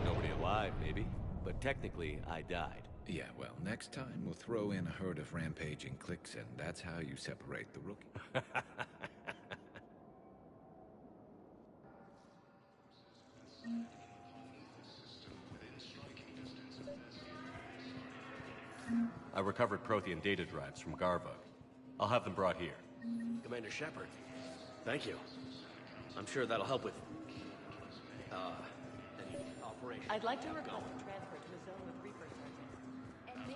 Nobody alive, maybe. But technically, I died. Yeah, well, next time we'll throw in a herd of rampaging cliques, and that's how you separate the rookie. I recovered Prothean data drives from Garvug. I'll have them brought here. Commander Shepard, thank you. I'm sure that'll help with... any operation. I'd like to request a transfer to the zone with Reaper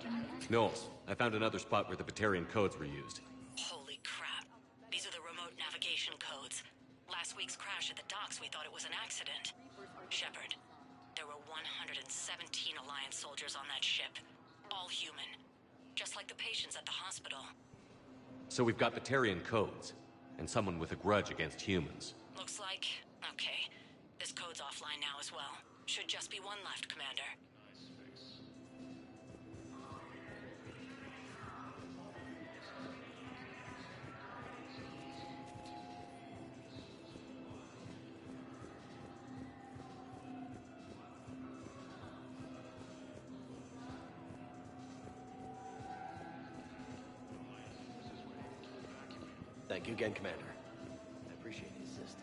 targets. Knowles, I found another spot where the Batarian codes were used. Holy crap. These are the remote navigation codes. Last week's crash at the docks, we thought it was an accident. Shepard, there were 117 Alliance soldiers on that ship. All human. Just like the patients at the hospital. So we've got Batarian codes, and someone with a grudge against humans. Looks like... okay. This code's offline now as well. Should just be one left, Commander. Thank you again, Commander. I appreciate the assist.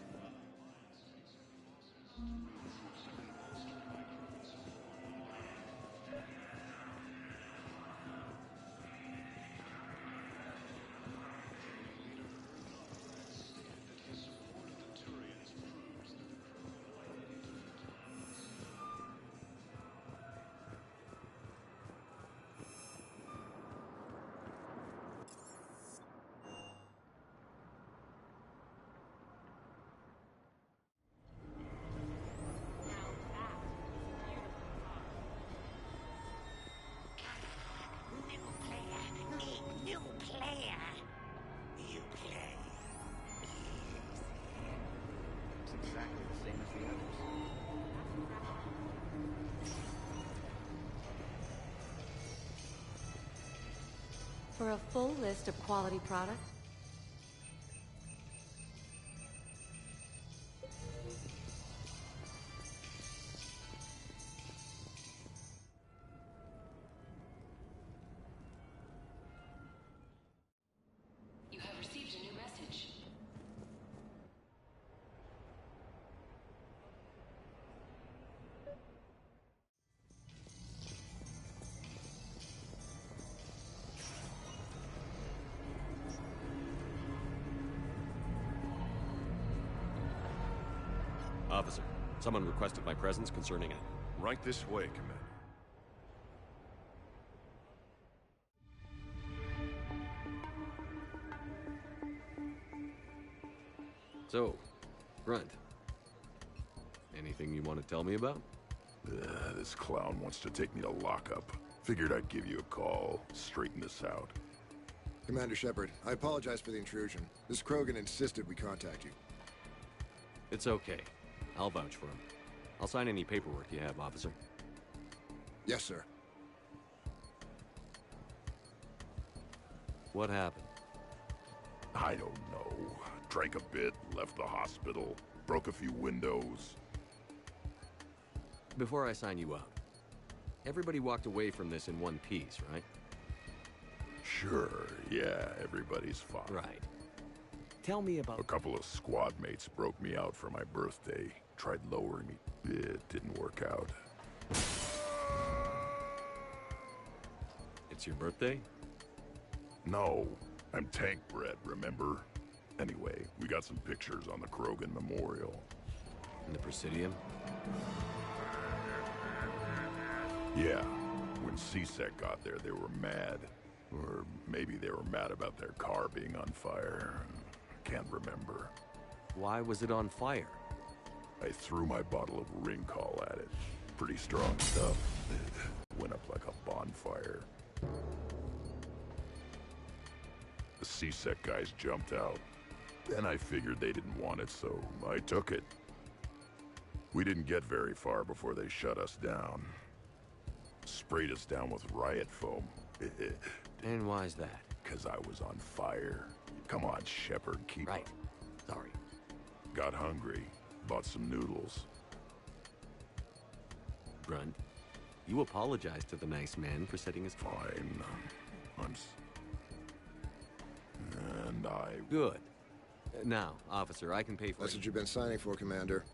For a full list of quality products, you have received a new message. Officer, someone requested my presence concerning it. Right this way, Commander. So, Grunt. Anything you want to tell me about? This clown wants to take me to lockup. Figured I'd give you a call, straighten this out. Commander Shepard, I apologize for the intrusion. This Krogan insisted we contact you. It's okay. I'll vouch for him. I'll sign any paperwork you have, officer. Yes, sir. What happened? I don't know. Drank a bit, left the hospital, broke a few windows. Before I sign you up, everybody walked away from this in one piece, right? Sure, yeah, everybody's fine. Right. Tell me about... A couple of squad mates broke me out for my birthday. Tried lowering me. It didn't work out. It's your birthday? No, I'm tank bred, remember? Anyway, we got some pictures on the Krogan Memorial. In the Presidium? Yeah, when CSEC got there, they were mad. Or maybe they were mad about their car being on fire. Can't remember. Why was it on fire? I threw my bottle of Ringcall at it. Pretty strong stuff. It went up like a bonfire. The CSEC guys jumped out. Then I figured they didn't want it, so I took it. We didn't get very far before they shut us down. Sprayed us down with riot foam. And why's that? 'Cause I was on fire. Come on, Shepard, keep right. Up. Sorry. Got hungry. Bought some noodles. Grunt, you apologized to the nice man for setting his... Fine. And I... Good. Now, officer, I can pay for... That's what you've been signing for, Commander.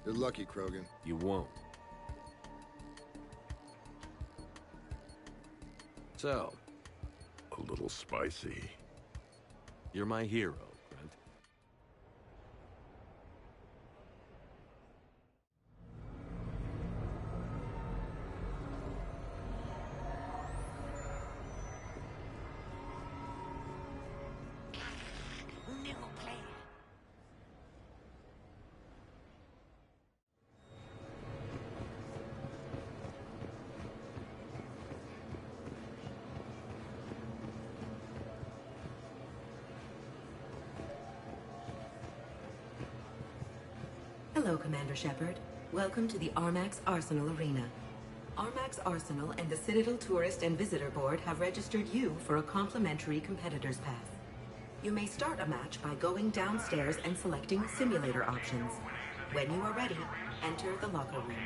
You're lucky, Krogan. You won't. So... A little spicy. You're my hero, Grunt. New player. Hello, Commander Shepard. Welcome to the Armax Arsenal Arena. Armax Arsenal and the Citadel Tourist and Visitor Board have registered you for a complimentary competitor's pass. You may start a match by going downstairs and selecting simulator options. When you are ready, enter the locker room.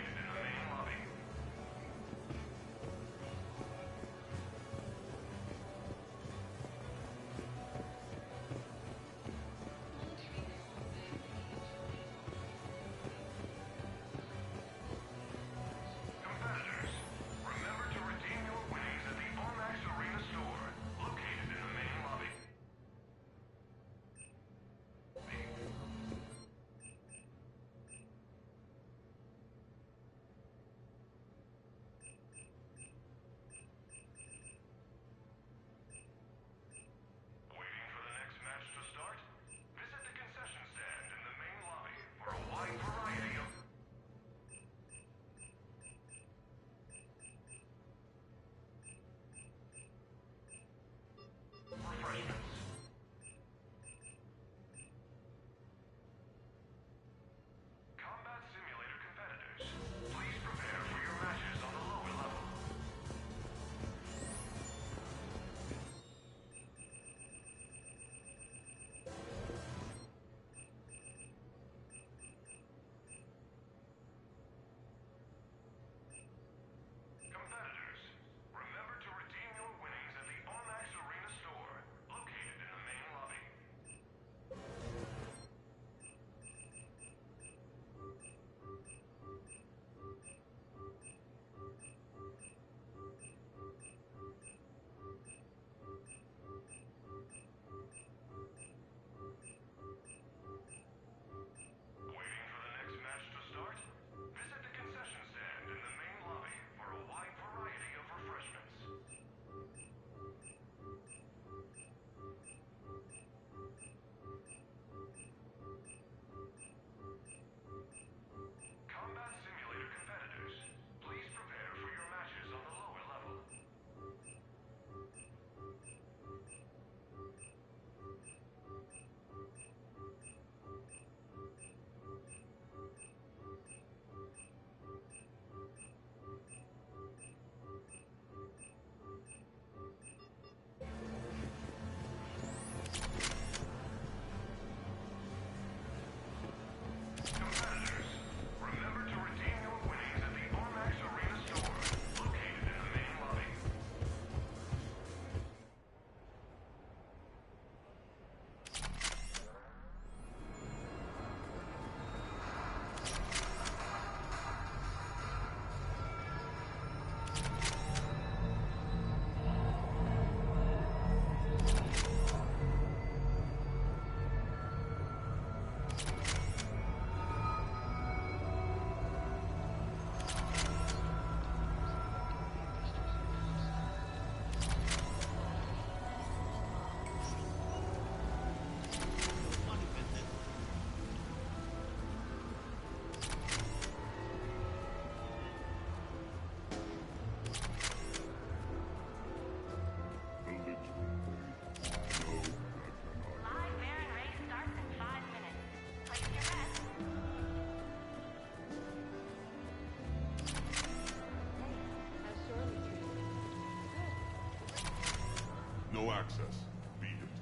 No access. Beat it.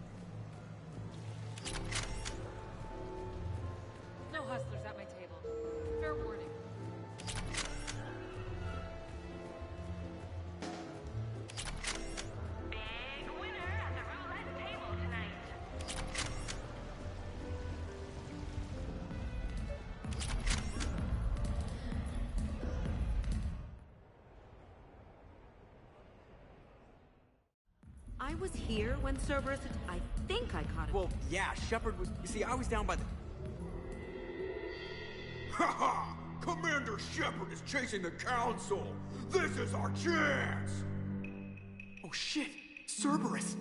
No hustlers at my table. Fair warning. Big winner at the roulette table tonight. I was here when Cerberus. I think I caught him. Well, yeah, Shepard was. You see, I was down by the. Ha! Commander Shepard is chasing the Council! This is our chance! Oh shit! Cerberus!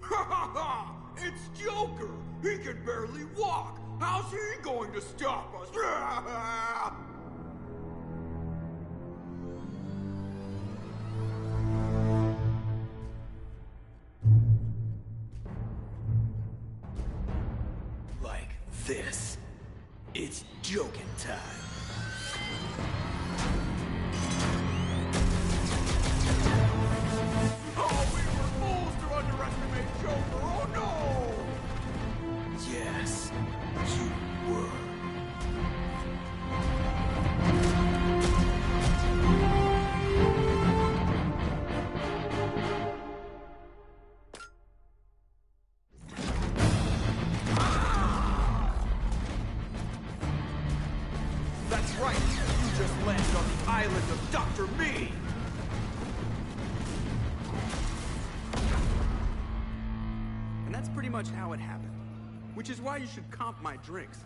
Ha ha ha! It's Joker! He can barely walk! How's he going to stop us? Like this. It's joking time. Oh, we were fools to underestimate Joker! Oh no! Yes, you were. That's right! You just landed on the island of Dr. Me! And that's pretty much how it happened. Which is why you should comp my drinks.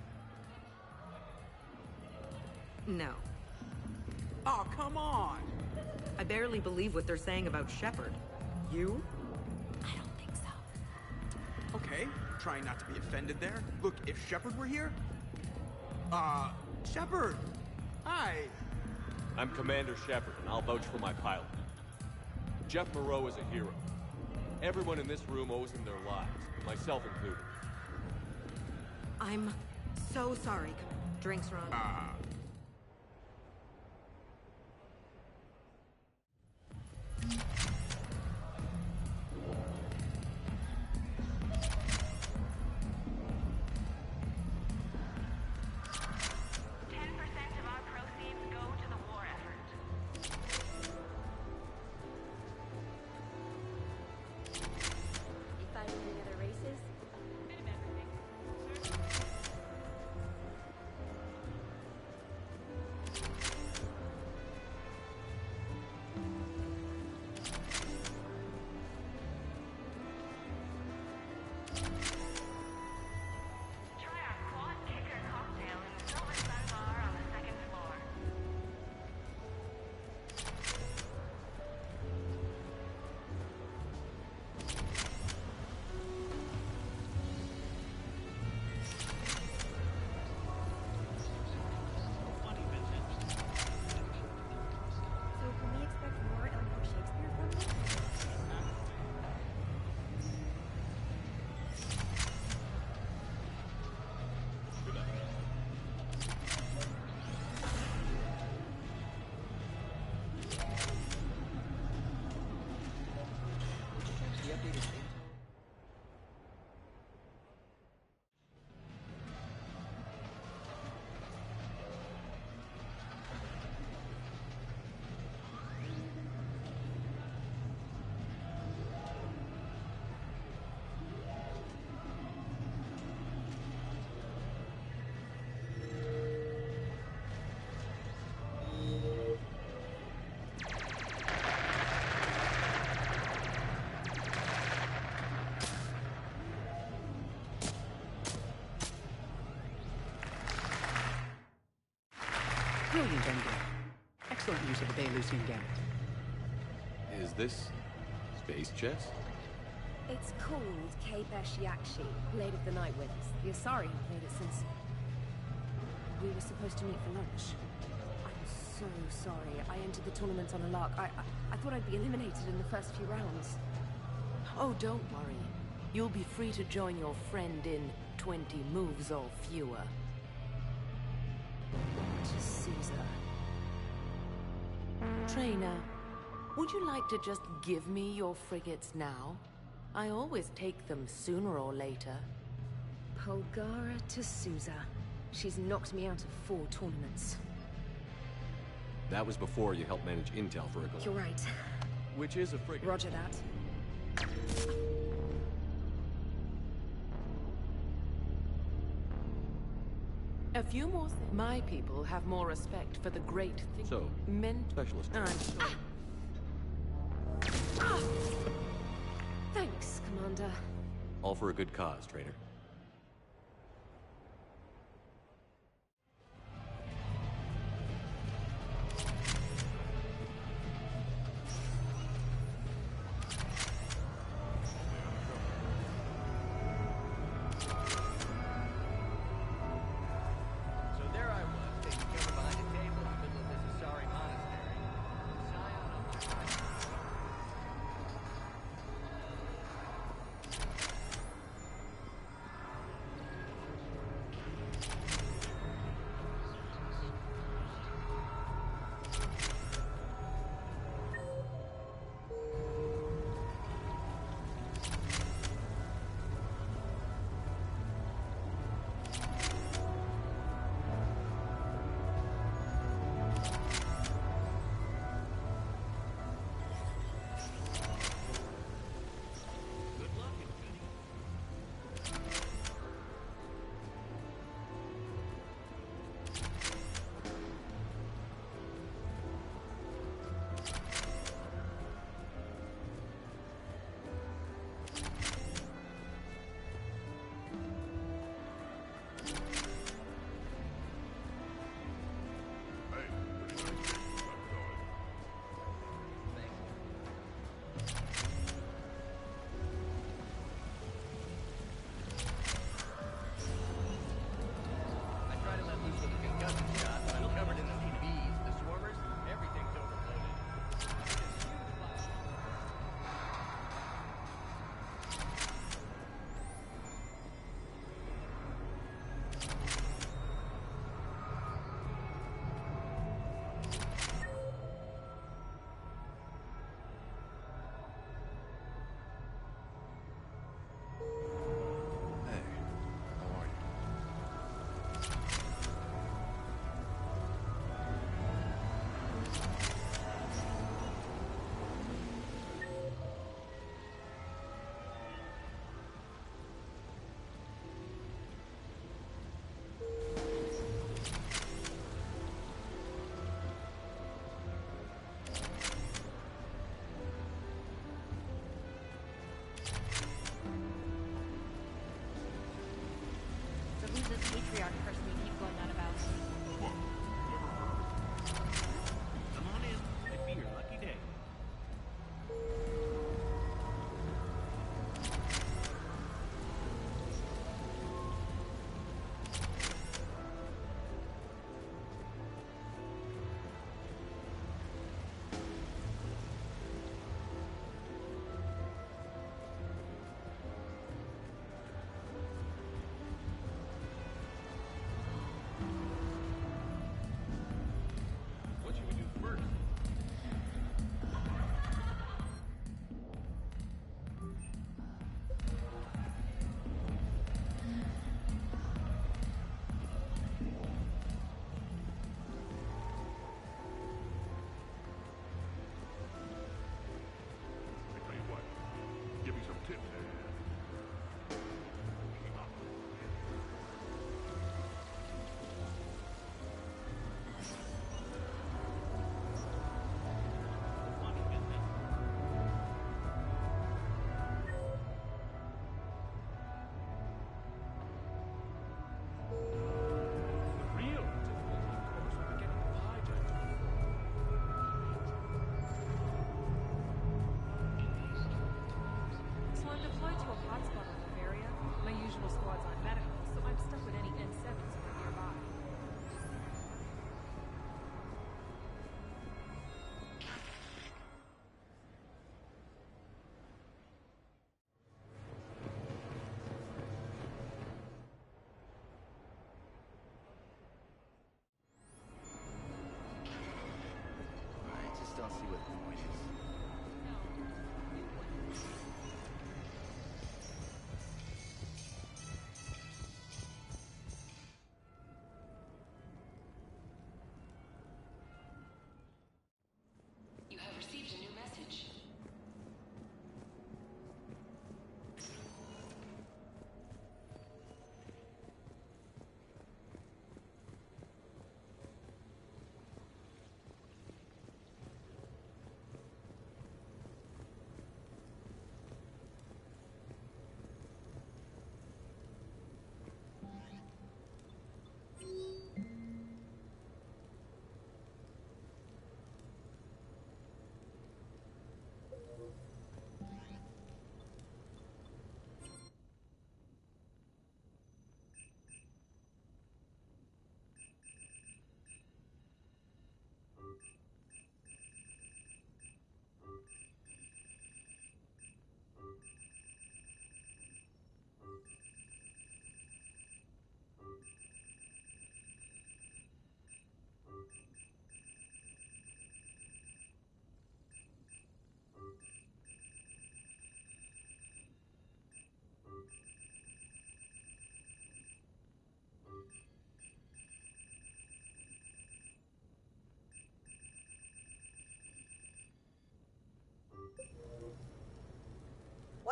No. Oh, come on! I barely believe what they're saying about Shepard. You? I don't think so. Okay, trying not to be offended there. Look, if Shepard were here... Shepard! Hi! I'm Commander Shepard, and I'll vouch for my pilot. Jeff Moreau is a hero. Everyone in this room owes him their lives, myself included. I'm so sorry. Drinks are on. Brilliant endgame. Excellent use of the Belarusian gambit. Is this space chess? It's called Kapesh Yakshi, Blade of the Night Winds. The Asari have played it since... we were supposed to meet for lunch. I'm so sorry. I entered the tournament on a lark. I thought I'd be eliminated in the first few rounds. Oh, don't worry. You'll be free to join your friend in 20 moves or fewer. To Caesar. Trainer, would you like to just give me your frigates now? I always take them sooner or later. Polgara to Sousa. She's knocked me out of 4 tournaments. That was before you helped manage intel for a goal. You're right. Which is a frigate. Roger that. A few more things. My people have more respect for the great thing. So, specialist. I'm sure. Thanks, Commander. All for a good cause, trainer. Patriarch person you keep going on about. Come on in. Might be your lucky day.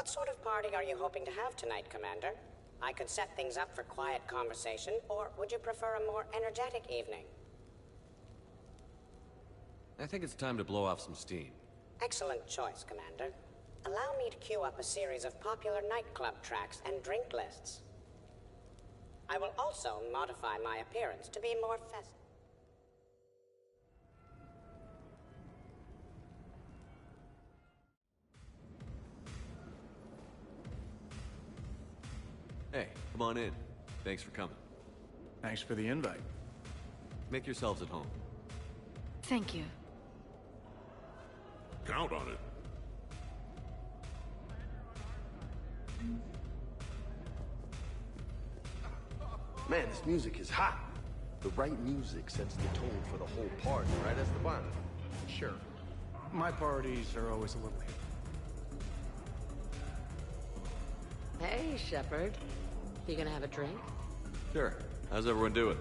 What sort of party are you hoping to have tonight, Commander? I could set things up for quiet conversation, or would you prefer a more energetic evening? I think it's time to blow off some steam. Excellent choice, Commander. Allow me to queue up a series of popular nightclub tracks and drink lists. I will also modify my appearance to be more festive. Hey, come on in. Thanks for coming. Thanks for the invite. Make yourselves at home. Thank you. Count on it. Man, this music is hot. The right music sets the tone for the whole party, right, Esteban? Sure. My parties are always a little hip. Hey, Shepard. You gonna have a drink? Sure. How's everyone doing?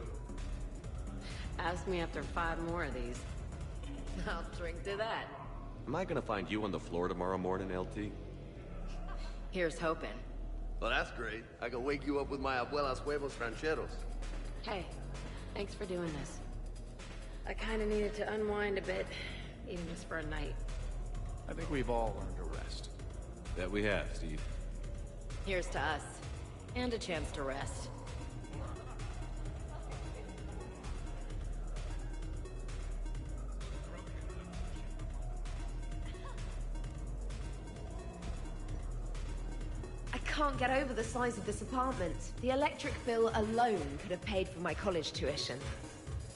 Ask me after 5 more of these. I'll drink to that. Am I gonna find you on the floor tomorrow morning, LT? Here's hoping. Well, that's great. I can wake you up with my abuela's huevos rancheros. Hey, thanks for doing this. I kinda needed to unwind a bit, even just for a night. I think we've all earned a rest. That we have, Steve. Here's to us. And a chance to rest. I can't get over the size of this apartment. The electric bill alone could have paid for my college tuition.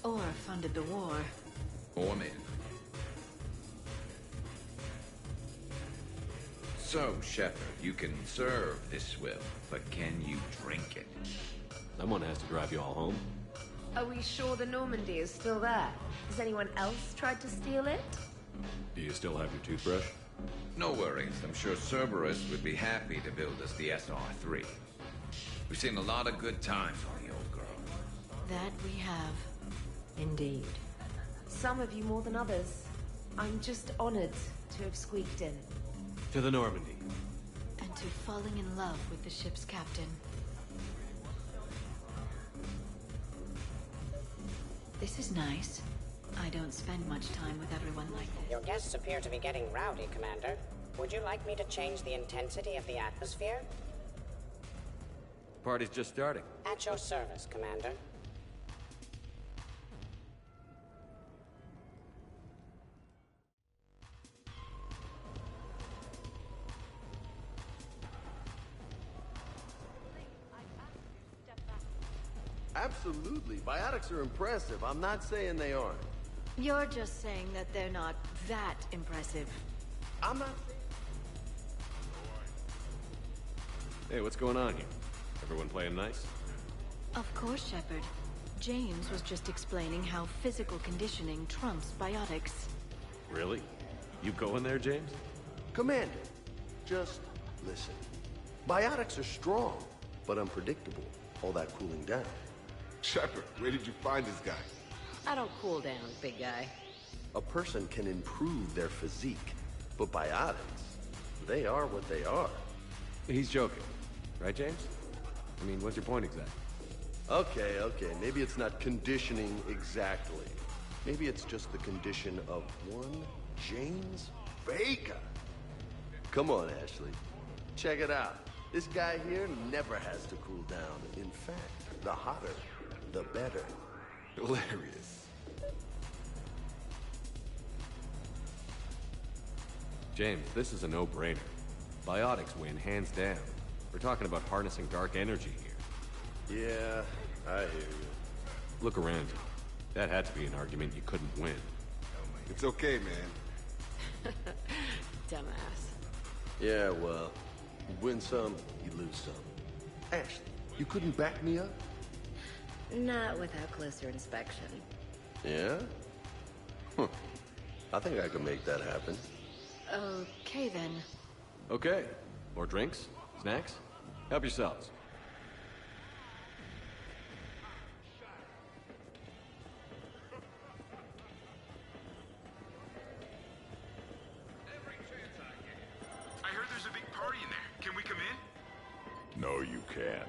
Or funded the war. Or men. So, Shepard, you can serve this will, but can you drink it? Someone has to drive you all home. Are we sure the Normandy is still there? Has anyone else tried to steal it? Do you still have your toothbrush? No worries. I'm sure Cerberus would be happy to build us the SR3. We've seen a lot of good times on the old girl. That we have. Indeed. Some of you more than others. I'm just honored to have squeaked in. To the Normandy. And to falling in love with the ship's captain. This is nice. I don't spend much time with everyone like this. Your guests appear to be getting rowdy, Commander. Would you like me to change the intensity of the atmosphere? The party's just starting. At your service, Commander. Absolutely. Biotics are impressive. I'm not saying they aren't. You're just saying that they're not that impressive. I'm not saying... Hey, what's going on here? Everyone playing nice? Of course, Shepard. James was just explaining how physical conditioning trumps biotics. Really? You going there, James? Commander, just listen. Biotics are strong, but unpredictable. All that cooling down. Shepard, where did you find this guy? I don't cool down, big guy. A person can improve their physique, but biotics, they are what they are. He's joking. Right, James? I mean, what's your point exactly? Okay, maybe it's not conditioning exactly. Maybe it's just the condition of one James Vega. Come on, Ashley. Check it out. This guy here never has to cool down. In fact, the hotter, the better. Hilarious. James, this is a no-brainer. Biotics win, hands down. We're talking about harnessing dark energy here. Yeah, I hear you. Look around you. That had to be an argument you couldn't win. It's okay, man. Dumbass. Yeah, well, you win some, you lose some. Ashley, you couldn't back me up? Not without closer inspection. Yeah? I think I can make that happen. Okay, then. Okay. More drinks? Snacks? Help yourselves. I heard there's a big party in there. can't.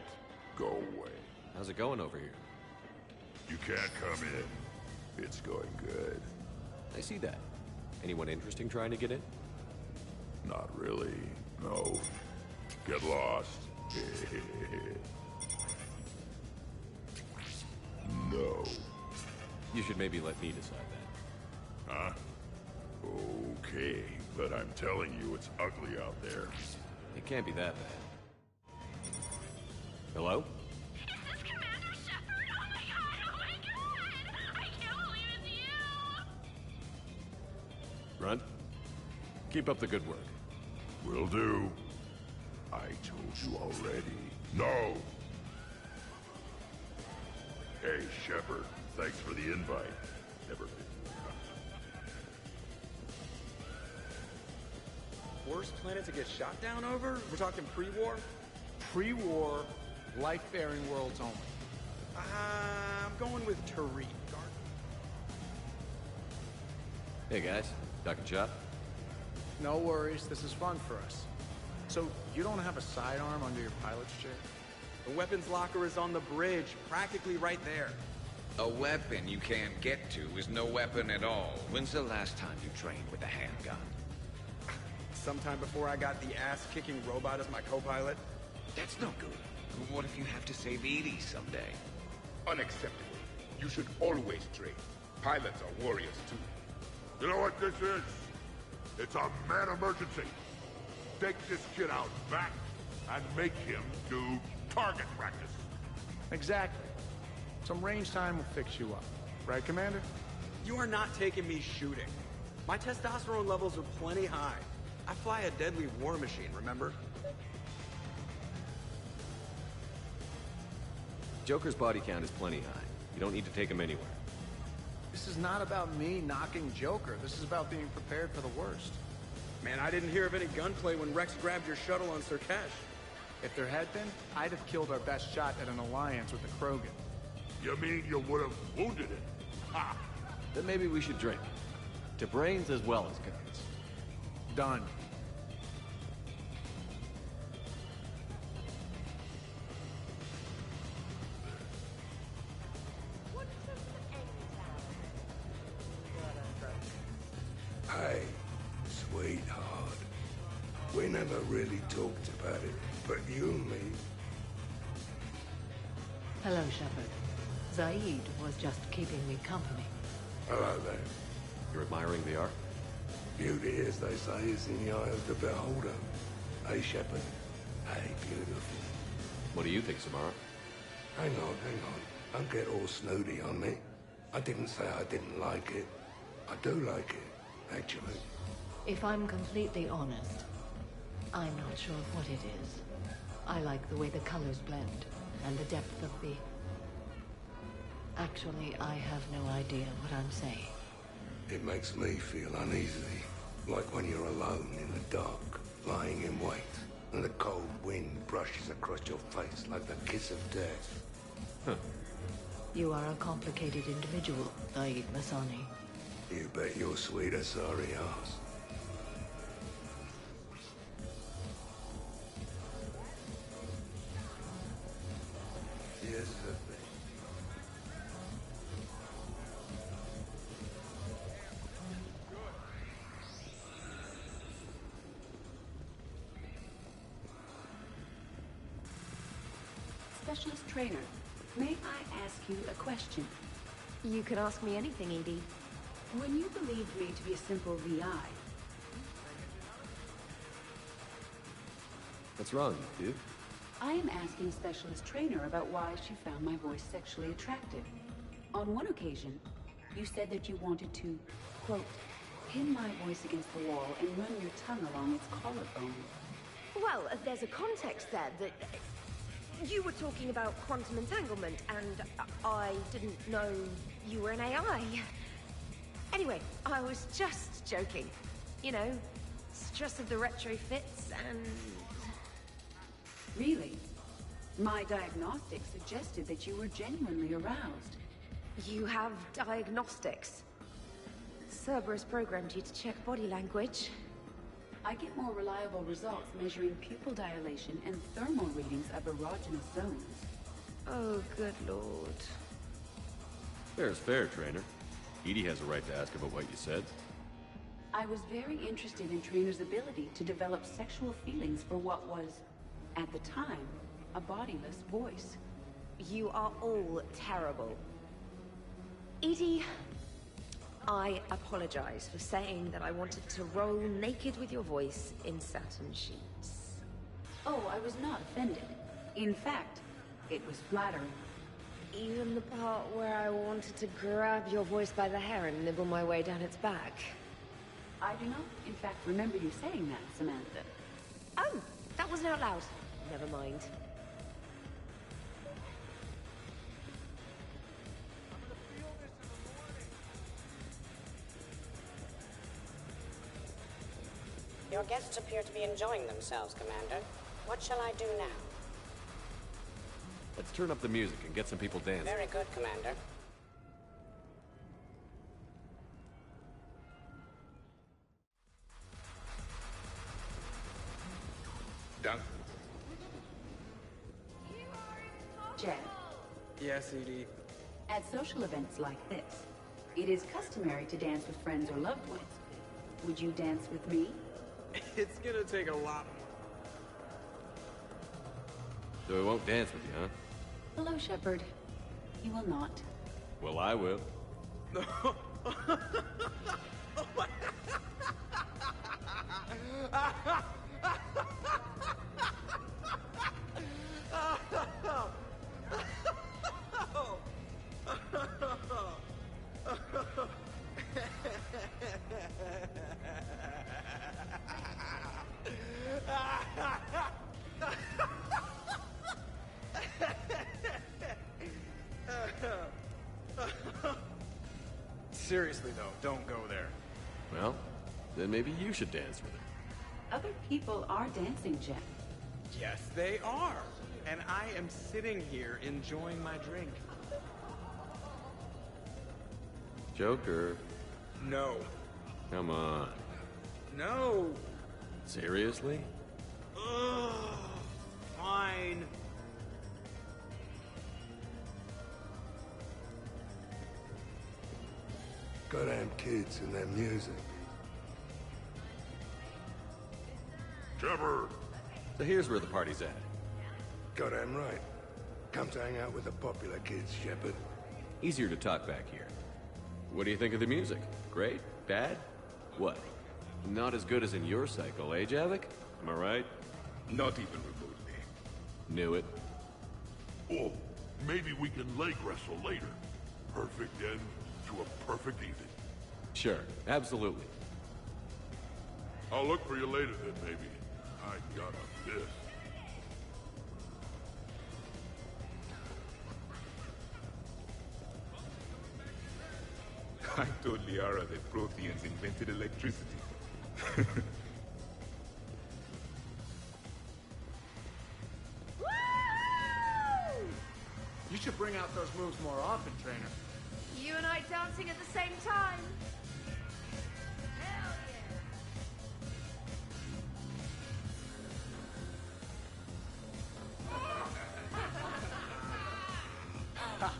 Go away. How's it going over here? You can't come in. It's going good. I see that. Anyone interesting trying to get in? Not really. No. Get lost. No. You should maybe let me decide that. Huh? Okay, but I'm telling you, it's ugly out there. It can't be that bad. Hello? Is this Commander Shepard? Oh my god! I can't believe it's you! Runt? Keep up the good work. Will do. I told you already. No! Hey, Shepard. Thanks for the invite. Never been. Worst planet to get shot down over? We're talking pre-war? Pre-war, life-bearing worlds only. I'm going with Tariq. Hey guys, ducking shot? No worries, this is fun for us. So, you don't have a sidearm under your pilot's chair? The weapons locker is on the bridge, practically right there. A weapon you can't get to is no weapon at all. When's the last time you trained with a handgun? Sometime before I got the ass-kicking robot as my co-pilot. That's no good. What if you have to save Edie someday? Unacceptable. You should always train. Pilots are warriors too. You know what this is? It's a man emergency. Take this kid out back and make him do target practice. Exactly. Some range time will fix you up. Right, Commander? You are not taking me shooting. My testosterone levels are plenty high. I fly a deadly war machine, remember? Joker's body count is plenty high. You don't need to take him anywhere. This is not about me knocking Joker. This is about being prepared for the worst. Man, I didn't hear of any gunplay when Rex grabbed your shuttle on Surkesh. If there had been, I'd have killed our best shot at an alliance with the Krogan. You mean you would have wounded it? Ha! Then maybe we should drink. To brains as well as guns. Done. Hey, sweetheart. We never really talked about it, but you and me. Hello, Shepard. Zaid was just keeping me company. Hello there. You're admiring the art? Beauty, as they say, is in the eye of the beholder. Hey, Shepard. Hey, beautiful. What do you think, Samara? Hang on. Don't get all snooty on me. I didn't say I didn't like it. I do like it, actually. If I'm completely honest, I'm not sure what it is. I like the way the colors blend, and the depth of the... Actually, I have no idea what I'm saying. It makes me feel uneasy, like when you're alone in the dark, lying in wait, and the cold wind brushes across your face like the kiss of death. Huh. You are a complicated individual, Zaid Masani. You bet your sweet Asari ass. Yes, sir. Specialist trainer, may I ask you a question? You can ask me anything, Edie. When you believed me to be a simple VI... What's wrong, dude? I am asking Specialist Trainer about why she found my voice sexually attractive. On one occasion, you said that you wanted to, quote, pin my voice against the wall and run your tongue along its collarbone. Well, there's a context there that... You were talking about quantum entanglement, and I didn't know you were an AI. Anyway, I was just joking. You know, stress of the retrofits and... Really? My diagnostics suggested that you were genuinely aroused. You have diagnostics. Cerberus programmed you to check body language. I get more reliable results measuring pupil dilation and thermal readings of erogenous zones. Oh, good lord. Fair's fair, trainer. Edie has a right to ask about what you said. I was very interested in Trainer's ability to develop sexual feelings for what was, at the time, a bodiless voice. You are all terrible. Edie, I apologize for saying that I wanted to roll naked with your voice in satin sheets. Oh, I was not offended. In fact, it was flattering. Even the part where I wanted to grab your voice by the hair and nibble my way down its back. I do not, in fact, remember you saying that, Samantha. Oh, that wasn't out loud. Never mind. Your guests appear to be enjoying themselves, Commander. What shall I do now? Let's turn up the music and get some people dancing. Very good, Commander. Done. Jeff, Yes, Edie. at social events like this, it is customary to dance with friends or loved ones. Would you dance with me? It's gonna take a lot more. So we won't dance with you, huh? Hello, Shepard. You will not. Well, I will. Seriously, though, don't go there. Well, then maybe you should dance with her. Other people are dancing, Jeff. Yes, they are. And I am sitting here enjoying my drink. Joker. No. Come on. No. Seriously? Ugh. Fine. Goddamn kids and their music. Trevor! So here's where the party's at. Goddamn right. Come to hang out with the popular kids, Shepard. Easier to talk back here. What do you think of the music? Great? Bad? What? Not as good as in your cycle, eh, Javik? Am I right? Not even remotely. Knew it. Oh, maybe we can leg wrestle later. Perfect end to a perfect evening. Sure, absolutely. I'll look for you later then, maybe. I got a miss. I told Liara that Protheans invented electricity. You should bring out those moves more often, Trainer. You and I dancing at the same time. Hell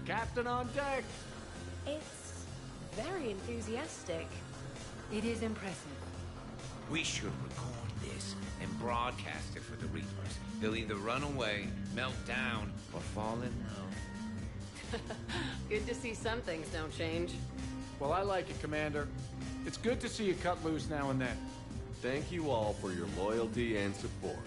Captain on deck! It's very enthusiastic. It is impressive. We should record this and broadcast it for the Reapers. They'll either run away, melt down, or fall in love. Good to see some things don't change. Well, I like it, Commander. It's good to see you cut loose now and then. Thank you all for your loyalty and support.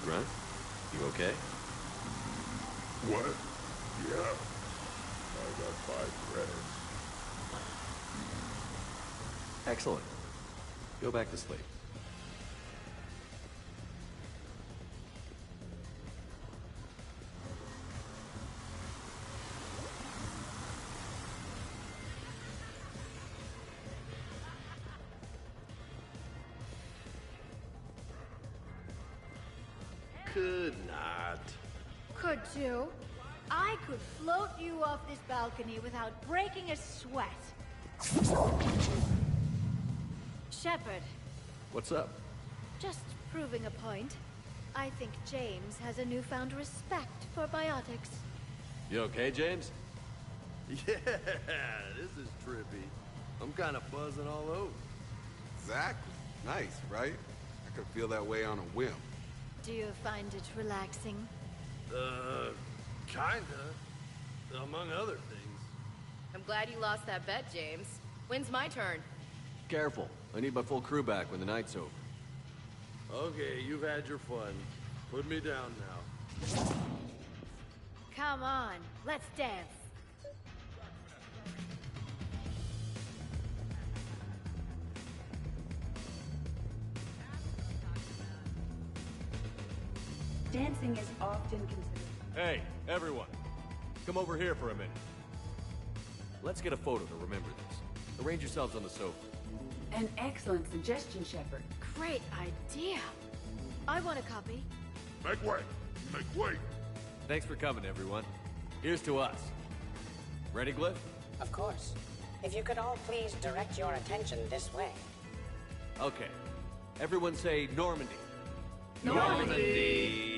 Grunt, you okay? What? Yeah. I got 5 credits. Excellent. Go back to sleep. Could not. Could you? I could float you off this balcony without breaking a sweat. Shepard, What's up? just proving a point. I think James has a newfound respect for biotics. You okay, James? Yeah, this is trippy. I'm kind of buzzing all over. Exactly. Nice, right? I could feel that way on a whim. Do you find it relaxing? Kinda. Among other things. I'm glad you lost that bet, James. When's my turn? Careful. I need my full crew back when the night's over. Okay, you've had your fun. Put me down now. Come on, let's dance. Dancing is often considered... Hey, everyone. Come over here for a minute. Let's get a photo to remember this. Arrange yourselves on the sofa. An excellent suggestion, Shepard. Great idea. I want a copy. Make way! Make way! Thanks for coming, everyone. Here's to us. Ready, Glyph? Of course. If you could all please direct your attention this way. Okay. Everyone say Normandy. Normandy!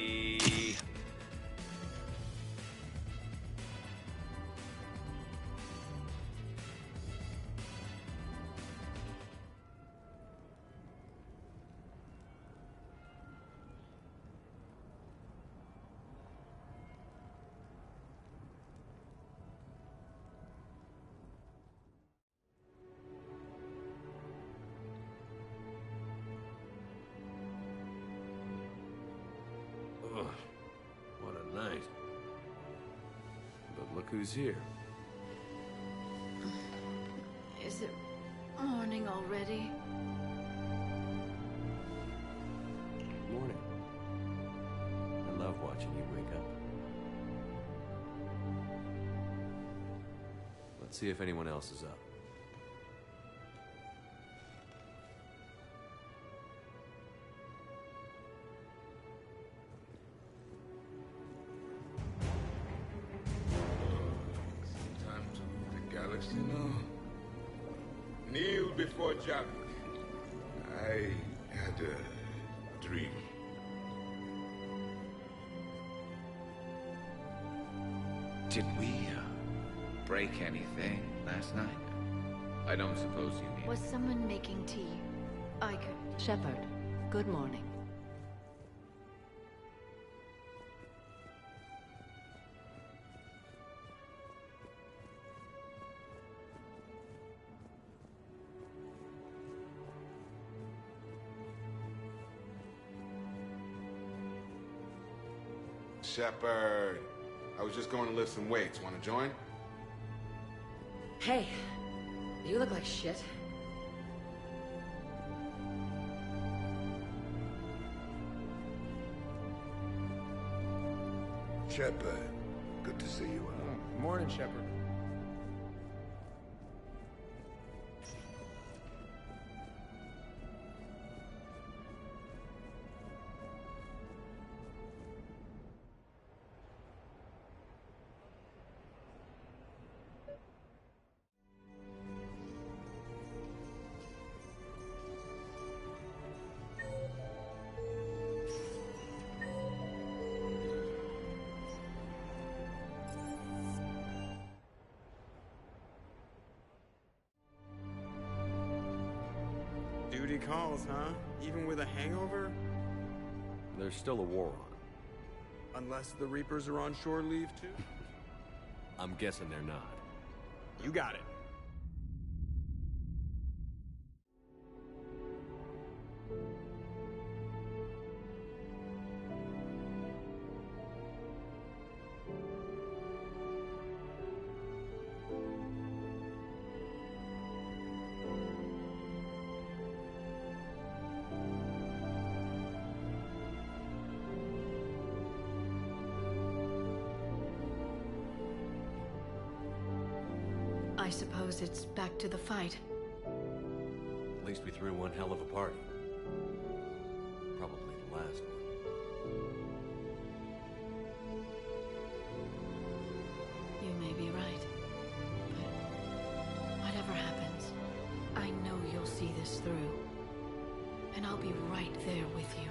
Ugh, what a night. But look who's here. Is it morning already? Morning. I love watching you wake up. Let's see if anyone else is up. Sometimes the galaxy, kneel before Jack. I had a dream. Did we, break anything last night? I don't suppose you mean... Was someone making tea? I could... Shepard, good morning. Shepard, I was just going to lift some weights. Want to join? Hey, you look like shit. Shepard, good to see you. Morning, Shepard. Duty calls, huh? Even with a hangover? There's still a war on. Unless the Reapers are on shore leave too? I'm guessing they're not. You got it. I suppose it's back to the fight. At least we threw one hell of a party. Probably the last one. You may be right. But whatever happens, I know you'll see this through. And I'll be right there with you.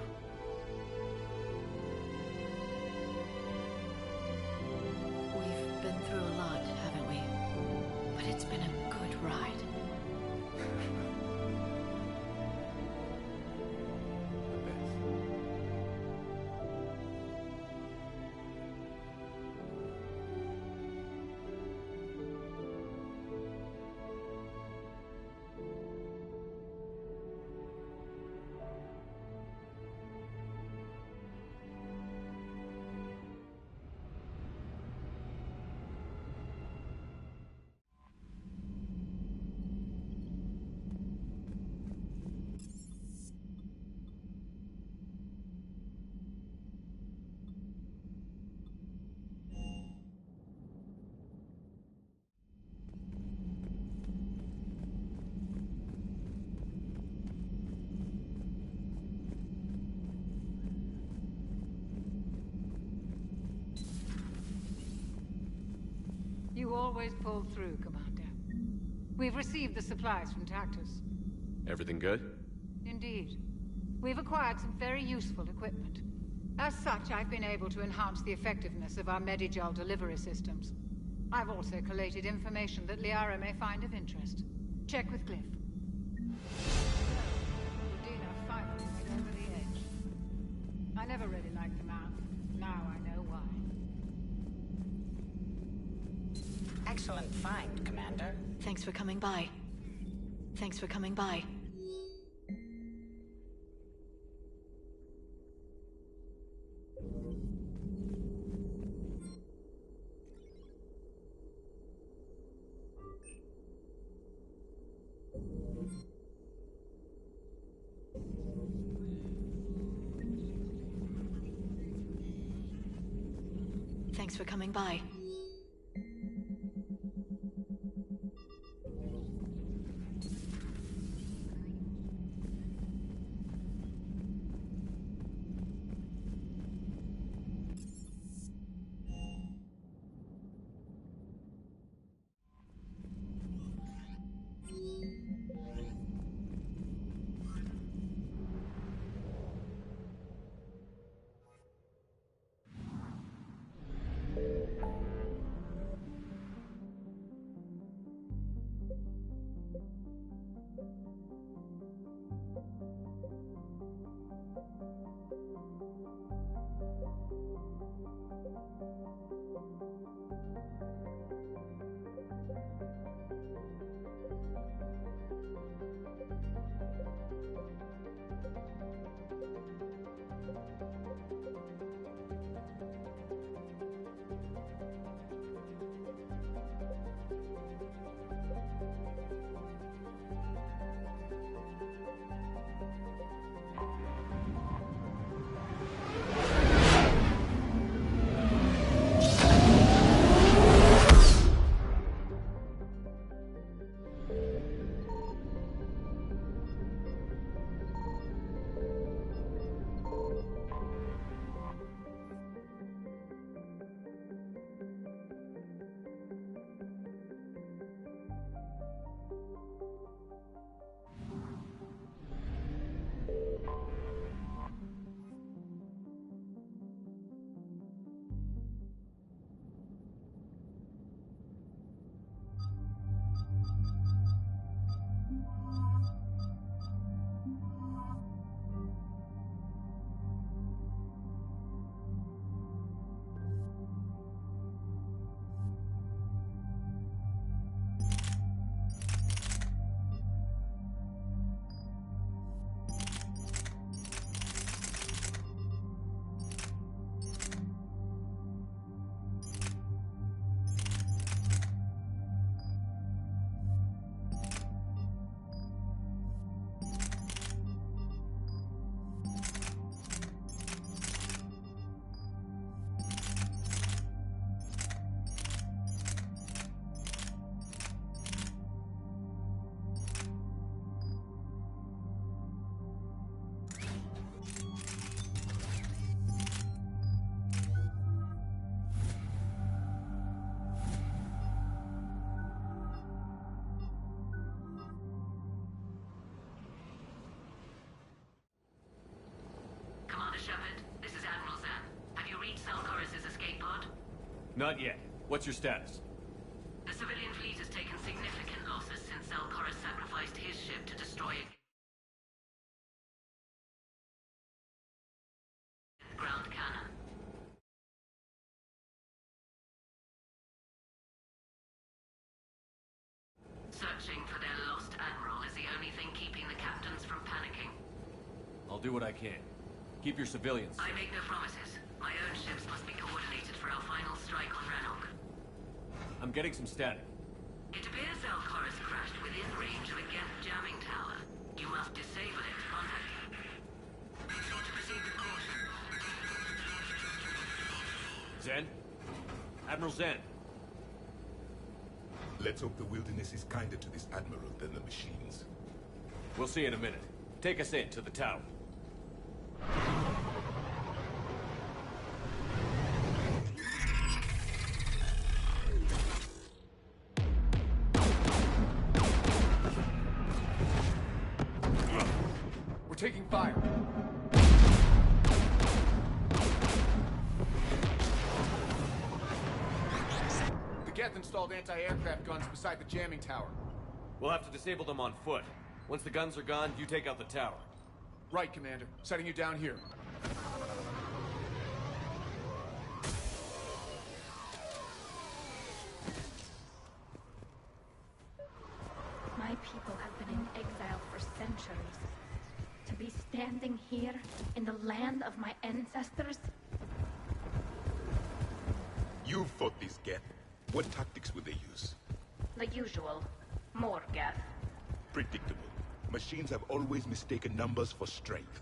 We've been through a lot, haven't we? But it's been a good ride. You always pull through, Commander. We've received the supplies from Tactus. Everything good? Indeed. We've acquired some very useful equipment. As such, I've been able to enhance the effectiveness of our Medigel delivery systems. I've also collated information that Liara may find of interest. Check with Glyph. Udina finally went over the edge. I never really liked the man. Now I know why. Excellent find, Commander. Thanks for coming by. Thanks for coming by. Thanks for coming by. Shepard, this is Admiral Zan. Have you reached Salcoris' escape pod? Not yet. What's your status? The civilian fleet has taken significant losses since Salcoris sacrificed his ship to destroy a ground cannon. Searching for their lost admiral is the only thing keeping the captains from panicking. I'll do what I can. Keep your civilians. I make no promises. My own ships must be coordinated for our final strike on Rannoch. I'm getting some static. It appears Salcoris crashed within range of a Geth jamming tower. You must disable it to contact him. Be sure to proceed with caution. Zen? Admiral Zen. Let's hope the wilderness is kinder to this admiral than the machines. We'll see in a minute. Take us in to the tower. We're taking fire. The Geth installed anti-aircraft guns beside the jamming tower. We'll have to disable them on foot. Once the guns are gone, you take out the tower. Right, Commander. Setting you down here. My people have been in exile for centuries. To be standing here in the land of my ancestors? You fought these Geth. What tactics would they use? The usual. More Geth. Predictable. Machines have always mistaken numbers for strength.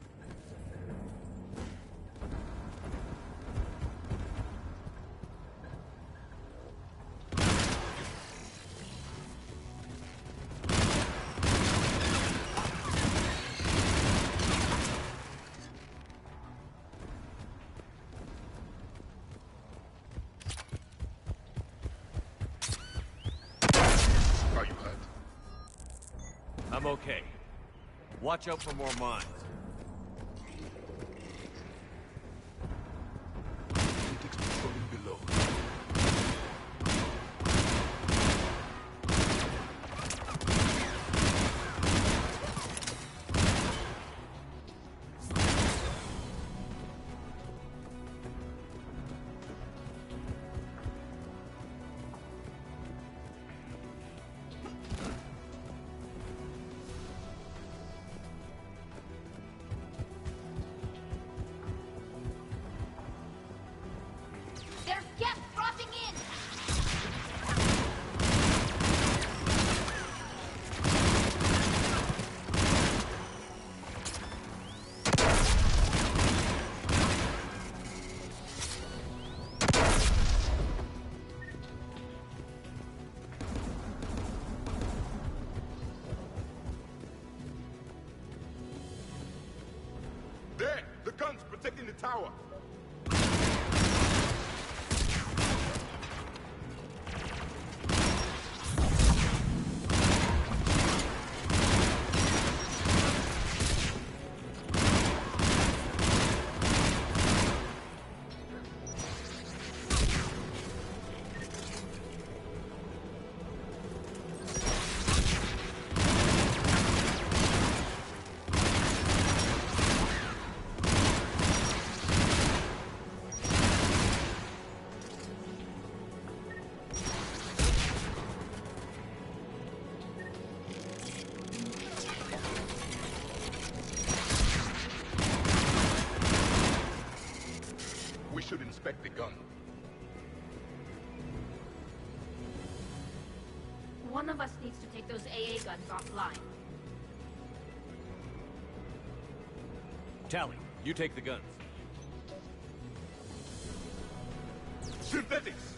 Are you hurt? I'm okay. Watch out for more mines. Critics patrolling below. There's Geth dropping in! There! The guns protecting the tower! We should inspect the gun. One of us needs to take those AA guns offline. Tally, you take the guns. Synthetics!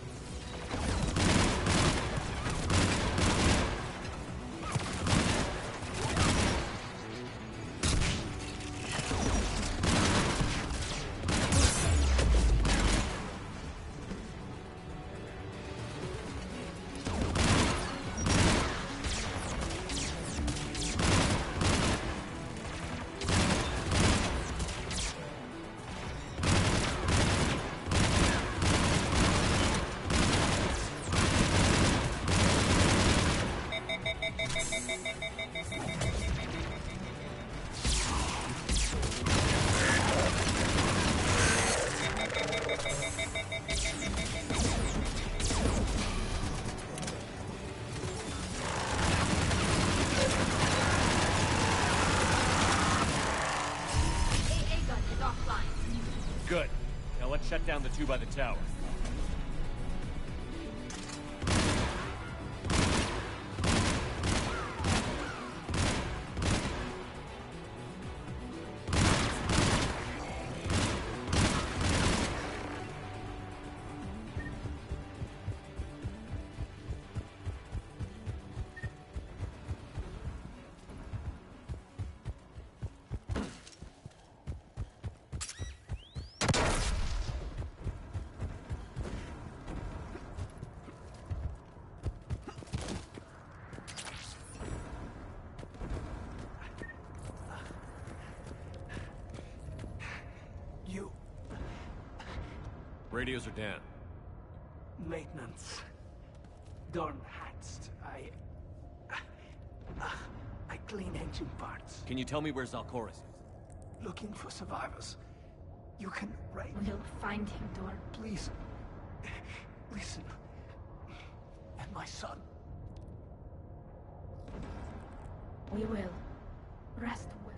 Good. Now let's shut down the two by the tower. Radios are down. Maintenance. Darn hats. I clean engine parts. Can you tell me where Zalcoris is? Looking for survivors. You can write. We'll find him, Dorn. Please. Listen. And my son. We will. Rest well.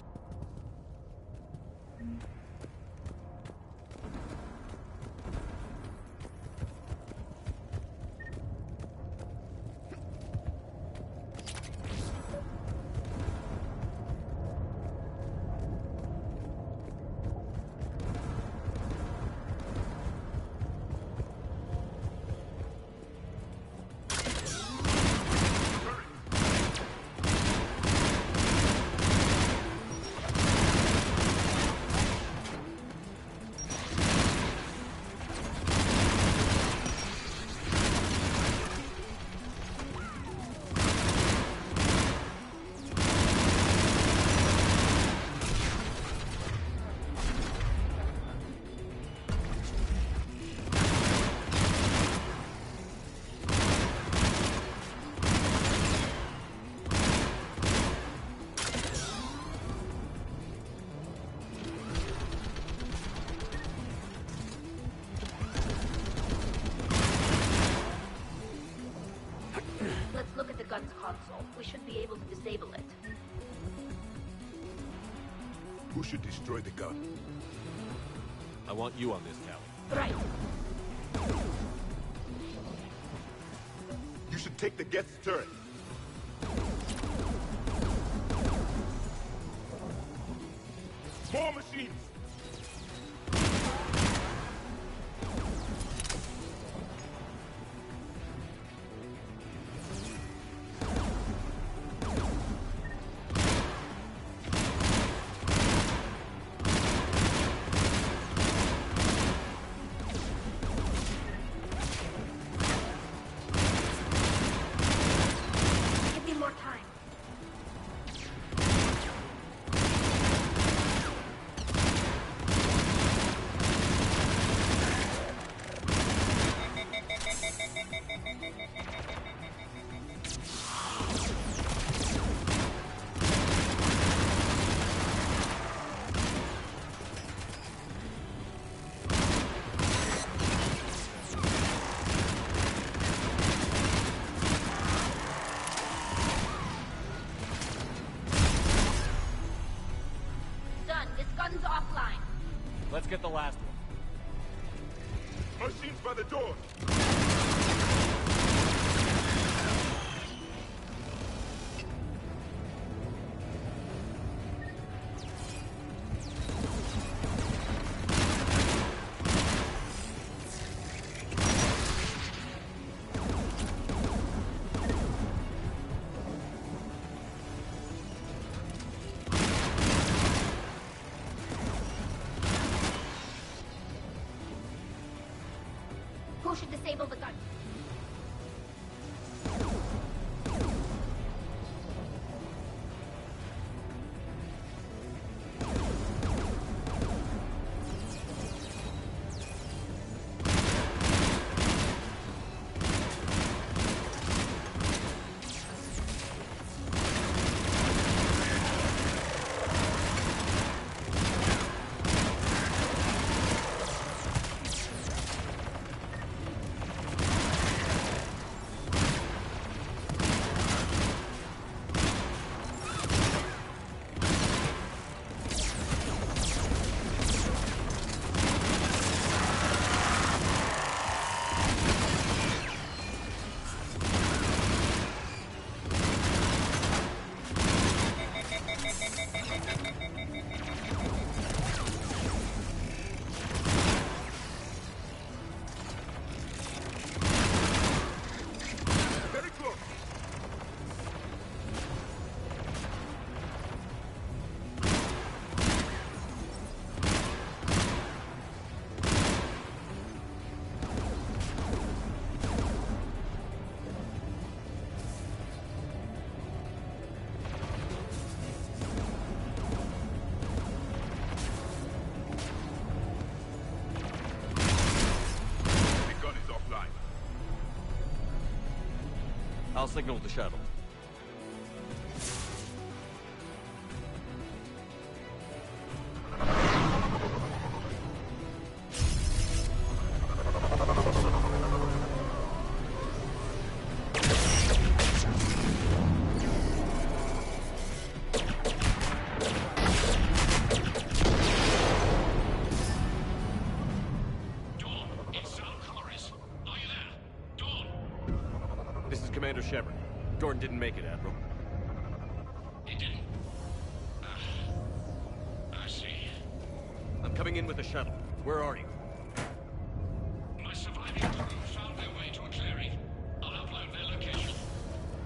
We should be able to disable it. Who should destroy the gun? I want you on this tower. Right. You should take the guest turret. More machines! Let's get the last one. Machines by the door! Who should disable the gun? I'll signal the shuttle. Commander Shepard. Gordon didn't make it, Admiral. He didn't? I see. I'm coming in with the shuttle. Where are you? My surviving crew found their way to a clearing. I'll upload their location.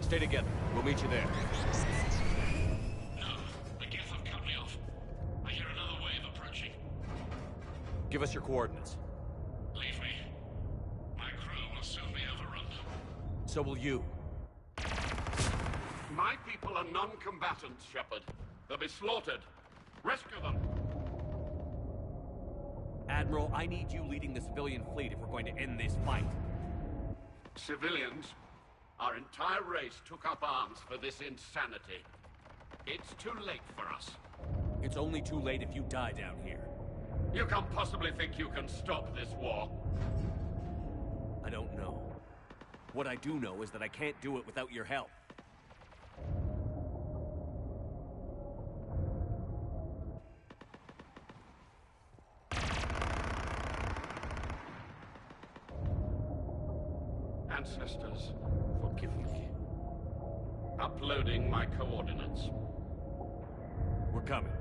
Stay together. We'll meet you there. No, the Geth have cut me off. I hear another wave approaching. Give us your coordinates. Leave me. My crew will soon be overrun. So will you. My people are non-combatants, Shepard. They'll be slaughtered. Rescue them! Admiral, I need you leading the civilian fleet if we're going to end this fight. Civilians? Our entire race took up arms for this insanity. It's too late for us. It's only too late if you die down here. You can't possibly think you can stop this war. I don't know. What I do know is that I can't do it without your help. Ancestors, forgive me. Uploading my coordinates. We're coming.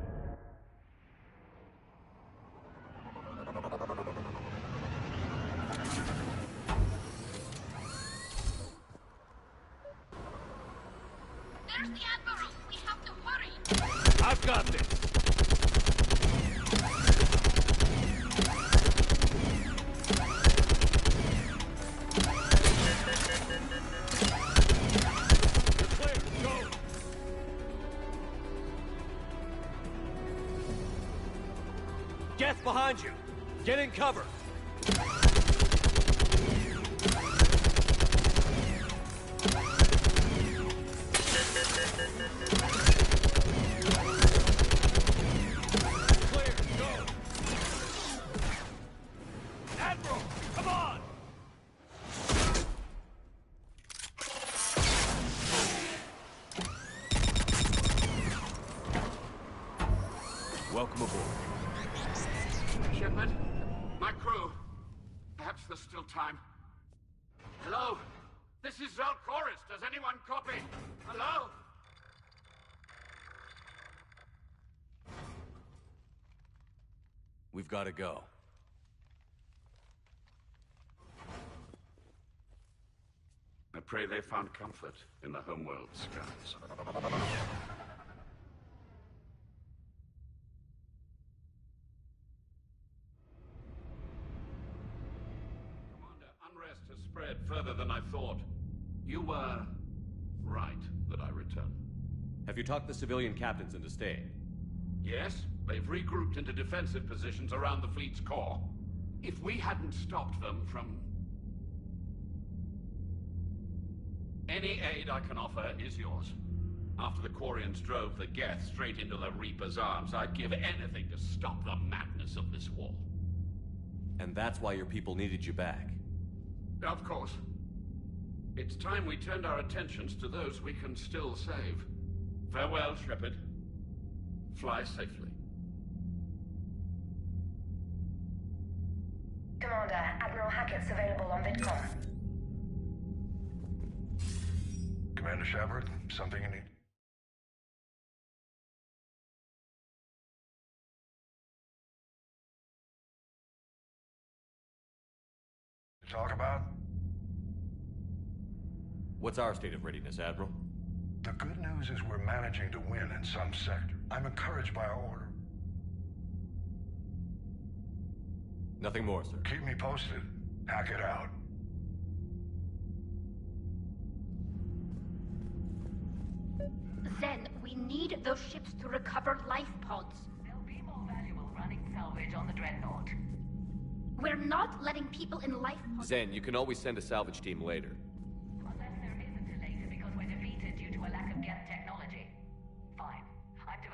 There's the Admiral! We have to hurry! I've got this! You're clear! Go! Geth behind you! Get in cover! Welcome aboard. Shepard, my crew. Perhaps there's still time. Hello? This is Zalcoris. Does anyone copy? Hello? We've got to go. I pray they found comfort in the homeworld skies. Unrest has spread further than I thought. You were right that I return. Have you talked the civilian captains into staying? Yes, they've regrouped into defensive positions around the fleet's core. If we hadn't stopped them from... Any aid I can offer is yours. After the Quarians drove the Geth straight into the Reaper's arms, I'd give anything to stop the madness of this war. And that's why your people needed you back. Of course. It's time we turned our attentions to those we can still save. Farewell, Shepard. Fly safely. Commander, Admiral Hackett's available on VidCom. Commander Shepard, something you need? To talk about? What's our state of readiness, Admiral? The good news is we're managing to win in some sector. I'm encouraged by our order. Nothing more, sir. Keep me posted. Hackett out. Then we need those ships to recover life pods. They'll be more valuable running salvage on the Dreadnought. We're not letting people in life pods... Zen, you can always send a salvage team later. Unless there isn't a later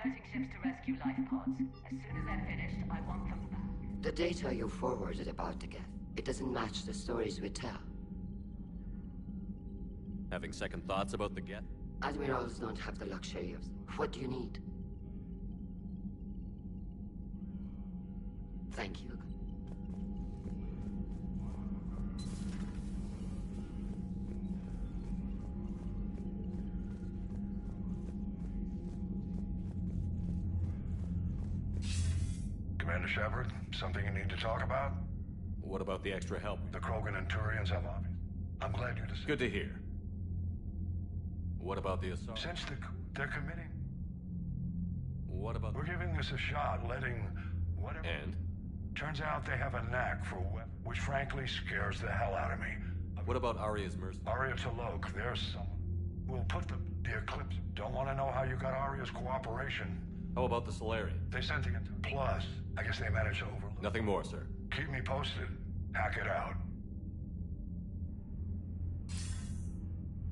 diverting ships to rescue life pods. As soon as they're finished, I want them back. The data you forwarded about the Geth, it doesn't match the stories we tell. Having second thoughts about the Geth? Admirals don't have the luxury of... What do you need? Thank you. Commander Shepard, something you need to talk about? What about the extra help? The Krogan and Turians have obvious. I'm glad you decided. Good to hear. What about the assault? Since they're committing... What about... We're giving this a shot, letting... whatever... And? Turns out they have a knack for weapons, which frankly scares the hell out of me. What about Arya's mercenaries? Arya Talok, there's someone. We'll put the Eclipse. Don't want to know how you got Arya's cooperation. How about the Solarian? They sent the... Plus, I guess they managed to overlook... Nothing more, sir. Keep me posted. Hack it out.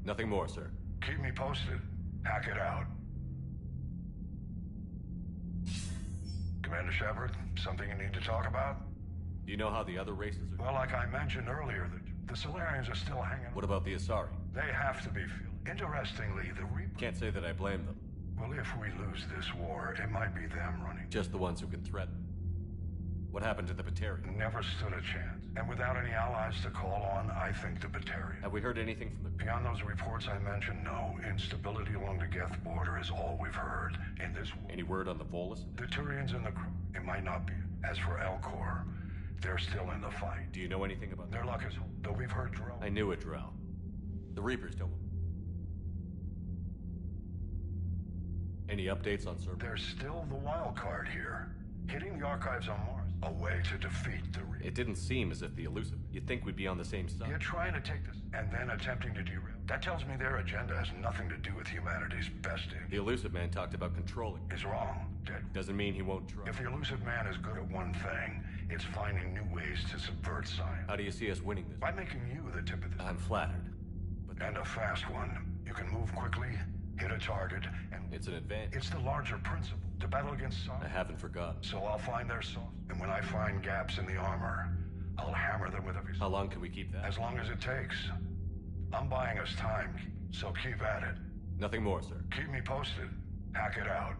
Nothing more, sir. Keep me posted. Hack it out. Commander Shepard, something you need to talk about? Do you know how the other races are... Well, like I mentioned earlier, the Solarians are still hanging... What about the Asari? They have to be feeling... Interestingly, the Reapers... Can't say that I blame them. Well, if we lose this war, it might be them running. Just the ones who can threaten. What happened to the Batarian? Never stood a chance. And without any allies to call on, I think the Batarian... Have we heard anything from the... Beyond those reports I mentioned, no. Instability along the Geth border is all we've heard in this war. Any word on the Volus? The Turians and the crew. It might not be. As for Elcor, they're still in the fight. Do you know anything about... Their luck is... Though we've heard Drow... I knew it, Drow. The Reapers don't... Any updates on Cerberus? There's still the wild card here. Hitting the archives on Mars. A way to defeat the Reapers. It didn't seem as if the Elusive... You'd think we'd be on the same side. You're trying to take this, and then attempting to derail. That tells me their agenda has nothing to do with humanity's besting. The Elusive Man talked about controlling. Is wrong, Dead. Doesn't mean he won't try. If the Elusive Man is good at one thing, it's finding new ways to subvert science. How do you see us winning this? By making you the tip of the... I'm flattered. But... And a fast one. You can move quickly, hit a target, and... It's an advantage. It's the larger principle. To battle against Sauron. I haven't forgotten. So I'll find their source. And when I find gaps in the armor, I'll hammer them with every... How long can we keep that? As long as it takes. I'm buying us time, so keep at it. Nothing more, sir. Keep me posted. Hack it out.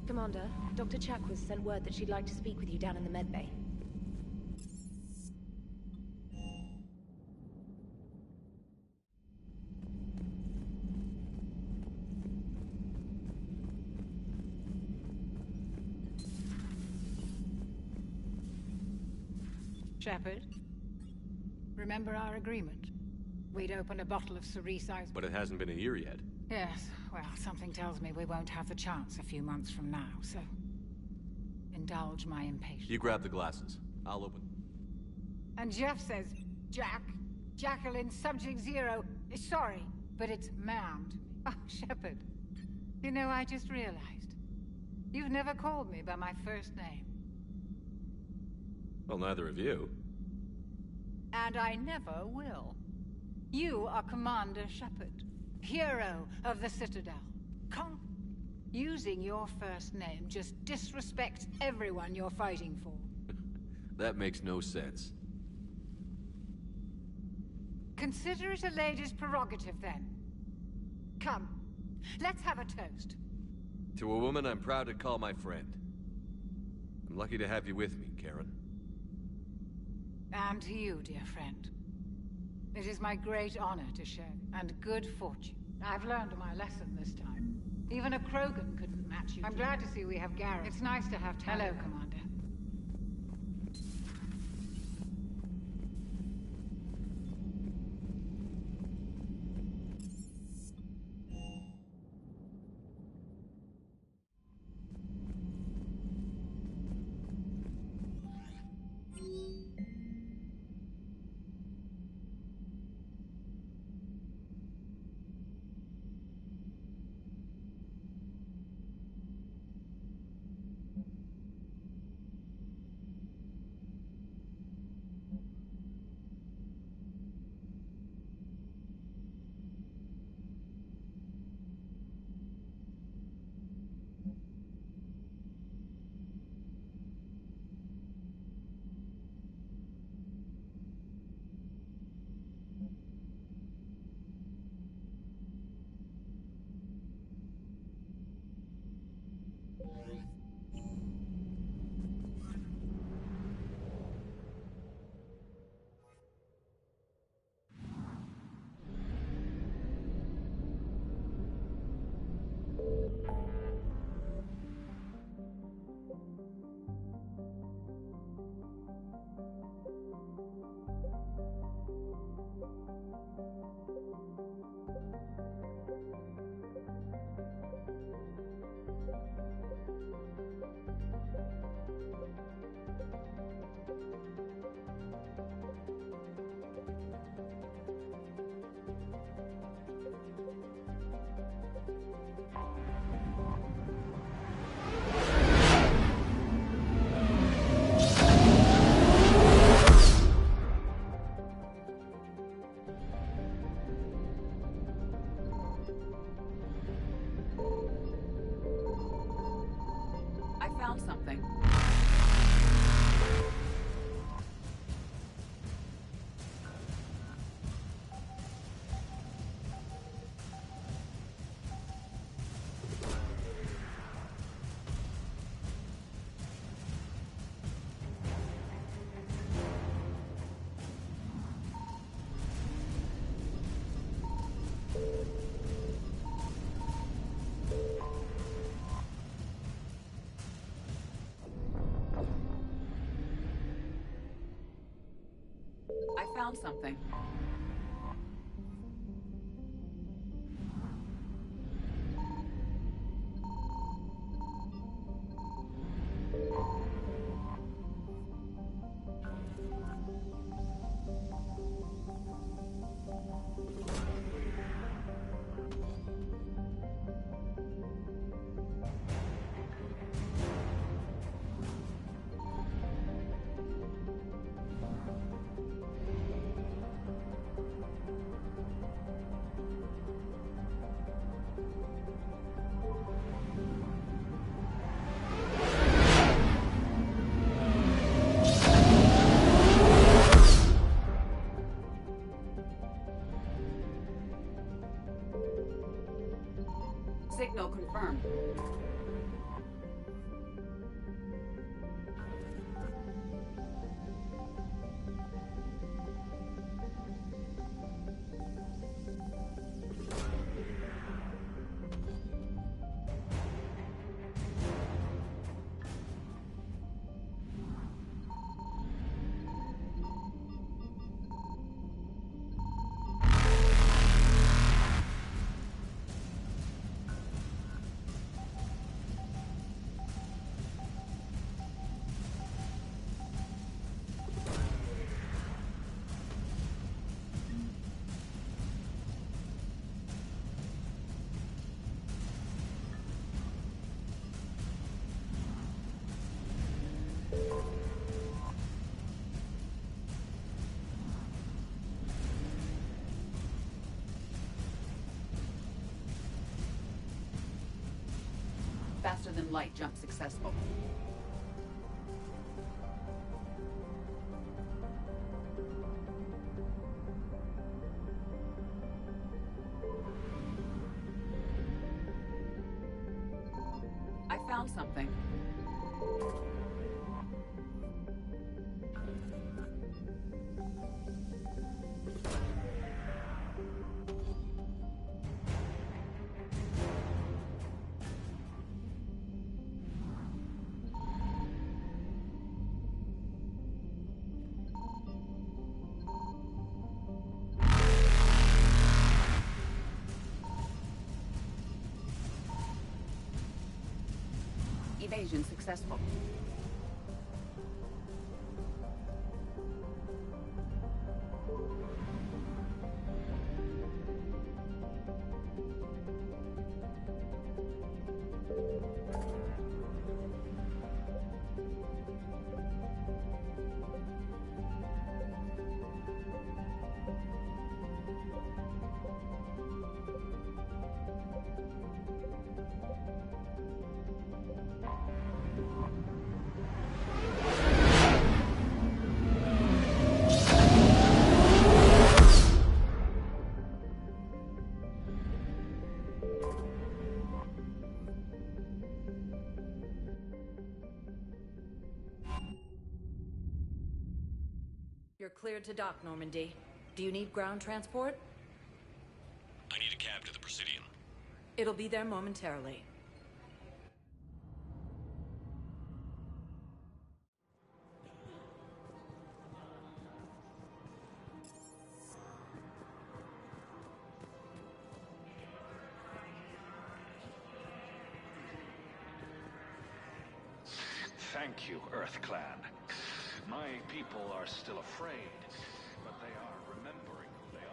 Commander, Dr. Chakwas sent word that she'd like to speak with you down in the medbay. Shepard, remember our agreement? We'd open a bottle of cerise ice... But it hasn't been a year yet. Yes, well, something tells me we won't have the chance a few months from now, so... Indulge my impatience. You grab the glasses. I'll open... And Jeff says, Jack, Jacqueline, subject 0, is sorry, but it's ma'am to me. Oh, Shepard, you know, I just realized. You've never called me by my first name. Well, neither of you. And I never will. You are Commander Shepard, hero of the Citadel. Using your first name just disrespects everyone you're fighting for. That makes no sense. Consider it a lady's prerogative, then. Come, let's have a toast. To a woman I'm proud to call my friend. I'm lucky to have you with me, Karen. And to you, dear friend. It is my great honor to share, and good fortune. I've learned my lesson this time. Even a Krogan couldn't match you. I'm glad to see we have Garrett. It's nice to have time. Hello, Commander. Found something. I found something. Signal confirmed. Faster than light jump successful. I found something. Evasion successful. You're cleared to dock, Normandy. Do you need ground transport? I need a cab to the Presidium. It'll be there momentarily. Thank you, Earth Clan. My people are still afraid, but they are remembering who they are.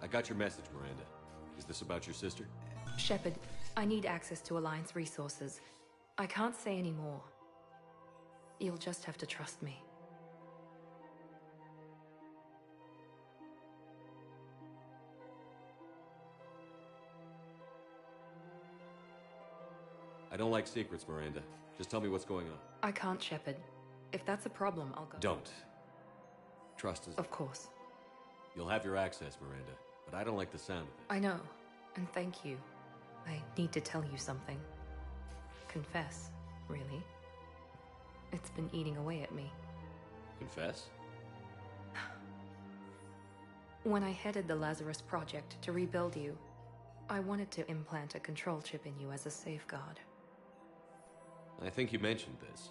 I got your message, Miranda. Is this about your sister? Shepard, I need access to Alliance resources. I can't say any more. You'll just have to trust me. I don't like secrets, Miranda. Just tell me what's going on. I can't, Shepard. If that's a problem, I'll go. Don't. Trust is... Of course. You'll have your access, Miranda, but I don't like the sound of it. I know, and thank you. I need to tell you something. Confess, really. It's been eating away at me. Confess? When I headed the Lazarus Project to rebuild you, I wanted to implant a control chip in you as a safeguard. I think you mentioned this.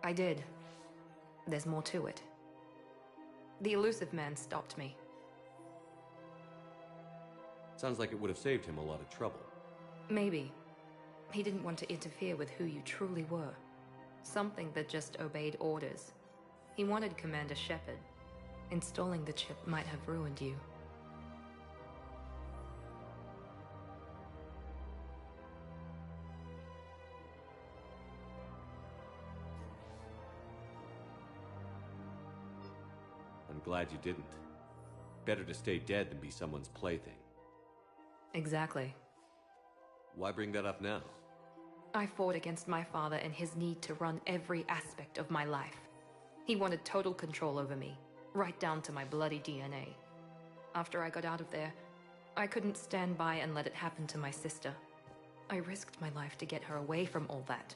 I did. There's more to it. The elusive man stopped me. Sounds like it would have saved him a lot of trouble. Maybe. He didn't want to interfere with who you truly were. Something that just obeyed orders. He wanted Commander Shepard. Installing the chip might have ruined you. I'm glad you didn't. Better to stay dead than be someone's plaything. Exactly. Why bring that up now? I fought against my father and his need to run every aspect of my life. He wanted total control over me, right down to my bloody DNA. After I got out of there, I couldn't stand by and let it happen to my sister. I risked my life to get her away from all that.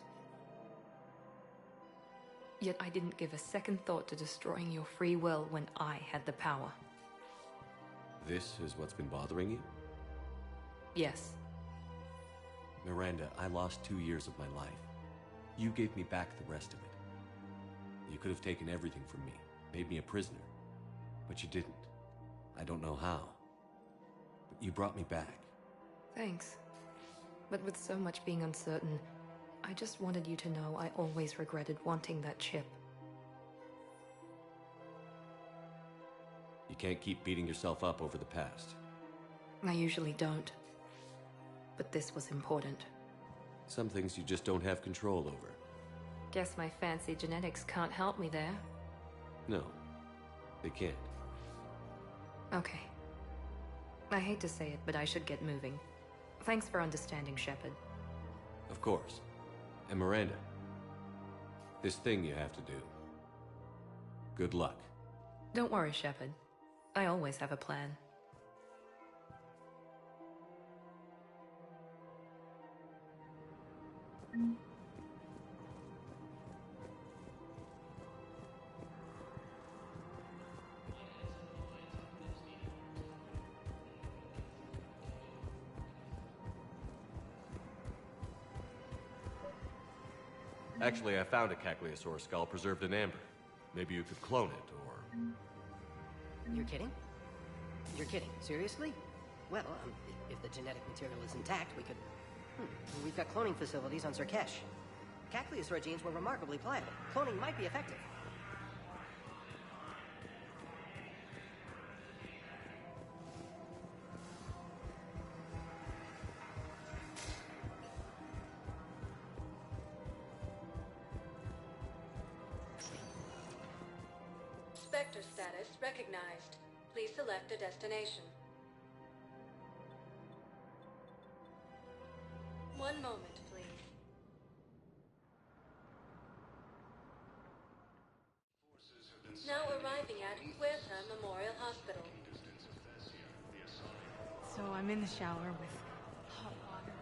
Yet I didn't give a second thought to destroying your free will when I had the power. This is what's been bothering you? Yes. Miranda, I lost 2 years of my life. You gave me back the rest of it. You could have taken everything from me, made me a prisoner. But you didn't. I don't know how. But you brought me back. Thanks. But with so much being uncertain, I just wanted you to know I always regretted wanting that chip. You can't keep beating yourself up over the past. I usually don't. But this was important. Some things you just don't have control over. Guess my fancy genetics can't help me there. No, they can't. Okay. I hate to say it, but I should get moving. Thanks for understanding, Shepard. Of course. And Miranda, this thing you have to do. Good luck. Don't worry, Shepard. I always have a plan. Actually, I found a Cagliasaur skull preserved in amber. Maybe you could clone it, or... You're kidding? You're kidding. Seriously? Well, if the genetic material is intact, we could... We've got cloning facilities on Surkesh. Cagliasaur genes were remarkably pliable. Cloning might be effective. Spectre status recognized. Please select a destination. One moment, please. Now arriving at Huerta Memorial Hospital. So I'm in the shower with hot water.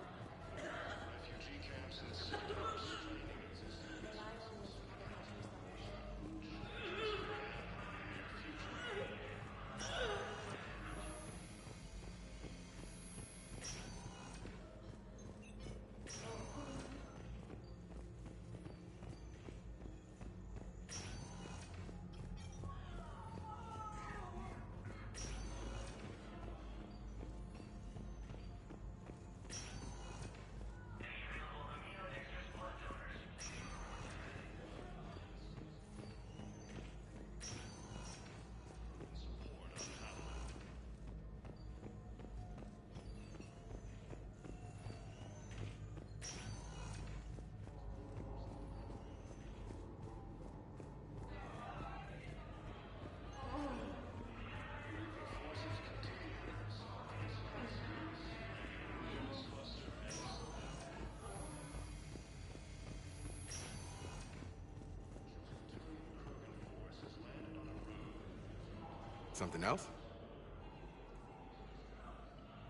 Something else?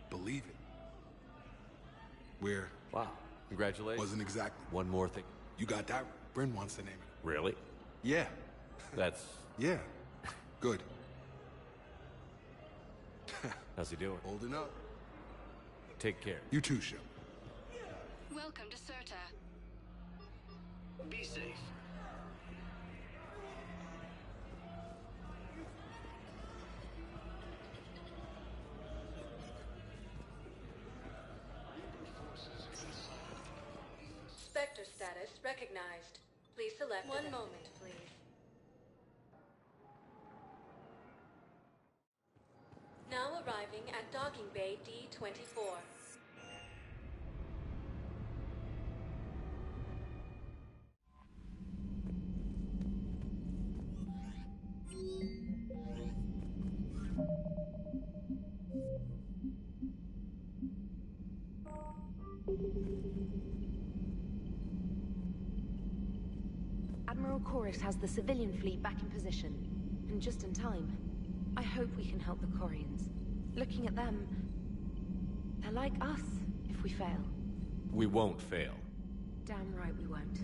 Believe it. We're... Wow. Congratulations. Wasn't exactly. One more thing. You got that? Bryn wants to name it. Really? Yeah. That's... Yeah. Good. How's he doing? Holding up. Take care. You too, Shep. Welcome to Serta. Be safe. Spectre status recognized. Please select one moment, please. Now arriving at docking bay D-24. Admiral Chorus has the civilian fleet back in position, and just in time. I hope we can help the Corians. Looking at them, they're like us if we fail. We won't fail. Damn right we won't.